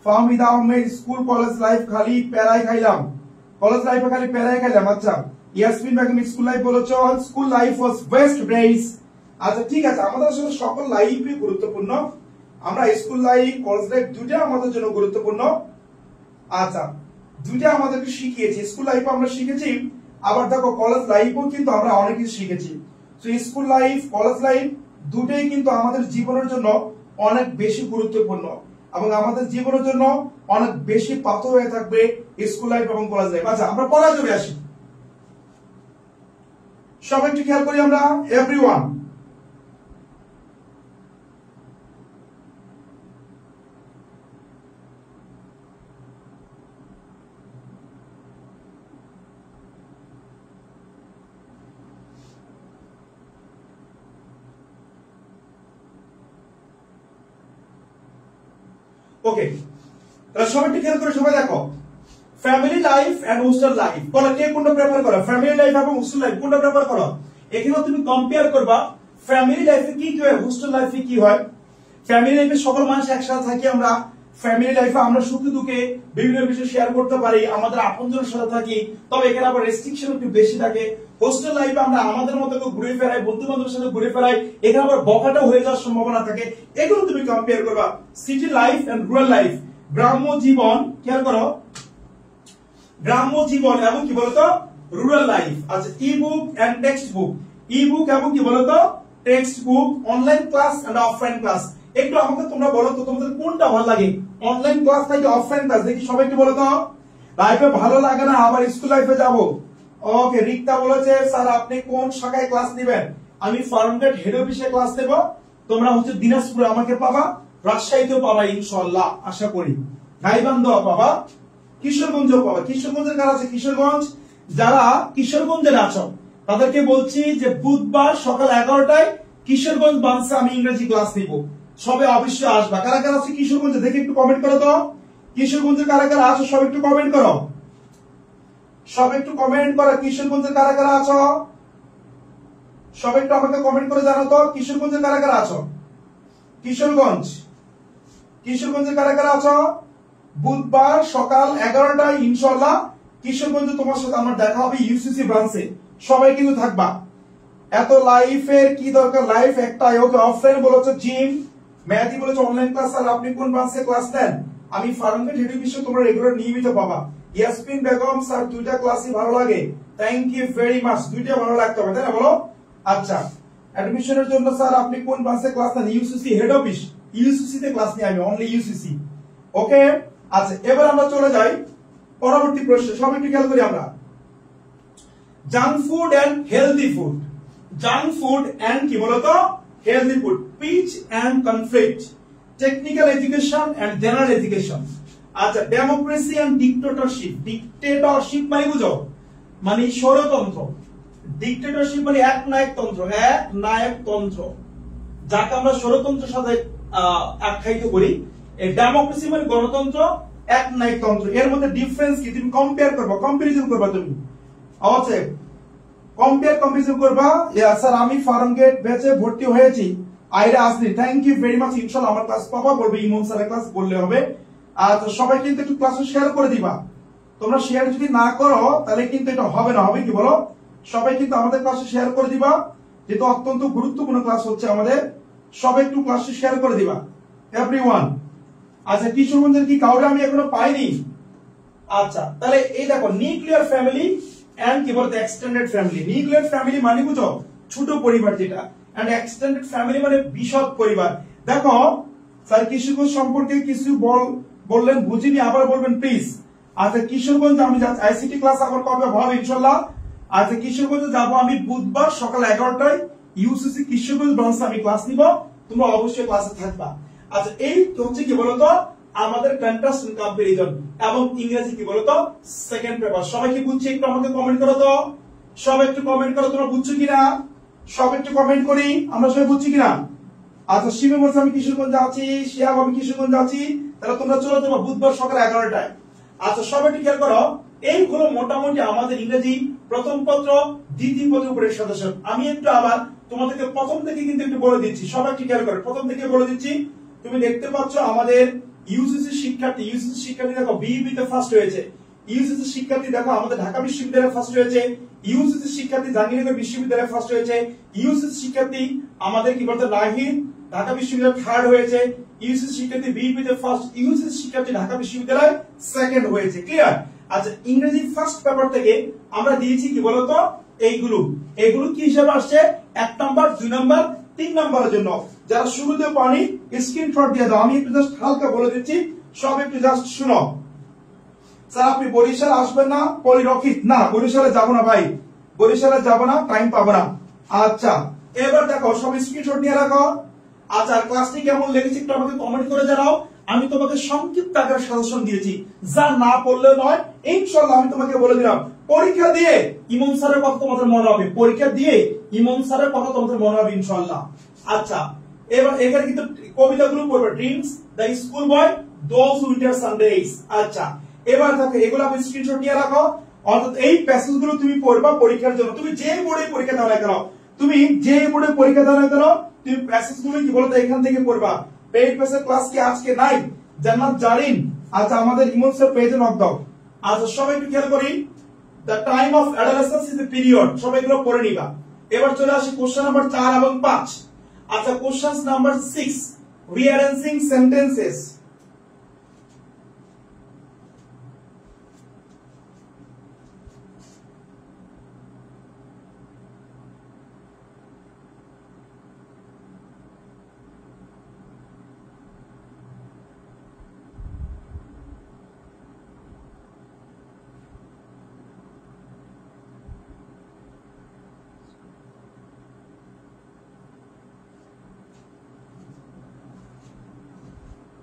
[SPEAKER 1] Fahmid Ahmed school, college life খালি প্যারাই খাইলাম, কলেজ লাইফে খালি প্যারাই খাইলাম। আচ্ছা, ইয়াসমিন বেগম স্কুল লাইফ বলেছো স্কুল লাইফ ওয়াজ বেস্ট ব্রেইস। আচ্ছা ঠিক আছে, আমাদের আসলে সকল লাইফই গুরুত্বপূর্ণ, আমরা স্কুল লাইফ কলেজ লাইফ দুইটা আমাদের জন্য গুরুত্বপূর্ণ। আচ্ছা, দুইটা আমাদেরকে শিখিয়েছি, স্কুল লাইফ আমরা শিখেছি, আবার দেখো কলেজ লাইফও কিন্তু আমরা অনেক কিছু শিখেছি। তো স্কুল লাইফ কলেজ লাইফ দুটোই কিন্তু আমাদের জীবনের জন্য অনেক বেশি গুরুত্বপূর্ণ এবং আমাদের জীবনের জন্য অনেক বেশি পাথর হয়ে থাকবে স্কুল লাইফ এবং কলেজ লাইফ। আচ্ছা, আমরা পড়ায় চলে আসি, সব একটু খেয়াল করি আমরা। এভরিওয়ান, ওকে, তাহলে সবাই একটু খেয়াল করে সবাই দেখো, family life and hostel life, বলো কে কোনটা প্রেফার করো? ফ্যামিলি লাইফ এবং হোস্টেল লাইফ কোনটা প্রেফার করো? এখানে তুমি কম্পেয়ার করবা ফ্যামিলি লাইফে কি হয়, হোস্টেল লাইফে কি হয়। ফ্যামিলি লাইফে সকল মানুষ একসাথে থাকি আমরা, ফ্যামিলি লাইফে আমরা সুখে দুঃখে বিভিন্ন বিষয় শেয়ার করতে পারি, আমাদের আপনজনের সাথে থাকি, তবে এখানে আবার রেস্ট্রিকশন একটু বেশি থাকে। হোস্টেল লাইফে আমরা আমাদের মতো করে ঘুরে ফেরাই, বন্ধু বান্ধবের সাথে ঘুরে ফেরাই, এখানে আবার বকাটা হয়ে যাওয়ার সম্ভাবনা থাকে। এগুলো তুমি কম্পেয়ার করবা। City life and rural life, গ্রাম্য জীবন, খেয়াল করো, গ্রাম্য জীবন এবং কি বলতো রুরাল লাইফ। আচ্ছা, ই বুক এন্ড টেক্সট বুক, ই বুক এবং কি বলতো textbook, online class and offline class. একটু আমাকে তোমরা বলো তো তোমাদের কোনটা ভালো লাগে, অনলাইন ক্লাস নাকি অফলাইন ক্লাস? দেখি সবাই একটু বলো তো। লাইফে ভালো লাগে না, আবার স্কুল লাইফে যাব। ওকে, রিক্তা বলেছে স্যার আপনি কোন শাখায় ক্লাস নেবেন? আমি ফার্মগেট হেড অফিসে ক্লাস নেব, তোমরা হচ্ছে দিনাজপুরে আমাকে পাবা, রাজশাহীতেও পাবা ইনশাআল্লাহ আশা করি, গাইবান্ধা পাবা, কিশোরগঞ্জেও পাবা। কিশোরগঞ্জের কারা আছে? কিশোরগঞ্জ, যারা কিশোরগঞ্জের আছো তাদেরকে বলছি যে বুধবার সকাল 11টায় কিশোরগঞ্জ ব্রাঞ্চে আমি ইংরেজি ক্লাস নিব, সবে অবশ্যই আসবা। কারা কারা আছে কিশোরগঞ্জে দেখে একটু কমেন্ট করো তো। কিশোরগঞ্জের কারা কারা আছো সব একটু কমেন্ট করো, সব একটু কমেন্ট করো। কিশোরগঞ্জের কারা কারা আছো সব একটু আমাকে কমেন্ট করে জানাও তো, কিশোরগঞ্জের কারা কারা আছো? কিশোরগঞ্জ, কিশোরগঞ্জের কারা কারা আছো? বুধবার সকাল 11টায় ইনশাআল্লাহ কিশোরগঞ্জে তোমার সাথে আমার দেখা হবে ইউসিসি ব্রাঞ্চে, সবাই কিন্তু থাকবা। এত লাইফের কি দরকার, লাইফ একটাই। ওকে, অফলাইন বলেছে জিম, ম্যাথি বলেছে অনলাইন ক্লাস। আর আপনি কোন ব্রাঞ্চে ক্লাস নেন? আমি ফার্মগেট হেড অফিসে তোমরা রেগুলার নিয়মিত পাবা। ইয়াসমিন বেগম স্যার দুইটা ক্লাসই ভালো লাগে, থ্যাংক ইউ ভেরি মাচ। দুইটা ভালো লাগতে হবে তাই না, বলো। আচ্ছা, অ্যাডমিশনের জন্য স্যার আপনি কোন ব্রাঞ্চে ক্লাস নেন? ইউসিসি হেড অফিস, ইউসিসি তে ক্লাস নিই আমি, অনলি ইউসিসি। ওকে, আচ্ছা এবার আমরা চলে যাই পরবর্তী প্রশ্নে। সব একটু খেয়াল করি আমরা, junk food and healthy food, junk food and কি বলতো healthy food, peace and conflict, technical education and general education. আচ্ছা, ডেমোক্রেসি এন্ড ডিক্টেটরশিপ, ডিক্টেটরশিপ মানে বুঝো মানে স্বৈরতন্ত্র, ডিক্টেটরশিপ মানে এক নায়কতন্ত্র, এক নায়কতন্ত্র, যাকে আমরা স্বৈরতন্ত্রের সাথে আখ্যায়িত করি। ডেমোক্রেসি মানে গণতন্ত্র, এক নায়কতন্ত্র। এর মধ্যে ডিফারেন্স কি তুমি কম্পেয়ার করবা, কম্পারিজন করবা তুমি। আচ্ছা, কম্পারিজন করবা। স্যার আমি ফার্মগেট ব্যাচে ভর্তি হয়েছি, আইরা আসনি, থ্যাংক ইউ ভেরি মাচ। ইনশাআল্লাহ আমার ক্লাস পাবা, বলবে ইমন স্যারের ক্লাস বললে হবে। আচ্ছা, সবাই কিন্তু একটু ক্লাসে শেয়ার করে দিবা। তোমরা শেয়ার যদি না করো তাহলে কিন্তু এটা হবে না, হবে কি বলো? সবাই কিন্তু আমাদের ক্লাসে শেয়ার করে দিবা, যেহেতু অত্যন্ত গুরুত্বপূর্ণ ক্লাস হচ্ছে আমাদের। সবাই একটু ক্লাসে শেয়ার করে দিবা এভরিওয়ান। আচ্ছা, কিশোরগঞ্জের কি কাউরে আমি এখনো পাইনি? আচ্ছা, তাহলে এই দেখো নিউক্লিয়ার ফ্যামিলি এন্ড কি বলতো এক্সটেন্ডেড ফ্যামিলি। নিউক্লিয়ার ফ্যামিলি মানে বুঝো ছোট পরিবার যেটা, এন্ড এক্সটেন্ডেড ফ্যামিলি মানে বিশদ পরিবার। দেখো স্যার কিশোরগঞ্জ সম্পর্কে কিছু বললেন, বুঝিনি, আবার বলবেন প্লিজ। আচ্ছা, কিশোরগঞ্জ আমি আইসিটি ক্লাস আবার কবে হবে ইনশাআল্লাহ। আচ্ছা, কিশোরগঞ্জে যাবো আমি বুধবার সকাল 11টায়, ইউসিসি কিশোরগঞ্জ ব্রাঞ্চে আমি ক্লাস নিব, তোমরা অবশ্যই ক্লাসে থাকবা। আচ্ছা, এই হচ্ছে কি বলতো আমাদের কন্ট্রাস্ট এন্ড কম্পারিজন এবং ইংরেজি কি বলতো সেকেন্ড পেপার। সবাই কি বুঝছে? একটু আমাকে কমেন্ট করো তো, সবাই একটু কমেন্ট করো তোমরা বুঝছো কিনা, সব একটু কমেন্ট করি আমরা সবাই বুঝছি কিনা। আচ্ছা, শিবে বলছে আমি কিশোরগঞ্জ আছি, শিয়াব আমি কিশোরগঞ্জ আছি, তাহলে তোমরা চলে যাবো বুধবার সকাল 11টায়। আচ্ছা, সবাই একটু খেয়াল করো, এইগুলো মোটামুটি আমাদের ইংরেজি প্রথম পত্র দ্বিতীয় পত্রের উপরে সদস্য। আমি একটু আবার তোমাদেরকে প্রথম থেকে কিন্তু একটু বলে দিচ্ছি, সবাই একটু খেয়াল করো, প্রথম থেকে বলে দিচ্ছি। তুমি দেখতে পাচ্ছ আমাদের ইউসিসি শিক্ষার্থী দেখো বিইবি তে ফার্স্ট হয়েছে, ইউসিসি শিক্ষার্থী দেখো আমাদের ঢাকা বিশ্ববিদ্যালয়ে ফার্স্ট হয়েছে, ইউসিসি শিক্ষার্থী জাহাঙ্গীরনগর বিশ্ববিদ্যালয়ে ফার্স্ট হয়েছে, ইউসিসি শিক্ষার্থী আমাদের কি বলতে নাহিদ ঢাকা বিশ্ববিদ্যালয়ে থার্ড হয়েছে, ইউসিসি শিক্ষার্থী বিইবি তে ফার্স্ট, ইউসিসি শিক্ষার্থী ঢাকা বিশ্ববিদ্যালয়ে সেকেন্ড হয়েছে। ক্লিয়ার? আচ্ছা, ইংরেজি ফার্স্ট পেপার থেকে আমরা দিয়েছি কি বলতো এগুলো কি হিসাবে আসছে? 1 নাম্বার, 2 নাম্বার, 3 নাম্বারের জন্য। যারা শুরুতে পানি স্ক্রিনশট দিয়ে দাও, আমি একটু জাস্ট হালকা বলে দিচ্ছি, সব একটু জাস্ট শুনো। স্যার আপনি বরিশাল আসবেন না? পরিরক্ষিত না, বরিশালে যাব না ভাই, বরিশালে যাব না, টাইম পাবো না। আচ্ছা, এবার দেখো সব স্ক্রিনশট নিয়ে রাখো। আচ্ছা, ক্লাসটি কেমন লেগেছে একটু আমাকে কমেন্ট করে জানাও। আমি তোমাকে সংক্ষিপ্ত আকারে সাজেশন দিয়েছি, যা না পড়লে নয়। ইনশাআল্লাহ আমি তোমাকে বলে দিলাম, পরীক্ষা দিয়ে ইমন স্যারের কথা তোমাদের মনে হবে, পরীক্ষা দিয়ে ইমন স্যারের কথা তোমাদের মনে হবে ইনশাআল্লাহ। আচ্ছা, এবার এখানে কিন্তু কবিতাগুলো পড়বে, dreams the school boy, those winter Sundays. আচ্ছা, এবার দেখো এগুলো আমি স্ক্রিনশট নিয়ে রাখো। অর্থাৎ এই প্যাসেজগুলো তুমি পড়বা পরীক্ষার জন্য। তুমি যে বোর্ডে পরীক্ষা দাও না কেন, তুমি প্যাসেজগুলো কি বলতো এখান থেকে পড়বা। পেইড প্যাসেজ ক্লাস কি আজকে নাই? জান্নাত জারিন, আচ্ছা আমাদের ইমন স্যার পেজে নক দাও। আচ্ছা, সবাই একটু খেয়াল করি, the time of adolescence is a period, সবাই এগুলো পড়ে নিবা। এবার চলে আসি কোশ্চেন নাম্বার 4 এবং 5। আচ্ছা, কোশ্চেন নাম্বার 6, রিঅ্যারেঞ্জিং সেন্টেন্সেস।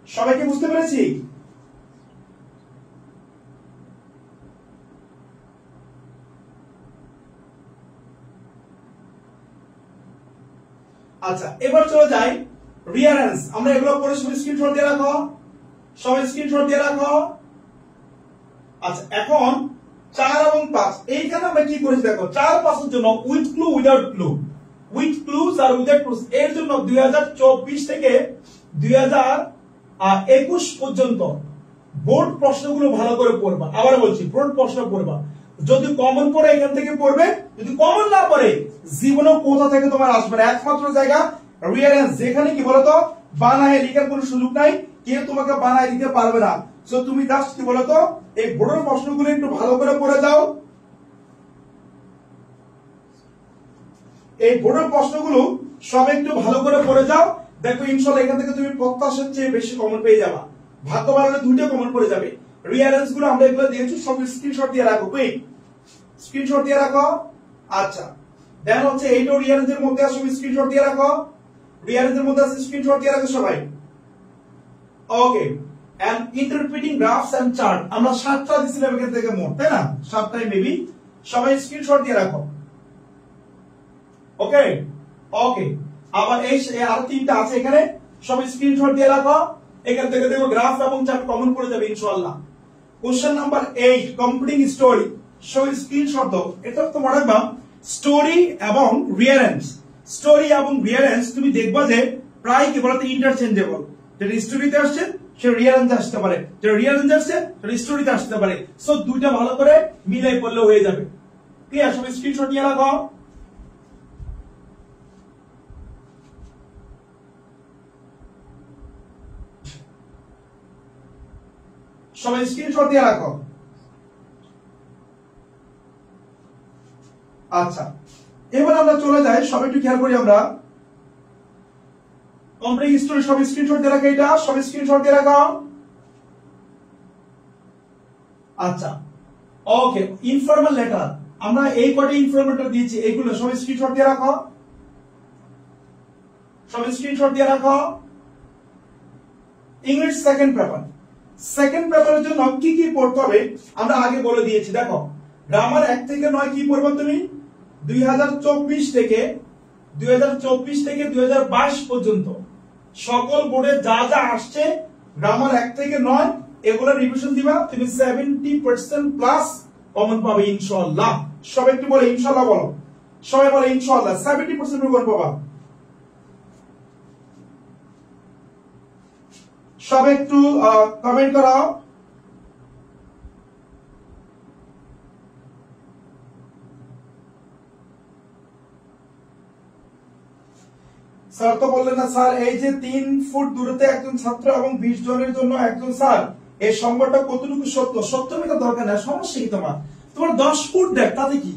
[SPEAKER 1] সবাইকে বুঝতে পেরেছি? আচ্ছা, এবার চলে যাই রিঅ্যারেঞ্জ। আমরা এগুলো পরে সবাই স্ক্রিনশট দিয়ে রাখো, সবাই স্ক্রিনশট দিয়ে রাখো। আচ্ছা, এখন 4 এবং 5 এইখানে আমরা কি করেছি দেখো, 4, 5 এর জন্য with clue without clue, with clues আর উইদাউট ক্লুজ, এর জন্য 2024 থেকে 2021 পর্যন্ত বোর্ড প্রশ্নগুলো ভালো করে পড়বা। আবার বলছি, বোর্ড প্রশ্ন পড়বা, যদি কমন পড়ে এখান থেকে পড়বে, যদি কমন না পড়ে জীবনে কোথা থেকে তোমার আসবে না। একমাত্র জায়গা রিঅ্যারেঞ্জ, যেখানে কি বলতো বানায় লেখার কোনো সুযোগ নাই, কেউ তোমাকে বানায় দিতে পারবে না। সো তুমি জাস্ট কি বলতো এই বোর্ডের প্রশ্নগুলো একটু ভালো করে পড়ে যাও, এই বোর্ডের প্রশ্নগুলো সব একটু ভালো করে পড়ে যাও। দেখো ইনশাআল্লাহ এখান থেকে তুমি প্রত্যাশার চেয়ে বেশি কমন পেয়ে যাবা, ভাগ্য ভালো হলে 2টা কমন পড়ে যাবে। রিঅ্যারেঞ্জ গুলো আমরা এগুলো দিয়েছি, সব স্ক্রিনশট দিয়ে রাখো, স্ক্রিনশট দিয়ে রাখো। আচ্ছা, দেন হচ্ছে এইটা রিঅ্যারেঞ্জের মধ্যে আছে, স্ক্রিনশট দিয়ে রাখো, রিঅ্যারেঞ্জের মধ্যে আছে, স্ক্রিনশট দিয়ে রাখো সবাই। Okay, and interpreting graphs and chart, আমরা 7টা দিছিলাম এখান থেকে মোট, তাই না? 7টাই মেবি, সবাই স্ক্রিনশট দিয়ে রাখো। ওকে ওকে, আবার এই আর 3টা আছে এখানে, সবাই স্ক্রিনশট দিয়ে রাখো। এখান থেকে দেখো গ্রাফ এবং চার্ট কমন পড়ে যাবে ইনশাআল্লাহ। কোশ্চেন নাম্বার 8, কমপ্লিটিং স্টোরি, সবাই স্ক্রিনশট দাও। এটা তো মনে রাখবা স্টোরি এবং রিঅ্যারেঞ্জ, স্টোরি এবং রিঅ্যারেঞ্জ তুমি দেখবা যে প্রায় কি বলতে ইন্টারচেঞ্জেবল। যেটা স্টোরিতে আসছে সেটা রিঅ্যারেঞ্জে আসতে পারে, যেটা রিঅ্যারেঞ্জে আসছে সেটা স্টোরিতে আসতে পারে। সো দুইটা ভালো করে মিলাই পড়লে হয়ে যাবে। ক্লিয়ার? সবাই স্ক্রিনশট নিয়ে রাখো। সবাই স্ক্রিনশট দিয়ে রাখো। আচ্ছা, এবার আমরা চলে যাই, সবাই একটু খেয়াল করি, আমরা কমপ্লিট স্টোরি সবাই স্ক্রিনশট দিয়ে রাখো, এটা সবাই স্ক্রিনশট দিয়ে রাখো। আচ্ছা, ওকে, ইনফর্মাল লেটার, আমরা এই কয়টা ইনফর্মাল লেটার দিয়েছি, এইগুলো সবাই স্ক্রিনশট দিয়ে রাখো। সবাই স্ক্রিনশট দিয়ে রাখো। ইংলিশ সেকেন্ড পেপার, সেকেন্ড পেপারের জন্য কি কি পড়তে হবে আমরা আগে বলে দিয়েছি। দেখো গ্রামার 1 থেকে 9 কি পড়বে তুমি 2024 থেকে 2022 পর্যন্ত সকল বোর্ডে যা যা আসছে গ্রামার 1 থেকে 9 এগুলো রিভিশন দিবা, তুমি 70% প্লাস কমন পাবে ইনশাআল্লাহ। সবাই একটু বলে ইনশাআল্লাহ বলো, সবাই বলে ইনশাআল্লাহ 70% কমন পাবা। সবাই একটু কমেন্ট করো। স্যার তো বললেন না স্যার এই যে 3 ফুট দূরত্বে একজন ছাত্র এবং 20 জনের জন্য একজন স্যার, এই সংবাদটা কতটুকু সত্য? সত্য মিথ্যা দরকার নাই, সমস্যা কি তোমার? তোমার 10 ফুট দেখ তাতে কি,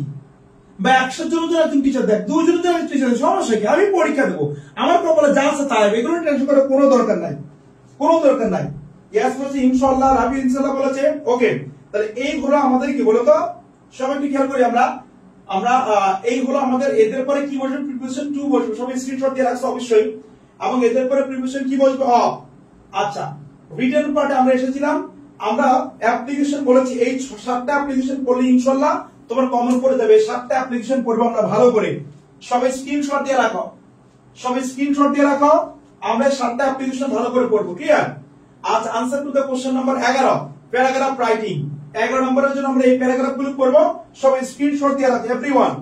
[SPEAKER 1] বা 100 জনের জন্য একজন টিচার দেখ, 2 জনের জন্য টিচার, সমস্যা কি? আমি পরীক্ষা দেবো, আমার কপালে যা আছে তাই, এগুলো টেনশন করার কোনো দরকার নাই, কোনো দরকার নাই। ইয়াস বলছে ইনশাআল্লাহ, রাবি ইনশাআল্লাহ বলেছে। ওকে, তাহলে এই হলো আমাদের কি বলতো, সবাই একটু খেয়াল করি আমরা এই হলো আমাদের, এদের পরে কি বসবে? প্রিপারেশন 2 বসবে, সবাই স্ক্রিনশট দিয়ে রাখছো অবশ্যই। এবং এদের পরে প্রিপারেশন কি বসবে? আচ্ছা, রিটেন পার্টে আমরা এসেছিলাম, আমরা অ্যাপ্লিকেশন বলেছি এই 7টা অ্যাপ্লিকেশন পড়লে ইনশাআল্লাহ তোমার কমন পড়ে যাবে। 7টা অ্যাপ্লিকেশন পড়বো আমরা ভালো করে, সবাই স্ক্রিনশট দিয়ে রাখো, সবাই স্ক্রিনশট দিয়ে রাখো। আমরা 7টা অ্যাপ্লিকেশন ভালো করে পড়বো, ক্লিয়ার? আজ answer to the question number 11 paragraph writing, 11 নম্বরের জন্য আমরা এই প্যারাগ্রাফ গুলো পড়বো, সবাই স্ক্রিনশট দিয়ে রাখো এভরিওয়ান।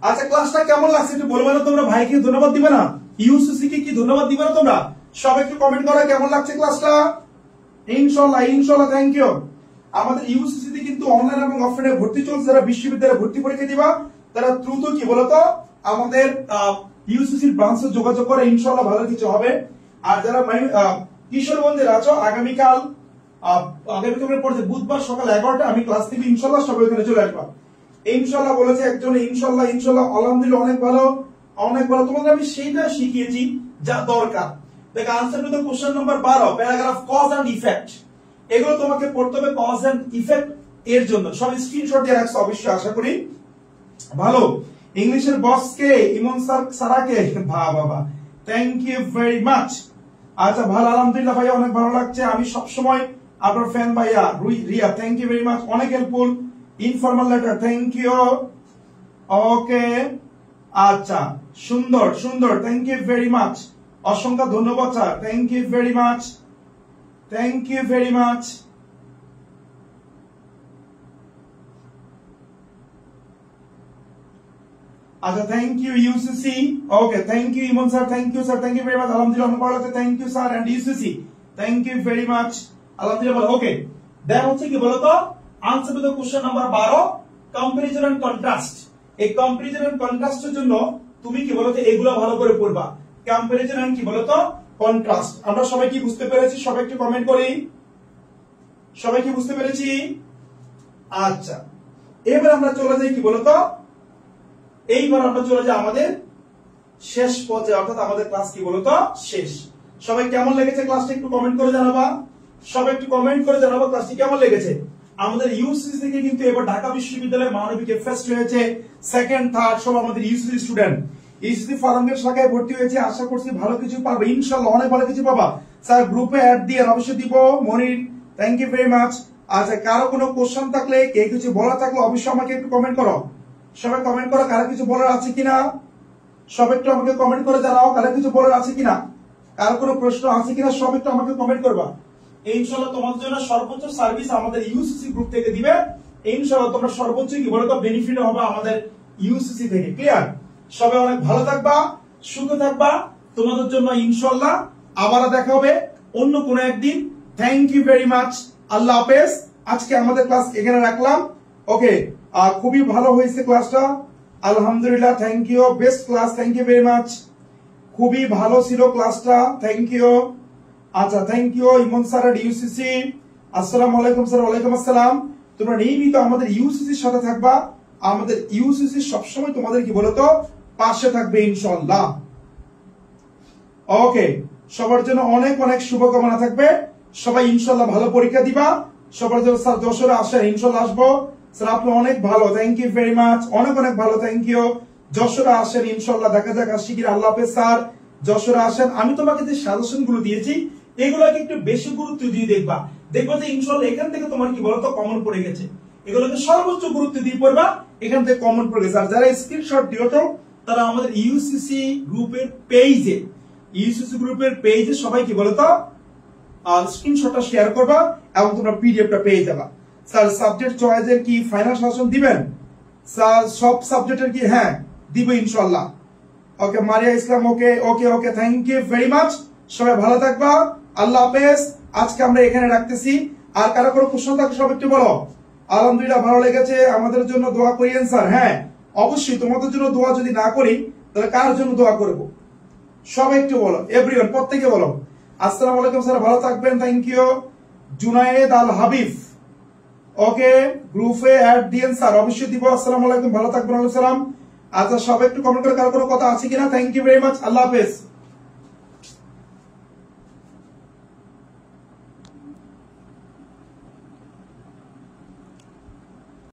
[SPEAKER 1] আচ্ছা, ক্লাসটা কেমন লাগছে একটু বলবে না তোমরা? ভাইকে ধন্যবাদ দিবে না, ইউসিসি কে কি ধন্যবাদ দিবে না তোমরা? সবাই একটু কমেন্ট করো কেমন লাগছে ক্লাসটা। ইনশাআল্লাহ ইনশাআল্লাহ, থ্যাংক ইউ। আমাদের ইউসিসি তে কিন্তু অনলাইন এবং অফলাইনে ভর্তি চলছে, যারা বিশ্ববিদ্যালয়ে ভর্তি পরীক্ষা দিবা তারা দ্রুত কি বলতো আমাদের ইউসিসির ব্রাঞ্চে যোগাযোগ করে, ইনশাআল্লাহ ভালো কিছু হবে। আর যারা কিশোরগঞ্জের আছো, আগামীকাল পড়ছে বুধবার সকাল 11টা আমি ক্লাস দিব, ইনশাআল্লাহ সবাই ওখানে চলে আসবা। ইনশাআল্লাহ বলেছে একজন, ইনশাআল্লাহ ইনশাআল্লাহ আলহামদুলিল্লাহ অনেক ভালো, অনেক ভালো। তোমাদের আমি সেইটা শিখিয়েছি যা দরকার। দেখো answer to the question number 12 paragraph cause and effect, এগুলো তোমাকে পড়তে হবে কজ এন্ড ইফেক্ট এর জন্য। সবাই স্ক্রিনশট দিয়ে রাখছো অবশ্যই, আশা করি ভালো। ইংলিশের বস কে? ইমন স্যার, সারাকে, বাবা থ্যাংক ইউ ভেরি মাচ। আচ্ছা ভালো, আলহামদুলিল্লাহ ভাইয়া অনেক ভালো লাগছে, আমি সব সময় আপনার ফ্যান ভাইয়া। Riya thank you very much, অনেক helpful. Informal letter, thank you. Okay আচ্ছা, সুন্দর সুন্দর, থ্যাংক ইউ ভেরি মাচ, অসংখ্য ধন্যবাদ sir, thank you very much, thank you very much. আচ্ছা thank you UCC, okay thank you Emon sir, thank you sir, thank you very much, আলহামদুলিল্লাহ অনেক ভালো লাগছে, thank you sir and UCC, thank you very much, আলহামদুলিল্লাহ। Okay, then হচ্ছে কি বলতো answer to the question number 12 comparison and contrast. এই comparison and কন্ট্রাস্টের জন্য তুমি কি বলতো এগুলো ভালো করে পড়বা, কম্পারিজন এন্ড কি বলতো কন্ট্রাস্ট। আমরা সবাই কি বুঝতে পেরেছি? সবাই একটু কমেন্ট করি, সবাই কি বুঝতে পেরেছি? আচ্ছা, এবার আমরা চলে যাই কি বলতো, এইবার আমরা চলে যাই আমাদের শেষ পর্যায়ে, অর্থাৎ আমাদের ক্লাস কি বলতো শেষ। সবাই কেমন লেগেছে ক্লাসটা একটু কমেন্ট করে জানাবা, সবাই একটু কমেন্ট করে জানাবা ক্লাসটি কেমন লেগেছে। আমাদের ইউসিসি থেকে কিন্তু এবার ঢাকা বিশ্ববিদ্যালয়ের মানবিকে ফার্স্ট হয়েছে, সেকেন্ড থার্ড সব আমাদের ইউসিসি স্টুডেন্ট। ইউসিসি ফার্মের শাখায় ভর্তি হয়েছে, আশা করছি ভালো কিছু পাবে ইনশাআল্লাহ, অনেক ভালো কিছু পাবা। স্যার গ্রুপে অ্যাড দিয়ে অবশ্যই দিব, মনির থ্যাংক ইউ ভেরি মাচ। আচ্ছা, কারো কোনো কোশ্চেন থাকলে, কে কিছু বলার থাকলে অবশ্যই আমাকে একটু কমেন্ট করো, সবাই কমেন্ট করো কারো কিছু বলার আছে কিনা, সবাই একটু আমাকে কমেন্ট করে জানাও কারো কিছু বলার আছে কিনা, কারো কোনো প্রশ্ন আছে কিনা, সব একটু আমাকে কমেন্ট করবা। ইনশাআল্লাহ তোমাদের জন্য সর্বোচ্চ সার্ভিস আমাদের ইউসিসি গ্রুপ থেকে দিবে, ইনশাআল্লাহ তোমরা সর্বোচ্চ কি বলতো বেনিফিট হবে আমাদের ইউসিসি থেকে, ক্লিয়ার? সবাই অনেক ভালো থাকবা, সুখে থাকবা, তোমাদের জন্য ইনশাআল্লাহ আবার দেখা হবে অন্য কোনো একদিন। থ্যাংক ইউ ভেরি মাচ, আল্লাহ হাফেজ। আজকে আমাদের ক্লাস এখানে রাখলাম, ওকে। খুবই ভালো হয়েছে ক্লাসটা, আলহামদুলিল্লাহ, thank you, best class, thank you very much, খুবই ভালো ছিল ক্লাসটা, থ্যাংক ইউ। আচ্ছা thank you Emon sir at UCC, আসসালামু আলাইকুম স্যার। ওয়ালাইকুম আসসালাম। তোমরা নিয়মিত আমাদের ইউসিসির সাথে থাকবা, আমাদের ইউসিসি সবসময় তোমাদের কি বলতো পাশে থাকবে ইনশাআল্লাহ। ওকে, সবার জন্য অনেক অনেক শুভকামনা থাকবে, সবাই ইনশাআল্লাহ ভালো পরীক্ষা দিবা, সবার জন্য স্যার যশোরে আসেন, ইনশাআল্লাহ আসবো স্যার, আপনি অনেক ভালো, থ্যাংক ইউ ভেরি মাচ, অনেক অনেক ভালো, থ্যাংক ইউ। যশোরে আসেন ইনশাআল্লাহ, দেখা যাক শিগগির, আল্লাহ হাফেজ স্যার, যশোরে আসেন। আমি তোমাকে যে সাজেশন গুলো দিয়েছি এগুলোকে একটু বেশি গুরুত্ব দিয়ে দেখবা যে ইনশাআল্লাহ এখান থেকে তোমার কি বলতো কমন পড়ে গেছে। এগুলোকে সর্বোচ্চ গুরুত্ব দিয়ে পড়বা, এখান থেকে কমন পড়ে গেছে। আর যারা স্ক্রিনশট দিয়েছো তারা আমাদের ইউসিসি গ্রুপের পেজে সবাই কি বলতো স্ক্রিনশটটা শেয়ার করবা এবং তোমরা পিডিএফটা পেয়ে যাবা। স্যার সাবজেক্ট চয়েসের কি ফাইনাল সাজেশন দিবেন? স্যার সব সাবজেক্টের কি? হ্যাঁ দিব ইনশাআল্লাহ। Okay Maria Islam, okay okay okay, thank you very much. সবাই ভালো থাকবা, আল্লাহ হাফেজ। আজকে আমরা এখানে রাখতেছি। আর কারো কোনো প্রশ্ন থাকলে সব একটু বলো। আলহামদুলিল্লাহ ভালো লেগেছে, আমাদের জন্য দোয়া করিয়েন স্যার। হ্যাঁ অবশ্যই, তোমাদের জন্য দোয়া যদি না করি তাহলে কার জন্য দোয়া করব? সবাই একটু বলো, এভরিওয়ান প্রত্যেকে বলো। আসসালামু আলাইকুম স্যার, ভালো থাকবেন, থ্যাংক ইউ। জুনায়েদ আল হাবিব, ওকে গ্রুপে অ্যাড দিয়েন স্যার, অবশ্যই দিব। আসসালামু আলাইকুম, ভালো থাকবেন, ওয়ালাইকুম সালাম। আচ্ছা সবাই একটু কমেন্ট করে কারো কোনো কথা আছে কিনা। থ্যাংক ইউ ভেরি মাচ, আল্লাহ হাফেজ।